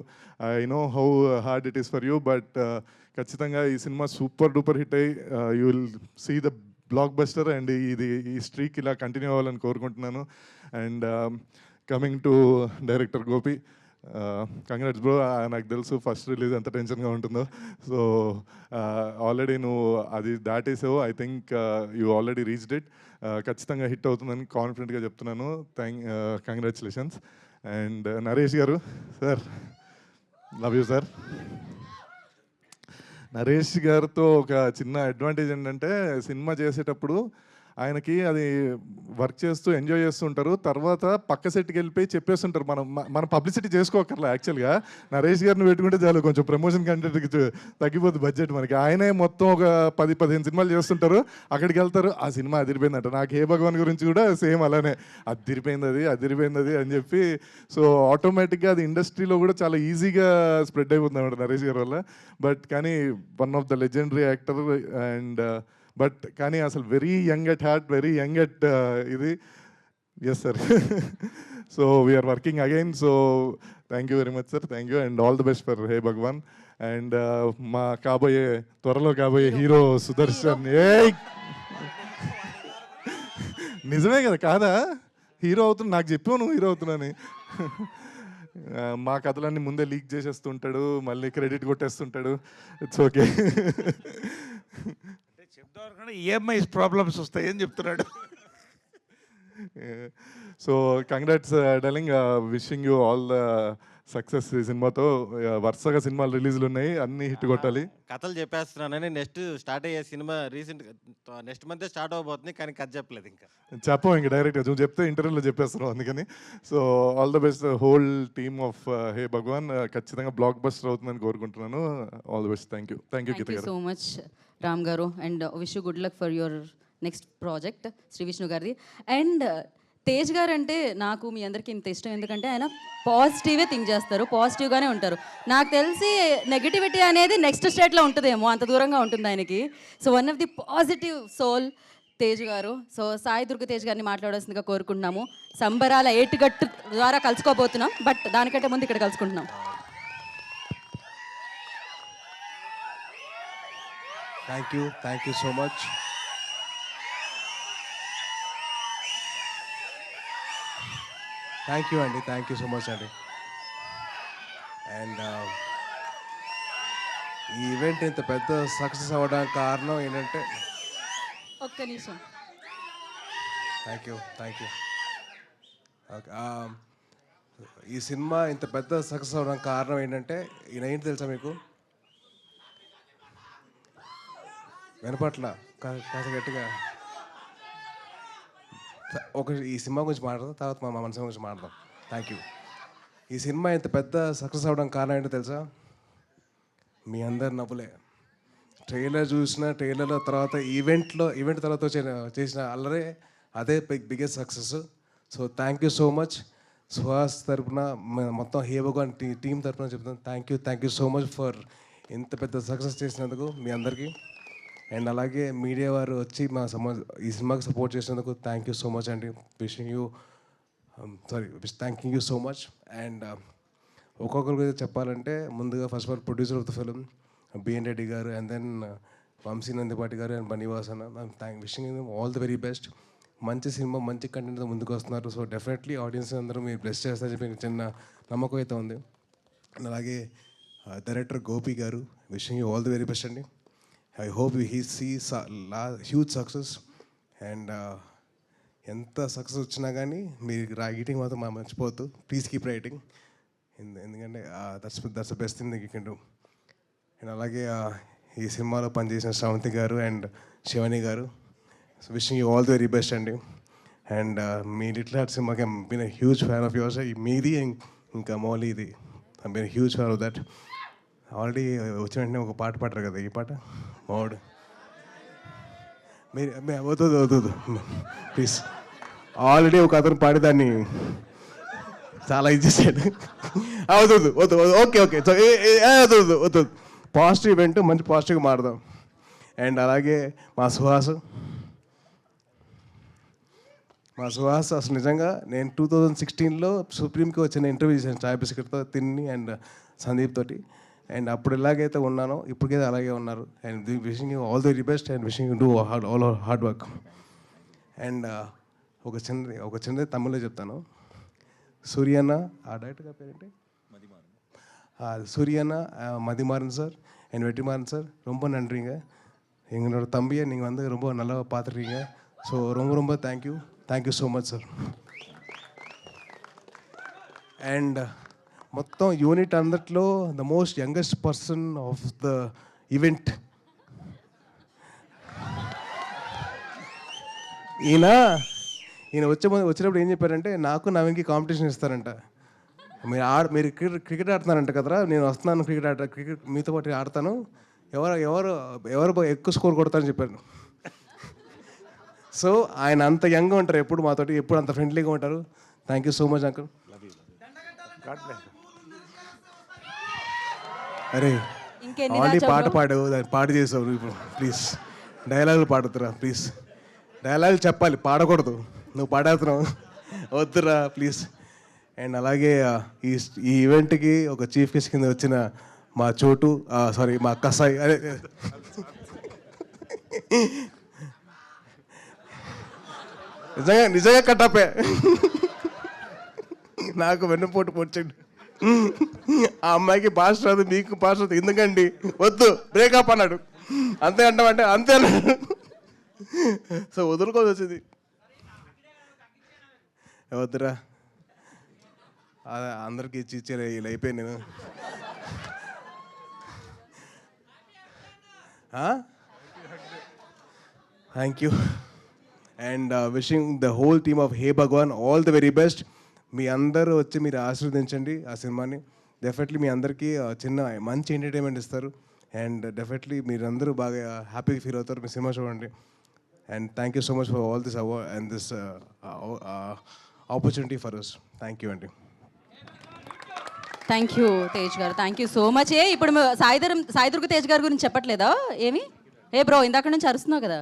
I know how hard it is for you. But ఖచ్చితంగా ఈ సినిమా సూపర్ డూపర్ హిట్ అయ్యి you will see the blockbuster. And ఈ స్ట్రీక్ ఇలా కంటిన్యూ అవ్వాలని కోరుకుంటున్నాను. And coming to director Gopi, congrats bro. నాకు తెలుసు ఫస్ట్ రిలీజ్ ఎంత టెన్షన్గా ఉంటుందో. సో ఆల్రెడీ నువ్వు అది దాటేసావు. I think you already reached it. ఖచ్చితంగా హిట్ అవుతుందని కాన్ఫిడెంట్గా చెప్తున్నాను. కంగ్రాచులేషన్స్. అండ్ నరేష్ గారు, sir love you sir. Naresh గారితో ఒక చిన్న అడ్వాంటేజ్ ఏంటంటే, సినిమా చేసేటప్పుడు ఆయనకి అది వర్క్ చేస్తూ ఎంజాయ్ చేస్తుంటారు. తర్వాత పక్క సెట్కి వెళ్ళిపోయి చెప్పేస్తుంటారు. మన పబ్లిసిటీ చేసుకోకర్లా. యాక్చువల్గా నరేష్ గారిని పెట్టుకుంటే చాలు, కొంచెం ప్రమోషన్ కంటెంట్కి తగ్గిపోతుంది బడ్జెట్ మనకి. ఆయనే మొత్తం ఒక 10-15 సినిమాలు చేస్తుంటారు. అక్కడికి వెళ్తారు, ఆ సినిమా అదిరిపోయిందంట. నాకు హే భగవాన్ గురించి కూడా సేమ్ అలానే, అదిరిపోయింది అని చెప్పి. సో ఆటోమేటిక్గా అది ఇండస్ట్రీలో కూడా చాలా ఈజీగా స్ప్రెడ్ అయిపోతుంది అన్నమాట నరేష్ గారి వల్ల. బట్ కానీ one of the legendary actor. And but కానీ అసలు very young at heart, very young at ఇది. Yes sir. So we're working again. So thank you very much sir, thank you. And all the best for hey Bhagwan. And మా త్వరలో కాబోయే hero Sudarshan. ఏ నిజమే కదా, కాదా? Hero అవుతున్నా నాకు చెప్పావు నువ్వు హీరో అవుతున్నాని. మా కథలన్నీ ముందే లీక్ చేసేస్తుంటాడు, మళ్ళీ క్రెడిట్ కొట్టేస్తుంటాడు. It's okay. చెప్తాను ఈఎంఐ ప్రాబ్లమ్స్ వస్తాయని చెప్తున్నాడు. So congrats darling, wishing you all the success. ఈ సినిమాతో వరుసగా సినిమాలు రిలీజ్లు ఉన్నాయి, అన్ని హిట్ కొట్టాలి. కథలు చెప్పేస్తున్నానని నెక్స్ట్ స్టార్ట్ అయ్యే సినిమా నెక్స్ట్ మంతే స్టార్ట్ అవబోతుంది, కానీ కథ చెప్పలేదు ఇంకా. చెప్పం ఇంక డైరెక్ట్గా నువ్వు చెప్తే ఇంటర్వ్యూలో చెప్పేస్తున్నావు అందుకని. So all the best whole team of hey Bhagwan. ఖచ్చితంగా బ్లాక్ బస్టర్ అవుతుందని కోరుకుంటున్నాను. All the best. Thank you Geetha గారు. సో మచ్ రామ్ గారు, and wish you good luck for your next project Shri Vishnu గారిది. అండ్ తేజ్ గారు అంటే నాకు మీ అందరికీ ఇంత ఇష్టం, ఎందుకంటే ఆయన పాజిటివే థింక్ చేస్తారు, పాజిటివ్గానే ఉంటారు. నాకు తెలిసి నెగిటివిటీ అనేది నెక్స్ట్ స్టేట్లో ఉంటుందేమో, అంత దూరంగా ఉంటుంది ఆయనకి. So one of the positive soul Tej garu. So Sai Durga Tej గారిని మాట్లాడాల్సిందిగా కోరుకుంటున్నాము. సంబరాల ఏటుగట్టు ద్వారా కలుసుకోబోతున్నాం, బట్ దానికంటే ముందు ఇక్కడ కలుసుకుంటున్నాం. Thank you so much. Thank you so much అండి. అండ్ ఈ ఈవెంట్ ఇంత పెద్ద సక్సెస్ అవ్వడానికి కారణం ఏంటంటే, ఒక్క నిమిషం. Thank you okay. ఈ సినిమా ఇంత పెద్ద సక్సెస్ అవ్వడానికి కారణం ఏంటంటే, ఈయన ఏంటి తెలుసా మీకు? వినపట్ల కాస్త గట్టిగా ఈ సినిమా గురించి మాట్లాడదాం, తర్వాత మా మన సినిమా గురించి మాట్లాడదాం. Thank you. ఈ సినిమా ఇంత పెద్ద సక్సెస్ అవ్వడానికి కారణం ఏంటో తెలుసా? మీ అందరి నవ్వులే. ట్రైలర్ చూసిన ట్రైలర్లో తర్వాత ఈవెంట్ తర్వాత చేసిన అల్లరే అదే biggest success. So thank you so much. Suhas తరపున మొత్తం హే భగవాన్ టీం తరపున చెప్తాను thank you so much for ఇంత పెద్ద సక్సెస్ చేసినందుకు మీ అందరికీ. అండ్ అలాగే మీడియా వారు వచ్చి ఈ సినిమాకి సపోర్ట్ చేసినందుకు థ్యాంక్ యూ సో మచ్ అండి. Thanking you so much. And ఒక్కొక్కరి గురించి చెప్పాలంటే, ముందుగా first of all producer of the film BN Reddy garu, and then Vamsi Nandipati garu and Bunny Vas అన్న. Wishing all the very best. మంచి సినిమా, మంచి కంటెంట్తో ముందుకు వస్తున్నారు. సో డెఫినెట్లీ ఆడియన్స్ అందరూ మీరు బ్లెస్ చేస్తారని చెప్పి చిన్న నమ్మకం అయితే ఉంది. అండ్ అలాగే డైరెక్టర్ గోపి గారు, wishing you all the very best అండి. I hope he sees huge success. And ఎంత సక్సెస్ వచ్చినా కానీ మీరు రైటింగ్ మాత్రం మర్చిపోవద్దు. ప్లీజ్ కీప్ రైటింగ్, ఎందుకంటే that's the best thing you can do. And అలాగే ఈ సినిమాలో పనిచేసిన శ్రవంతి గారు అండ్ శివాని గారు, so wishing you all the very best అండి. అండ్ మీ లిటిల్ హార్ట్ సినిమాకి I'm been a huge fan of yours. మీది ఇంకా మౌలీది, I'm been huge fan of that. Already వచ్చిన వెంటనే ఒక పాట పాడరు కదా, ఈ పాట మౌడ్ మీరు అవుతుంది ప్లీజ్. ఆల్రెడీ ఒక అతను పాడేదాన్ని చాలా ఇది చేశాడు. అవుతుంది ఓకే సో వద్దు పాజిటివ్ ఈవెంట్, మంచి పాజిటివ్గా మాడదాం. అండ్ అలాగే మా సుహాస్ అసలు నిజంగా నేను 2016లో సుప్రీంకి వచ్చిన ఇంటర్వ్యూ చేశాను చాయ్ బిస్కెట్తో తిన్ని అండ్ సందీప్ తోటి. అండ్ అప్పుడు ఎలాగైతే ఉన్నానో ఇప్పటికైతే అలాగే ఉన్నారు. And wishing you all the very best and wishing you do all hard work. And ఒక చిన్నది తమిళ్లో చెప్తాను. సూర్యన్న, ఆ డైరెక్టర్ గారి పేరేంటి? சூரியண்ண மதிமாறன் சார் என் வெற்றிமாறன் சார் ரொம்ப நன்றிங்க. எங்களோட தம்பியை நீங்கள் வந்து ரொம்ப நல்லா பார்த்துருக்கீங்க. ஸோ ரொம்ப thank you so much sir. And మొత్తం యూనిట్ అందట్లో the most youngest person of the event ఈయన వచ్చినప్పుడు ఏం చెప్పారంటే, నాకు నవీన్కి కాంపిటీషన్ ఇస్తారంట. మీరు క్రికెట్ ఆడుతున్నారంట కదరా, నేను వస్తున్నాను క్రికెట్ మీతో పాటు ఆడతాను, ఎవరు ఎక్కువ స్కోర్ కొడతారని చెప్పారు. సో ఆయన అంత యంగ్గా ఉంటారు, ఎప్పుడు మాతోటి ఎప్పుడు అంత ఫ్రెండ్లీగా ఉంటారు. Thank you so much uncle. అరే ఆల్రెడీ పాట చేసావు ఇప్పుడు, ప్లీజ్ డైలాగులు పాడుతురా ప్లీజ్. డైలాగులు చెప్పాలి, పాడకూడదు. నువ్వు పాడేస్తున్నావు, వద్దురా ప్లీజ్. అండ్ అలాగే ఈ ఈవెంట్కి ఒక చీఫ్ గెస్ట్ కింద వచ్చిన మా చోటు, మా కసాయి, అదే నిజంగా కట్టపే. నాకు వెన్నుపోటు పొడిచండి. ఆ అమ్మాయికి భాష రాదు, మీకు భాష రాదు, ఎందుకండి వద్దు బ్రేకప్ అన్నాడు. అంతే అంటామంటే అంతే అన్నాడు. సో వదులుకోవాల్సి వచ్చింది. వద్దురా అందరికి ఇచ్చి ఇలా అయిపోయాను నేను. Thank you and wishing the whole team of hey Bhagwan all the very best. మీ అందరూ వచ్చి మీరు ఆశీర్వదించండి ఆ సినిమాని. డెఫినెట్లీ మీ అందరికీ చిన్న మంచి ఎంటర్టైన్మెంట్ ఇస్తారు. అండ్ డెఫినెట్లీ మీరందరూ బాగా హ్యాపీగా ఫీల్ అవుతారు మీ సినిమా చూడండి. And thank you so much for all this award and this opportunity for us. Thank you అండి. థ్యాంక్ యూ తేజ్ గారు, థ్యాంక్ యూ సో మచ్. ఇప్పుడు సాయిదుర్గ తేజ్ గారి గురించి చెప్పట్లేదా ఏమి? బ్రో ఇందాక నుంచి అరుస్తున్నావు కదా.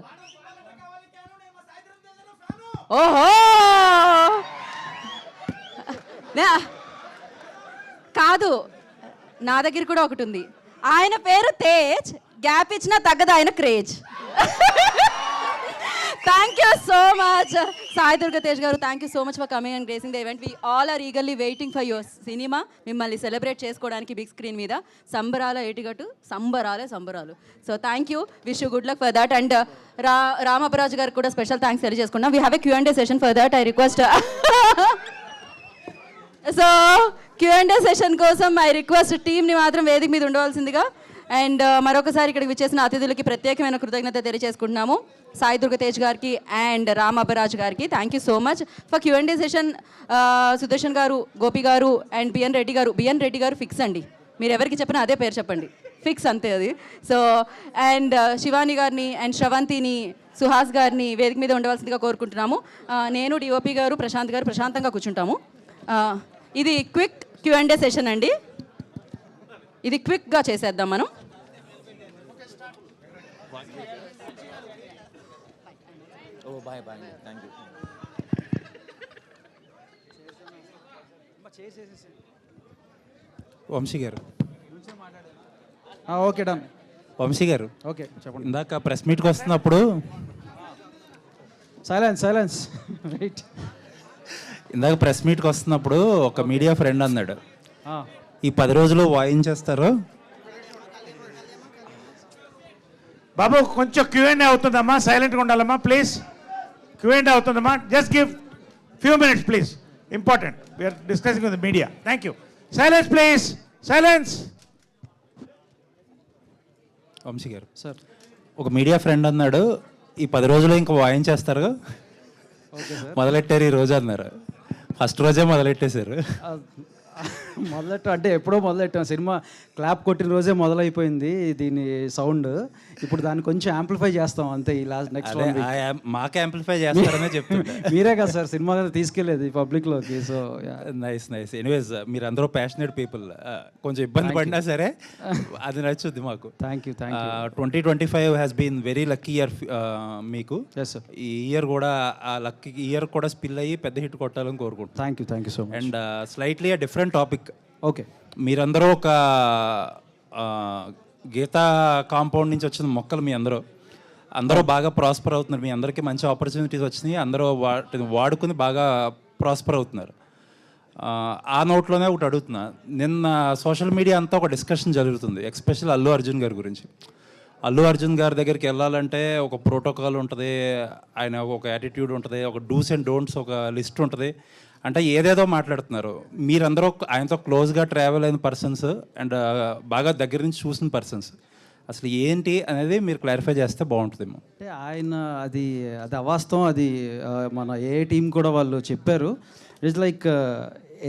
ఓహో కాదు, నా దగ్గర కూడా ఒకటి ఉంది. ఆయన పేరు తేజ్, గ్యాప్ ఇచ్చినా తగ్గదు ఆయన craze. Thank you so much Sai Durga Tej గారు. Thank you so much for coming and gracing the event. We all are eagerly waiting for your cinema. మిమ్మల్ని సెలబ్రేట్ చేసుకోవడానికి బిగ్ స్క్రీన్ మీద. సంబరాల ఏటిగట్టు సంబరాలు. So thank you, wish you good luck for that. And Ramaparaju గారికి కూడా special thanks తెలియజేసుకున్నాం. We have a Q&A session for that. I request so Q&A session కోసం I request టీమ్ని మాత్రం వేదిక మీద ఉండవలసిందిగా. అండ్ మరొకసారి ఇక్కడికి విచ్చేసిన అతిథులకి ప్రత్యేకమైన కృతజ్ఞత తెలియజేసుకుంటున్నాము, సాయి దుర్గ తేజ్ గారికి అండ్ రామ్ అపరాజ్ గారికి. Thank you so much for Q&A session. Sudarshan గారు, గోపి గారు అండ్ బిఎన్ రెడ్డి గారు ఫిక్స్ అండి. మీరు ఎవరికి చెప్పినా అదే పేరు చెప్పండి, ఫిక్స్ అంతే అది. సో అండ్ శివాని గారిని అండ్ శ్రవంతిని, సుహాస్ గారిని వేదిక మీద ఉండవలసిందిగా కోరుకుంటున్నాము. నేను డిఓపి గారు, ప్రశాంత్ గారు ప్రశాంతంగా కూర్చుంటాము. ఇది క్విక్ Q&A సెషన్ అండి. ఇది క్విక్గా చేసేద్దాం మనం. వంశీ గారు, ఓకే డన్. వంశీ గారు, ఓకే చెప్పండి. ఇందాక ప్రెస్ మీట్కి వస్తున్నప్పుడు సైలెన్స్ రైట్. ఇందాక ప్రెస్ మీట్కి వస్తున్నప్పుడు ఒక మీడియా ఫ్రెండ్ అన్నాడు, ఈ 10 రోజులు వాయించేస్తారు. బాబు కొంచెం Q&A అవుతుందమ్మా, సైలెంట్గా ఉండాలమ్మా ప్లీజ్. Q&A అవుతుందమ్మా, just give few minutes please, important. We're discussing with media. Thank you. Silence please, silence. Vamsi గారు సార్, ఒక మీడియా ఫ్రెండ్ అన్నాడు, ఈ 10 రోజులు ఇంకా వాయించేస్తారు, మొదలెట్టారు ఈ రోజు అన్నారు. ఫస్ట్ రోజే మొదలెట్టేశారు. అంటే ఎప్పుడో మొదలెట్టాం. సినిమా క్లాప్ కొట్టిన రోజే మొదలైపోయింది దీని సౌండ్. ఇప్పుడు దాన్ని కొంచెం యాంప్లిఫై చేస్తాం అంతే. ఈ నెక్స్ట్ మాకు యాంప్లిఫై చేస్తారనే చెప్తుంటే మీరే కదా సార్ సినిమా తీసుకెళ్ళేది పబ్లిక్లోకి. So nice. ఎనీవేస్ మీరు అందరూ ప్యాషనేట్ పీపుల్. కొంచెం ఇబ్బంది పడినా సరే అది నచ్చుద్ది మాకు. Thank you. 2025 has been very lucky year మీకు. ఈ ఇయర్ కూడా ఆ లక్కీ ఇయర్ కూడా స్పిల్ అయ్యి పెద్ద హిట్ కొట్టాలని కోరుకుంటున్నాను. Thank you so much. And slightly a different topic. Okay, మీరందరూ ఒక గీతా కాంపౌండ్ నుంచి వచ్చిన మొక్కలు. మీ అందరూ బాగా ప్రాస్పర్ అవుతున్నారు. మీ అందరికీ మంచి ఆపర్చునిటీస్ వచ్చినాయి. అందరూ వాటిని వాడుకుని బాగా ప్రాస్పర్ అవుతున్నారు. ఆ నోట్లోనే ఒకటి అడుగుతున్నా. నిన్న సోషల్ మీడియా అంతా ఒక డిస్కషన్ జరుగుతుంది, ఎస్పెషల్ అల్లు అర్జున్ గారి గురించి. అల్లు అర్జున్ గారి దగ్గరికి వెళ్ళాలంటే ఒక ప్రోటోకాల్ ఉంటుంది, ఆయన ఒక యాటిట్యూడ్ ఉంటుంది, ఒక డూస్ అండ్ డోంట్స్ ఒక లిస్ట్ ఉంటుంది. అంటే ఏదేదో మాట్లాడుతున్నారు. మీరందరూ ఆయనతో క్లోజ్గా ట్రావెల్ అయిన పర్సన్స్ అండ్ బాగా దగ్గర నుంచి చూసిన పర్సన్స్. అసలు ఏంటి అనేది మీరు క్లారిఫై చేస్తే బాగుంటుందేమో. అంటే ఆయన అది అవాస్తవం. అది మన ఏ టీం కూడా వాళ్ళు చెప్పారు. It's like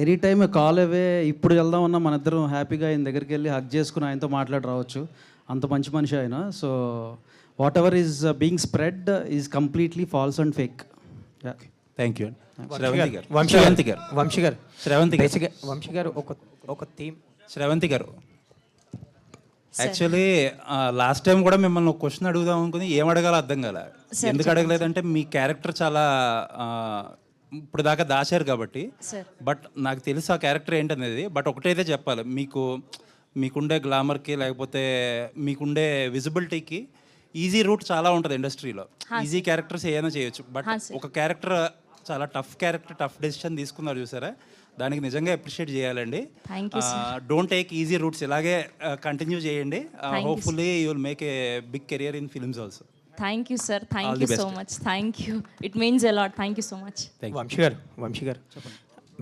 any time call away. ఇప్పుడు వెళ్దామన్నా మన ఇద్దరం హ్యాపీగా ఆయన దగ్గరికి వెళ్ళి హగ్ చేసుకుని ఆయనతో మాట్లాడి రావచ్చు. అంత మంచి మనిషి ఆయన. So whatever is being spread is completely false and fake. Thank you. Vamsi garu ఒక థీమ్. శ్రవంతి గారు, యాక్చువల్లీ లాస్ట్ టైం కూడా మిమ్మల్ని ఒక క్వశ్చన్ అడుగుదాం అనుకుని ఏం అడగాలో అర్థం కాలే. ఎందుకు అడగలేదంటే మీ క్యారెక్టర్ చాలా ఇప్పుడు దాకా దాచారు కాబట్టి. బట్ నాకు తెలుసు ఆ క్యారెక్టర్ ఏంటనేది. బట్ ఒకటైతే చెప్పాలి, మీకుండే గ్లామర్కి లేకపోతే మీకుండే విజిబిలిటీకి ఈజీ రూట్ చాలా ఉంటుంది ఇండస్ట్రీలో. हाँ, ఈజీ క్యారెక్టర్స్ ఏదైనా చేయొచ్చు, బట్ हाँ, sir. ఒక క్యారెక్టర్ చాలా టఫ్ క్యారెక్టర్, టఫ్ డెసిషన్ తీసుకున్నారు చూసారా, దానికి నిజంగా అప్రిషియేట్ చేయాలండి. Thank you, sir. Don't take easy routes, ఇలాగే కంటిన్యూ చేయండి. Thank you, hopefully you will make a big career in films also. Thank you sir, All thank the you so best. Much, thank you, it means a lot, thank you so much. Vamsi garu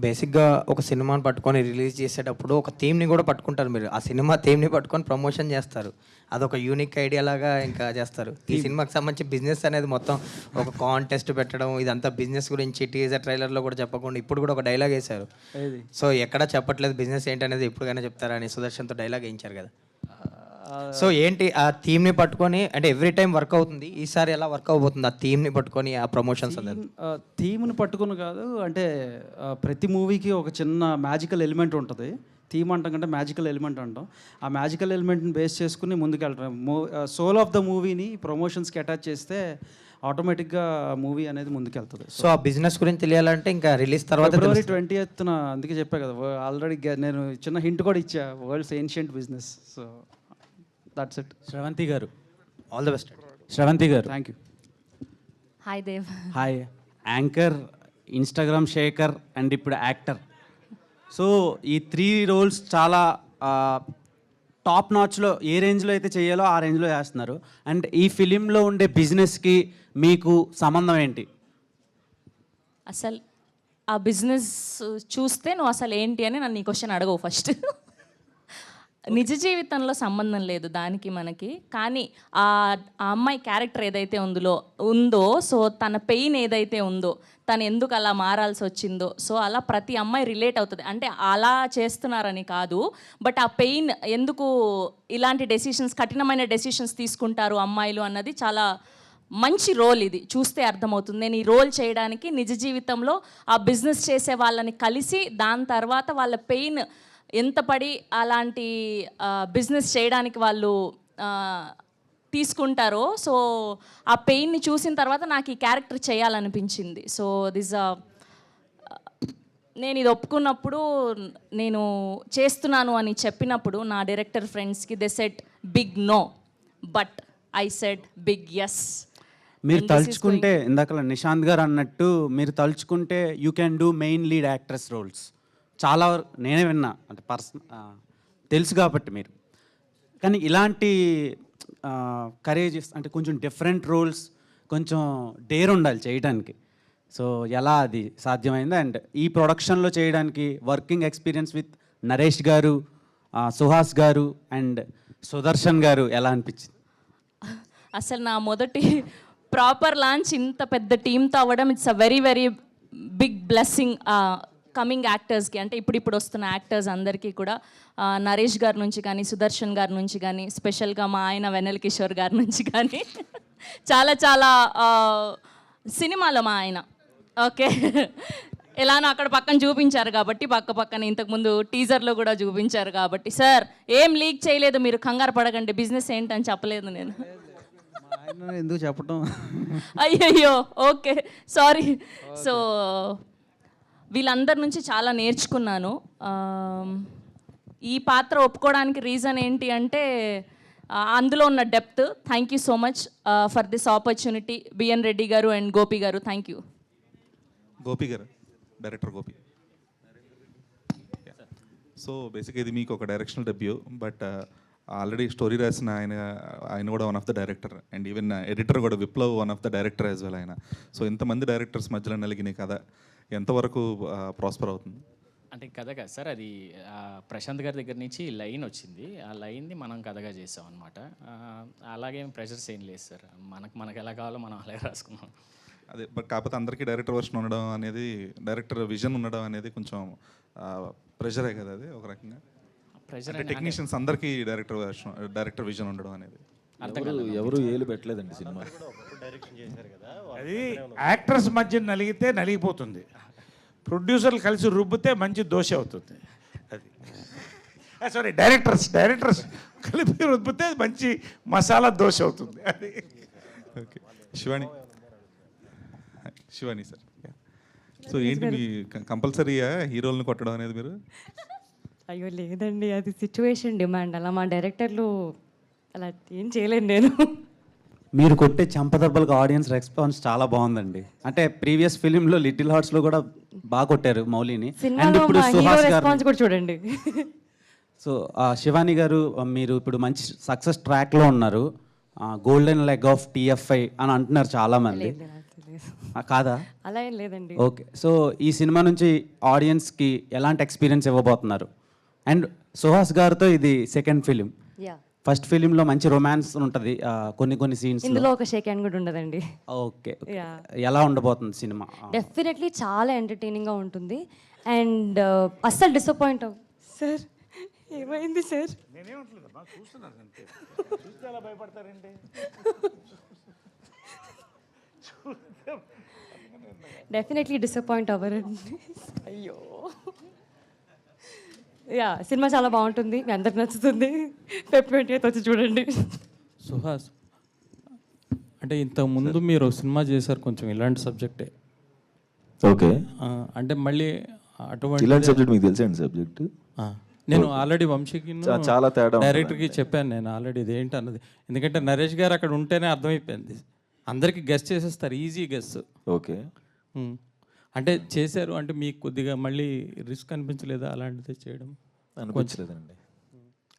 బేసిక్గా ఒక సినిమాని పట్టుకొని release చేసేటప్పుడు ఒక థీమ్ని కూడా పట్టుకుంటారు మీరు. ఆ సినిమా థీమ్ని పట్టుకొని ప్రమోషన్ చేస్తారు. అదొక యూనిక్ ఐడియా లాగా ఇంకా చేస్తారు. ఈ సినిమాకి సంబంధించి బిజినెస్ అనేది మొత్తం ఒక కాంటెస్ట్ పెట్టడం, ఇదంతా బిజినెస్ గురించి టీజర్ ట్రైలర్లో కూడా చెప్పకుండా ఇప్పుడు కూడా ఒక డైలాగ్ వేశారు. సో ఎక్కడా చెప్పట్లేదు బిజినెస్ ఏంటనేది, ఎప్పుడుగానే చెప్తారా అని సుదర్శన్తో డైలాగ్ వేయించారు కదా. సో ఏంటి ఆ థీమ్ని పట్టుకొని, అంటే ఎవ్రీ టైం వర్క్ అవుతుంది, ఈసారి ఎలా వర్క్ అవబోతుంది ఆ థీమ్ని పట్టుకొని ఆ ప్రమోషన్స్ అనేది? థీమ్ని పట్టుకుని కాదు, అంటే ప్రతి మూవీకి ఒక చిన్న మ్యాజికల్ ఎలిమెంట్ ఉంటుంది. థీమ్ అంటాం కంటే మ్యాజికల్ ఎలిమెంట్ అంటాం. ఆ మ్యాజికల్ ఎలిమెంట్ని బేస్ చేసుకుని ముందుకెళ్ళటం. సోల్ ఆఫ్ ద మూవీని ప్రమోషన్స్కి అటాచ్ చేస్తే ఆటోమేటిక్గా మూవీ అనేది ముందుకెళ్తుంది. సో ఆ బిజినెస్ గురించి తెలియాలంటే ఇంకా రిలీజ్ తర్వాత February 20th అందుకే చెప్పా కదా, ఆల్రెడీ నేను చిన్న హింట్ కూడా ఇచ్చా, world's ancient business. So that's it. Sravanthi garu, all the best. Sravanthi garu, thank you. Hi Dev. Hi. Anchor, Instagram shaker and ఇప్పుడు యాక్టర్. సో ఈ 3 రోల్స్ చాలా టాప్ నాచ్లో, ఏ రేంజ్లో అయితే చేయాలో ఆ రేంజ్లో చేస్తున్నారు. అండ్ ఈ ఫిలింలో ఉండే బిజినెస్కి మీకు సంబంధం ఏంటి? అసలు ఆ బిజినెస్ చూస్తే నువ్వు అసలు ఏంటి అని నన్ను ఈ క్వశ్చన్ అడగవు ఫస్ట్. నిజ జీవితంలో సంబంధం లేదు దానికి మనకి, కానీ ఆ అమ్మాయి క్యారెక్టర్ ఏదైతే ఉందో సో తన పెయిన్ ఏదైతే ఉందో, తను ఎందుకు అలా మారాల్సి వచ్చిందో, సో అలా ప్రతి అమ్మాయి రిలేట్ అవుతుంది. అంటే అలా చేస్తున్నారని కాదు, బట్ ఆ పెయిన్ ఎందుకు ఇలాంటి డెసిషన్స్, కఠినమైన డెసిషన్స్ తీసుకుంటారు అమ్మాయిలు అన్నది చాలా మంచి రోల్. ఇది చూస్తే అర్థమవుతుంది. నేను ఈ రోల్ చేయడానికి నిజ జీవితంలో ఆ బిజినెస్ చేసే వాళ్ళని కలిసి, దాని తర్వాత వాళ్ళ పెయిన్ ఎంత పడి అలాంటి బిజినెస్ చేయడానికి వాళ్ళు తీసుకుంటారో, సో ఆ పెయిన్ని చూసిన తర్వాత నాకు ఈ క్యారెక్టర్ చేయాలనిపించింది. సో నేను ఇది ఒప్పుకున్నప్పుడు, నేను చేస్తున్నాను అని చెప్పినప్పుడు నా డైరెక్టర్ ఫ్రెండ్స్కి they said big no, but I said big yes. మీరు తలుచుకుంటే, ఇందాక నిశాంత్ గారు అన్నట్టు, మీరు తలుచుకుంటే you can do main lead actress roles. చాలా నేనే విన్నా, అంటే తెలుసు కాబట్టి మీరు. కానీ ఇలాంటి కరేజెస్, అంటే కొంచెం డిఫరెంట్ రోల్స్, కొంచెం డేర్ ఉండాలి చేయడానికి. సో ఎలా అది సాధ్యమైంది? అండ్ ఈ ప్రొడక్షన్లో చేయడానికి వర్కింగ్ ఎక్స్పీరియన్స్ విత్ నరేష్ గారు, సుహాస్ గారు అండ్ సుదర్శన్ గారు ఎలా అనిపించింది? అసలు నా మొదటి ప్రాపర్ లాంచ్ ఇంత పెద్ద టీంతో అవ్వడం, it's a very very big blessing coming యాక్టర్స్కి. అంటే ఇప్పుడు వస్తున్న యాక్టర్స్ అందరికీ కూడా, నరేష్ గారి నుంచి కానీ, సుదర్శన్ గారి నుంచి కానీ, స్పెషల్గా మా ఆయన వెన్నెల కిషోర్ గారి నుంచి కానీ, చాలా చాలా సినిమాలో మా ఆయన ఓకే ఎలానో అక్కడ పక్కన చూపించారు కాబట్టి, పక్కన ఇంతకుముందు టీజర్లో కూడా చూపించారు కాబట్టి, సార్ ఏం లీక్ చేయలేదు, మీరు కంగారు పడకండి, బిజినెస్ ఏంటని చెప్పలేదు నేను. ఎందుకు చెప్పటం? అయ్యయ్యో, ఓకే, సారీ. సో వీళ్ళందరి నుంచి చాలా నేర్చుకున్నాను. ఈ పాత్ర ఒప్పుకోవడానికి రీజన్ ఏంటి అంటే, అందులో ఉన్న depth. Thank you so much for this opportunity, BN Reddy garu and Gopi గారు, థ్యాంక్ యూ. గోపి గారు, డైరెక్టర్ గోపి. సో బేసిక్గా ఇది మీకు ఒక directional debut, but already story రాసిన ఆయన కూడా one of the director, and even editor కూడా Viplav one of the director as well ఆయన. సో ఇంతమంది డైరెక్టర్స్ మధ్యలో నలిగిన కథ ఎంతవరకు ప్రాస్పర్ అవుతుంది? అంటే కథ కాదు సార్, అది ప్రశాంత్ గారి దగ్గర నుంచి లైన్ వచ్చింది, ఆ లైన్ని మనం కథగా చేసాం అనమాట. అలాగే ప్రెషర్స్ ఏం లేదు సార్, మనకు ఎలా కావాలో మనం అలాగే రాసుకున్నాం. అదే, బట్ కాకపోతే అందరికీ డైరెక్టర్ వర్షన్ ఉండడం అనేది, డైరెక్టర్ విజన్ ఉండడం అనేది కొంచెం ప్రెషరే కదా అది ఒక రకంగా. ప్రెషర్ టెక్నీషియన్స్ అందరికీ డైరెక్టర్ విజన్ ఉండడం అనేది ఎవరు ఏలు పెట్టలేదండి సినిమా. అది యాక్టర్స్ మధ్య నలిగితే నలిగిపోతుంది, ప్రొడ్యూసర్లు కలిసి రుబ్బితే మంచి దోశ అవుతుంది. అది సారీ, డైరెక్టర్స్ కలిపి రుబ్బితే మంచి మసాలా దోశ అవుతుంది. అది ఓకే. శివాని సార్, సో ఏంటి మీ కంపల్సరీగా హీరోలను కొట్టడం అనేది మీరు? అయ్యో లేదండి, అది సిచ్యువేషన్ డిమాండ్. అలా మా డైరెక్టర్లు అలా ఏం చేయలేను నేను. మీరు కొట్టే చెంపదెబ్బలకు ఆడియన్స్ రెస్పాన్స్ చాలా బాగుందండి. అంటే ప్రీవియస్ ఫిలింలో లిటిల్ హార్ట్స్లో కూడా బాగా కొట్టారు మౌలిని. అండ్ సినిమాలో ఇప్పుడు మా హీరో సుహాస్ గారు. రెస్పాన్స్ కూడా చూడండి. సో శివాని గారు, మీరు ఇప్పుడు మంచి సక్సెస్ ట్రాక్లో ఉన్నారు. గోల్డెన్ లెగ్ ఆఫ్ టీఎఫ్ఐ అని అంటున్నారు చాలామంది. కాదా? అలా ఏం లేదండి. ఓకే. సో ఈ సినిమా నుంచి ఆడియన్స్కి ఎలాంటి ఎక్స్పీరియన్స్ ఇవ్వబోతున్నారు? అండ్ సుహాస్ గారితో ఇది సెకండ్ ఫిలిం. యా, ఫస్ట్ ఫిలింలో మంచి రొమాన్స్ ఉంటుంది కొన్ని సీన్స్. ఇందులో ఒక షేక్ హ్యాండ్ కూడా ఉండదండి. ఓకే. యా, ఎలా ఉండబోతుంది సినిమా? డెఫినెట్లీ చాలా ఎంటర్టైనింగ్గా ఉంటుంది. అండ్ అస్సలు డిసప్పాయింట్ అవ్వ. సార్ ఏమైంది సార్? నేనేమంటలేదమ్మా, చూస్తున్నారు అంతే. చూస్తే అలా భయపడతారండి. Definitely disappoint అవ్వరండి. అయ్యో. యా, సినిమా చాలా బాగుంటుంది, మీ అందరికి నచ్చుతుంది. Feb 28th వచ్చి చూడండి. సుహాస్, అంటే ఇంతకుముందు మీరు సినిమా చేశారు కొంచెం ఇలాంటి సబ్జెక్టే. ఓకే. అంటే మళ్ళీ అటువంటి ఇలాంటి సబ్జెక్ట్ మీకు తెలుసండి సబ్జెక్ట్? నేను ఆల్రెడీ వంశీకి చాలా తేడా డైరెక్టర్కి చెప్పాను నేను ఆల్రెడీ ఇదేంటి అన్నది. ఎందుకంటే నరేష్ గారు అక్కడ ఉంటేనే అర్థమైపోయింది. అందరికీ గెస్ట్ చేసేస్తారు, ఈజీ గెస్ట్. ఓకే. అంటే చేశారు అంటే మీకు కొద్దిగా మళ్ళీ రిస్క్ అనిపించలేదా అలాంటిది చేయడం? అనిపించలేదండి.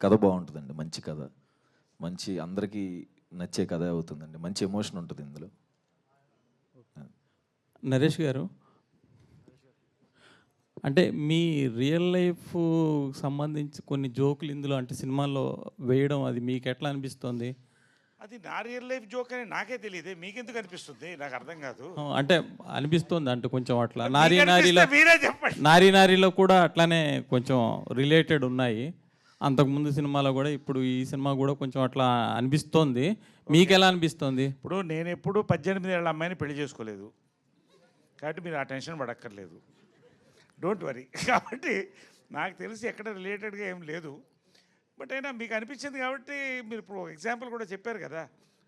కథ బాగుంటుందండి, మంచి కథ, మంచి అందరికీ నచ్చే కథ అవుతుందండి. మంచి ఎమోషన్ ఉంటుంది ఇందులో. నరేష్ గారు, అంటే మీ రియల్ లైఫ్ సంబంధించి కొన్ని జోకులు ఇందులో అంటే సినిమాల్లో వేయడం అది మీకు ఎట్లా అనిపిస్తుంది? అది నా రియల్ లైఫ్ జోక్ అని నాకే తెలియదు, మీకెందుకు అనిపిస్తుంది? నాకు అర్థం కాదు. అంటే అనిపిస్తుంది అంటే కొంచెం అట్లా మీరే నారీలో కూడా అట్లానే కొంచెం రిలేటెడ్ ఉన్నాయి. అంతకుముందు సినిమాలో కూడా ఇప్పుడు ఈ సినిమా కూడా కొంచెం అట్లా అనిపిస్తోంది. మీకు ఎలా అనిపిస్తుంది? ఇప్పుడు నేను ఎప్పుడు 18 ఏళ్ళ అమ్మాయిని పెళ్లి చేసుకోలేదు కాబట్టి మీరు ఆ టెన్షన్ పడక్కర్లేదు, డోంట్ వరీ. కాబట్టి నాకు తెలిసి ఎక్కడ రిలేటెడ్గా ఏం లేదు. బట్ అయినా మీకు అనిపించింది కాబట్టి మీరు ఇప్పుడు ఎగ్జాంపుల్ కూడా చెప్పారు కదా,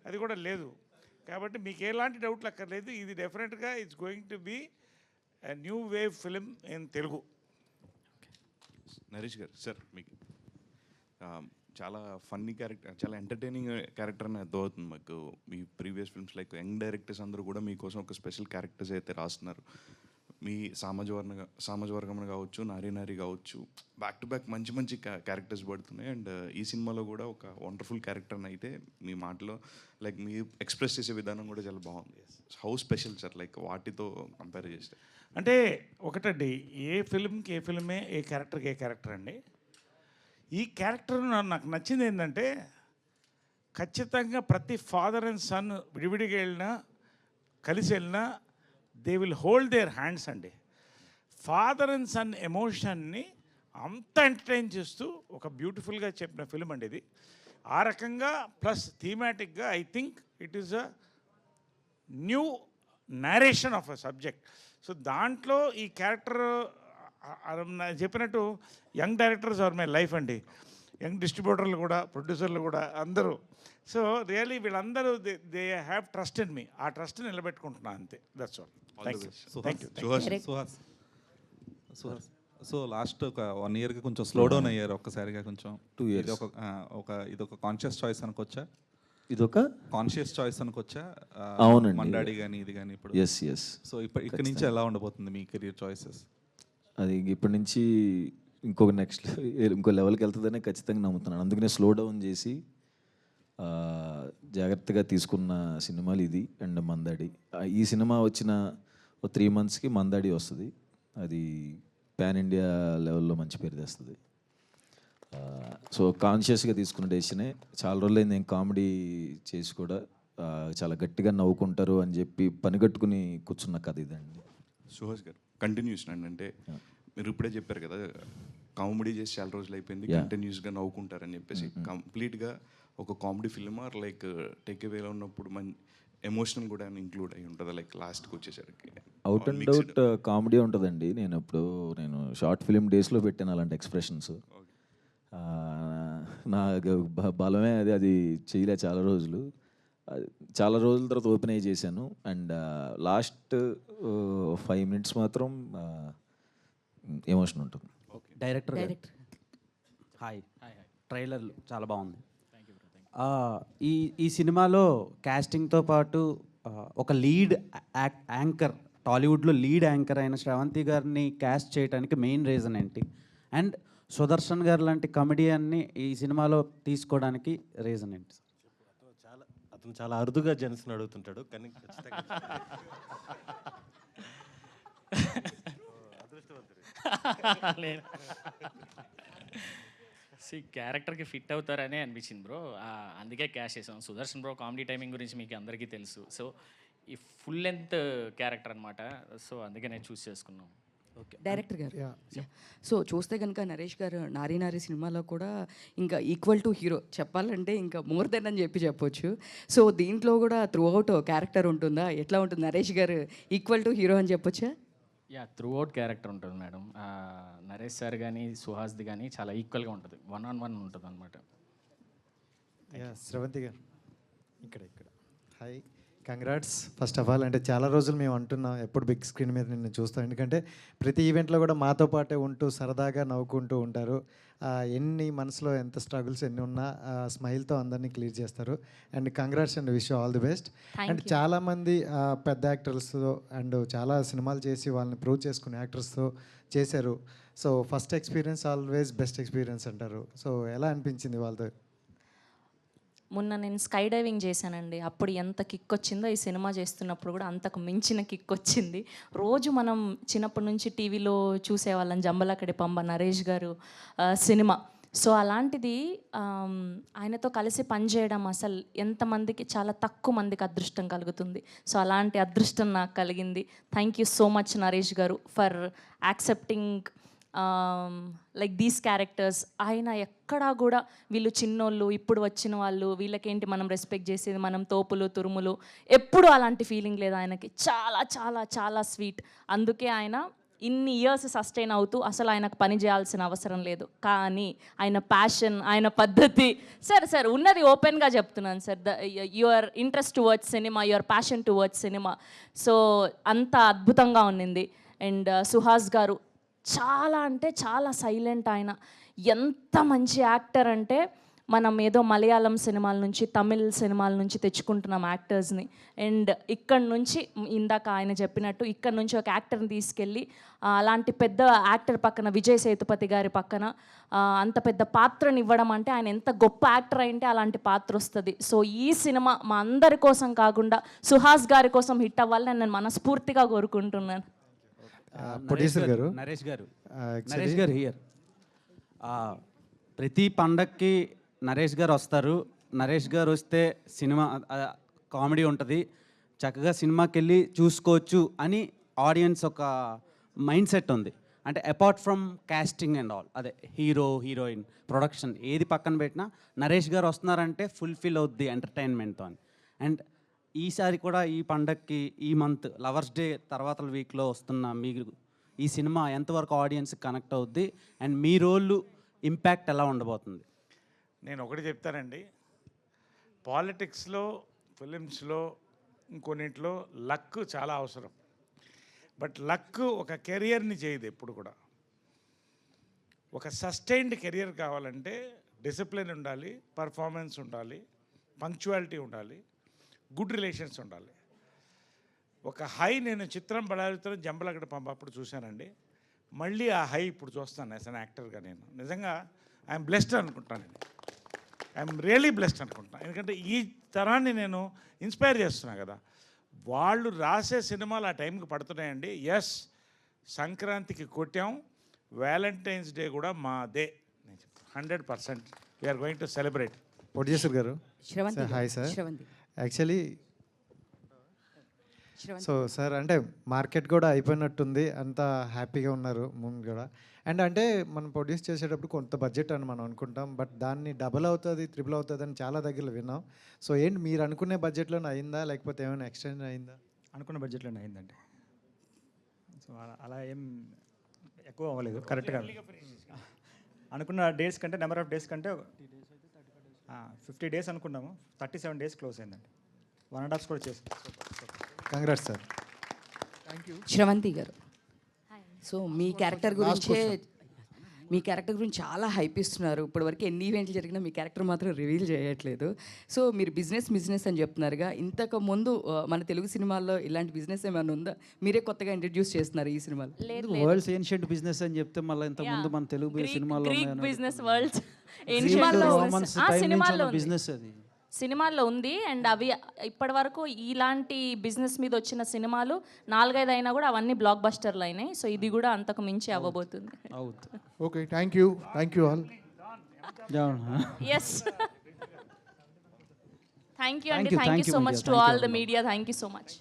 అది కూడా లేదు. కాబట్టి మీకు ఎలాంటి డౌట్లు అక్కర్లేదు. ఇది డెఫినెట్గా it's going to be new wave film in Telugu. Naresh గారు, సార్ మీకు చాలా ఫన్నీ క్యారెక్టర్, చాలా ఎంటర్టైనింగ్ క్యారెక్టర్ అని అర్థమవుతుంది మాకు. మీ previous films like young directors అందరూ కూడా మీకోసం ఒక స్పెషల్ క్యారెక్టర్స్ అయితే రాస్తున్నారు. మీ సామాజ వర్గం కావచ్చు, నారీ కావచ్చు, బ్యాక్ టు బ్యాక్ మంచి మంచి క్యారెక్టర్స్ పడుతున్నాయి. అండ్ ఈ సినిమాలో కూడా ఒక వండర్ఫుల్ క్యారెక్టర్ని అయితే మీ మాటలో లైక్ మీ ఎక్స్ప్రెస్ చేసే విధానం కూడా చాలా బాగుంది. హౌ స్పెషల్ సార్, లైక్ వాటితో కంపేర్ చేస్తే? అంటే ఒకటండి, ఏ ఫిల్మ్కి ఏ ఫిల్మే, ఏ క్యారెక్టర్కి ఏ క్యారెక్టర్ అండి. ఈ క్యారెక్టర్ నాకు నచ్చింది ఏంటంటే ఖచ్చితంగా ప్రతి ఫాదర్ అండ్ సన్ విడివిడిగా వెళ్ళినా కలిసి వెళ్ళినా they will hold their hands అండి. ఫాదర్ అండ్ సన్ ఎమోషన్ని అంత ఎంటర్టైన్ చేస్తూ ఒక బ్యూటిఫుల్గా చెప్పిన ఫిల్మ్ అండి ఇది. ఆ రకంగా ప్లస్ థీమాటిక్గా I think it is a new narration of a subject. So దాంట్లో ఈ క్యారెక్టర్ చెప్పినట్టు young directors are my life అండి. యంగ్ డిస్ట్రిబ్యూటర్లు కూడా, ప్రొడ్యూసర్లు కూడా అందరూ. సో రియలీ వీళ్ళందరూ they have trust in me. ఆ ట్రస్ట్ నిలబెట్టుకుంటున్నాను అంతే. That's all. Thank you. So last ఒక 1 yearకి కొంచెం స్లో డౌన్ అయ్యారు ఒక్కసారిగా, కొంచెం 2 years. ఇదొక కాన్షియస్ చాయిస్ అనుకోవచ్చా? ఇదొక కాన్షియస్ చాయిస్ అనుకోవచ్చా? అవునండి. మండాడి కానీ ఇది కానీ ఇప్పుడు. ఎస్. సో ఇక్కడి నుంచి ఎలా ఉండబోతుంది మీ కెరీర్ చాయిసెస్? అది ఇప్పటి నుంచి ఇంకో లెవెల్కి వెళ్తుందనే ఖచ్చితంగా నమ్ముతున్నాను. అందుకనే స్లో డౌన్ చేసి జాగ్రత్తగా తీసుకున్న సినిమాలు ఇది అండ్ మందాడి. ఈ సినిమా వచ్చిన 3 monthsకి మందాడి వస్తుంది. అది పాన్ ఇండియా లెవెల్లో మంచి పేరు తెస్తుంది. సో కాన్షియస్గా తీసుకున్న డెసిషనే. చాలా రోజులైంది నేను కామెడీ చేసి కూడా చాలా గట్టిగా నవ్వుకుంటారు అని చెప్పి పనిగట్టుకుని కూర్చున్న కథ ఇదండి. సుహాస్ గారు, కంటిన్యూషన్ అంటే మీరు ఇప్పుడే చెప్పారు కదా, కామెడీ చేసి చాలా రోజులు అయిపోయింది, కంటిన్యూస్గా నవ్వుకుంటారని చెప్పేసి. కంప్లీట్గా ఒక comedy film or like take అవేలో ఉన్నప్పుడు ఎమోషనల్ కూడా ఇంక్లూడ్ అయి ఉంటుంది లైక్ లాస్ట్కి వచ్చేసరికి? అవుట్ అండ్ అవుట్ కామెడీ ఉంటుందండి. నేను షార్ట్ ఫిలిం డేస్లో పెట్టాను అలాంటి ఎక్స్ప్రెషన్స్. నా బలమే అది చేయలే చాలా రోజులు. తర్వాత ఓపెన్ అయ్యి చేశాను. అండ్ లాస్ట్ 5 minutes మాత్రం ఎమోషన్ ఉంటుంది. Director hi. ట్రైలర్ చాలా బాగుంది. ఈ ఈ సినిమాలో క్యాస్టింగ్తో పాటు ఒక లీడ్ యాంకర్, టాలీవుడ్లో లీడ్ యాంకర్ అయిన శ్రవంతి గారిని క్యాస్ట్ చేయడానికి మెయిన్ రీజన్ ఏంటి? అండ్ సుదర్శన్ గారు లాంటి కమెడియన్ని ఈ సినిమాలో తీసుకోవడానికి రీజన్ ఏంటి? అతను చాలా అరుదుగా జెన్స్ని అడుగుతుంటాడు, కానీ ఖచ్చితంగా క్యారెక్టర్కి ఫిట్ అవుతారనే అనిపించింది బ్రో, అందుకే క్యాష్ చేసాం. సుదర్శన్ బ్రో కామెడీ టైమింగ్ గురించి మీకు అందరికీ తెలుసు. సో ఈ ఫుల్ లెంత్ క్యారెక్టర్ అనమాట. సో అందుకే నేను చూస్ చేసుకున్నాం. డైరెక్టర్ గారు, సో చూస్తే కనుక నరేష్ గారు నారీ నారీ సినిమాలో కూడా ఇంకా ఈక్వల్ టు హీరో చెప్పాలంటే ఇంకా మోర్ దెన్ అని చెప్పొచ్చు. సో దీంట్లో కూడా త్రూ అవుట్ క్యారెక్టర్ ఉంటుందా? ఎట్లా ఉంటుంది? నరేష్ గారు ఈక్వల్ టు హీరో అని చెప్పొచ్చా? త్రూ అవుట్ క్యారెక్టర్ ఉంటుంది మేడం. నరేష్ సార్ కానీ సుహాస్ది కానీ చాలా ఈక్వల్గా ఉంటుంది, 1-on-1 ఉంటుంది అనమాట. శ్రవంతి గారు ఇక్కడ hi, congrats first of all. అంటే చాలా రోజులు మేము అంటున్నాం ఎప్పుడు బిగ్ స్క్రీన్ మీద నిన్ను చూస్తాం, ఎందుకంటే ప్రతి ఈవెంట్లో కూడా మాతో పాటే ఉంటూ సరదాగా నవ్వుకుంటూ ఉంటారు. ఎన్ని మనసులో ఎంత స్ట్రగుల్స్ ఎన్ని ఉన్నా స్మైల్తో అందరినీ క్లియర్ చేస్తారు. And congrats and wish all the best. And చాలామంది పెద్ద యాక్టర్స్తో అండ్ చాలా సినిమాలు చేసి వాళ్ళని ప్రూవ్ చేసుకునే యాక్టర్స్తో చేశారు. So first experience always best experience అంటారు. సో ఎలా అనిపించింది వాళ్ళతో? మొన్న నేను స్కై డైవింగ్ చేశానండి. అప్పుడు ఎంత కిక్ వచ్చిందో ఈ సినిమా చేస్తున్నప్పుడు కూడా అంతకు మించిన కిక్ వచ్చింది. రోజు మనం చిన్నప్పటి నుంచి టీవీలో చూసేవాళ్ళం జంబలకడి పంబ నరేష్ గారు సినిమా. సో అలాంటిది ఆయనతో కలిసి పనిచేయడం అసలు ఎంతమందికి, చాలా తక్కువ మందికి అదృష్టం కలుగుతుంది. సో అలాంటి అదృష్టం నాకు కలిగింది. Thank you so much Naresh గారు for accepting like these characters. ఆయన ఎక్కడా కూడా వీళ్ళు చిన్నోళ్ళు, ఇప్పుడు వచ్చిన వాళ్ళు, వీళ్ళకేంటి మనం రెస్పెక్ట్ చేసేది, మనం తోపులు తురుములు, ఎప్పుడు అలాంటి ఫీలింగ్ లేదు ఆయనకి. చాలా చాలా చాలా స్వీట్. అందుకే ఆయన ఇన్ని ఇయర్స్ సస్టైన్ అవుతూ అసలు ఆయనకు పని చేయాల్సిన అవసరం లేదు. కానీ ఆయన ప్యాషన్, ఆయన పద్ధతి, సార్ ఉన్నది ఓపెన్గా చెప్తున్నాను sir, your interest towards cinema, your passion towards cinema, so అంత అద్భుతంగా ఉన్నింది. అండ్ సుహాస్ గారు చాలా అంటే చాలా సైలెంట్. ఆయన ఎంత మంచి యాక్టర్ అంటే మనం ఏదో మలయాళం సినిమాల నుంచి, తమిళ్ సినిమాల నుంచి తెచ్చుకుంటున్నాం యాక్టర్స్ని. అండ్ ఇక్కడ నుంచి ఇందాక ఆయన చెప్పినట్టు ఇక్కడ నుంచి ఒక యాక్టర్ని తీసుకెళ్ళి అలాంటి పెద్ద యాక్టర్ పక్కన, విజయ్ సేతుపతి గారి పక్కన అంత పెద్ద పాత్రని ఇవ్వడం అంటే ఆయన ఎంత గొప్ప యాక్టర్ అయింటే అలాంటి పాత్ర వస్తుంది. సో ఈ సినిమా మా అందరి కోసం కాకుండా సుహాస్ గారి కోసం హిట్ అవ్వాలని నేను మనస్ఫూర్తిగా కోరుకుంటున్నాను. ప్రొడ్యూసర్ గారు, నరేష్ గారు హియర్. ప్రతి పండక్కి నరేష్ గారు వస్తారు. నరేష్ గారు వస్తే సినిమా కామెడీ ఉంటుంది, చక్కగా సినిమాకి వెళ్ళి చూసుకోవచ్చు అని ఆడియన్స్ ఒక మైండ్ సెట్ ఉంది. అంటే apart from casting and all, అదే హీరో హీరోయిన్ ప్రొడక్షన్ ఏది పక్కన పెట్టినా నరేష్ గారు వస్తున్నారంటే ఫుల్ఫిల్ అవుద్ది ఎంటర్టైన్మెంట్తో అని. అండ్ ఈసారి కూడా ఈ పండక్కి, ఈ మంత్ లవర్స్ డే తర్వాత వీక్లో వస్తున్న మీరు ఈ సినిమా ఎంతవరకు ఆడియన్స్కి కనెక్ట్ అవుద్ది అండ్ మీ రోల్ ఇంపాక్ట్ ఎలా ఉండబోతుంది? నేను ఒకటి చెప్తానండి, పాలిటిక్స్లో, ఫిలిమ్స్లో, ఇంకొన్నింటిలో లక్ చాలా అవసరం. బట్ లక్ ఒక కెరియర్ని చేయదు ఎప్పుడు కూడా. ఒక సస్టైన్డ్ కెరియర్ కావాలంటే డిసిప్లిన్ ఉండాలి, పర్ఫార్మెన్స్ ఉండాలి, పంక్చువాలిటీ ఉండాలి, గుడ్ రిలేషన్స్ ఉండాలి. ఒక హై నేను చిత్రం బడాలితో జంబలకడ పంప అప్పుడు చూశానండి. మళ్ళీ ఆ హై ఇప్పుడు చూస్తాను యాజ్ అన్ యాక్టర్గా. నేను నిజంగా ఐఎమ్ బ్లెస్డ్ అనుకుంటాను. నేను ఐఎమ్ రియలీ బ్లెస్డ్ అనుకుంటున్నాను. ఎందుకంటే ఈ తరాన్ని నేను ఇన్స్పైర్ చేస్తున్నాను కదా. వాళ్ళు రాసే సినిమాలు ఆ టైంకి పడుతున్నాయండి. ఎస్, సంక్రాంతికి కొట్టాం, వ్యాలంటైన్స్ డే కూడా మాదే. 100% we're going to celebrate. Producer గారు, hi sir. Actually so sir, అంటే మార్కెట్ కూడా అయిపోయినట్టుంది, అంతా హ్యాపీగా ఉన్నారు ముందు కూడా. అండ్ అంటే మనం ప్రొడ్యూస్ చేసేటప్పుడు కొంత బడ్జెట్ అని మనం అనుకుంటాం, బట్ దాన్ని డబుల్ అవుతుంది, త్రిబుల్ అవుతుంది అని చాలా దగ్గర విన్నాం. సో ఏంటి మీరు అనుకునే బడ్జెట్లోనే అయిందా, లేకపోతే ఏమైనా ఎక్స్టెండ్ అయిందా? అనుకున్న బడ్జెట్లోనే అయిందండి. సో అలా ఏం ఎక్కువ అవ్వలేదు, కరెక్ట్గా అనుకున్న డేస్ కంటే, నెంబర్ ఆఫ్ డేస్ కంటే 50 డేస్ అనుకున్నాము, 37 డేస్ క్లోజ్ అయిందండి. 1.5 కూడా చేసాం. Congrats sir. Thank you. Sravanthi గారు, సో మీ క్యారెక్టర్ గురించే మీ క్యారెక్టర్ గురించి చాలా హైప్ ఇస్తున్నారు. ఇప్పటివరకు ఎన్ని ఈవెంట్లు జరిగినా మీ క్యారెక్టర్ మాత్రం రివీల్ చేయట్లేదు. సో మీరు బిజినెస్ అని చెప్తున్నారుగా, ఇంతకు ముందు మన తెలుగు సినిమాల్లో ఇలాంటి బిజినెస్ ఏమైనా ఉందా? మీరే కొత్తగా ఇంట్రడ్యూస్ చేస్తున్నారు ఈ సినిమాలో. వరల్డ్స్ ఏన్షియంట్ బిజినెస్ అని చెప్తే మళ్ళీ ఇంతకు ముందు మన తెలుగు సినిమాల్లో బిజినెస్ వరల్డ్స్ బిజినెస్ అది సినిమాల్లో ఉంది. అండ్ అవి ఇప్పటి వరకు ఇలాంటి బిజినెస్ మీద వచ్చిన సినిమాలు 4-5 అయినా కూడా అవన్నీ బ్లాక్ బస్టర్లు అయినాయి. సో ఇది కూడా అంతకు మించి అవ్వబోతుంది. Okay, thank you all. Yes, thank you అండి. Thank you so much to all the media. Thank you so much.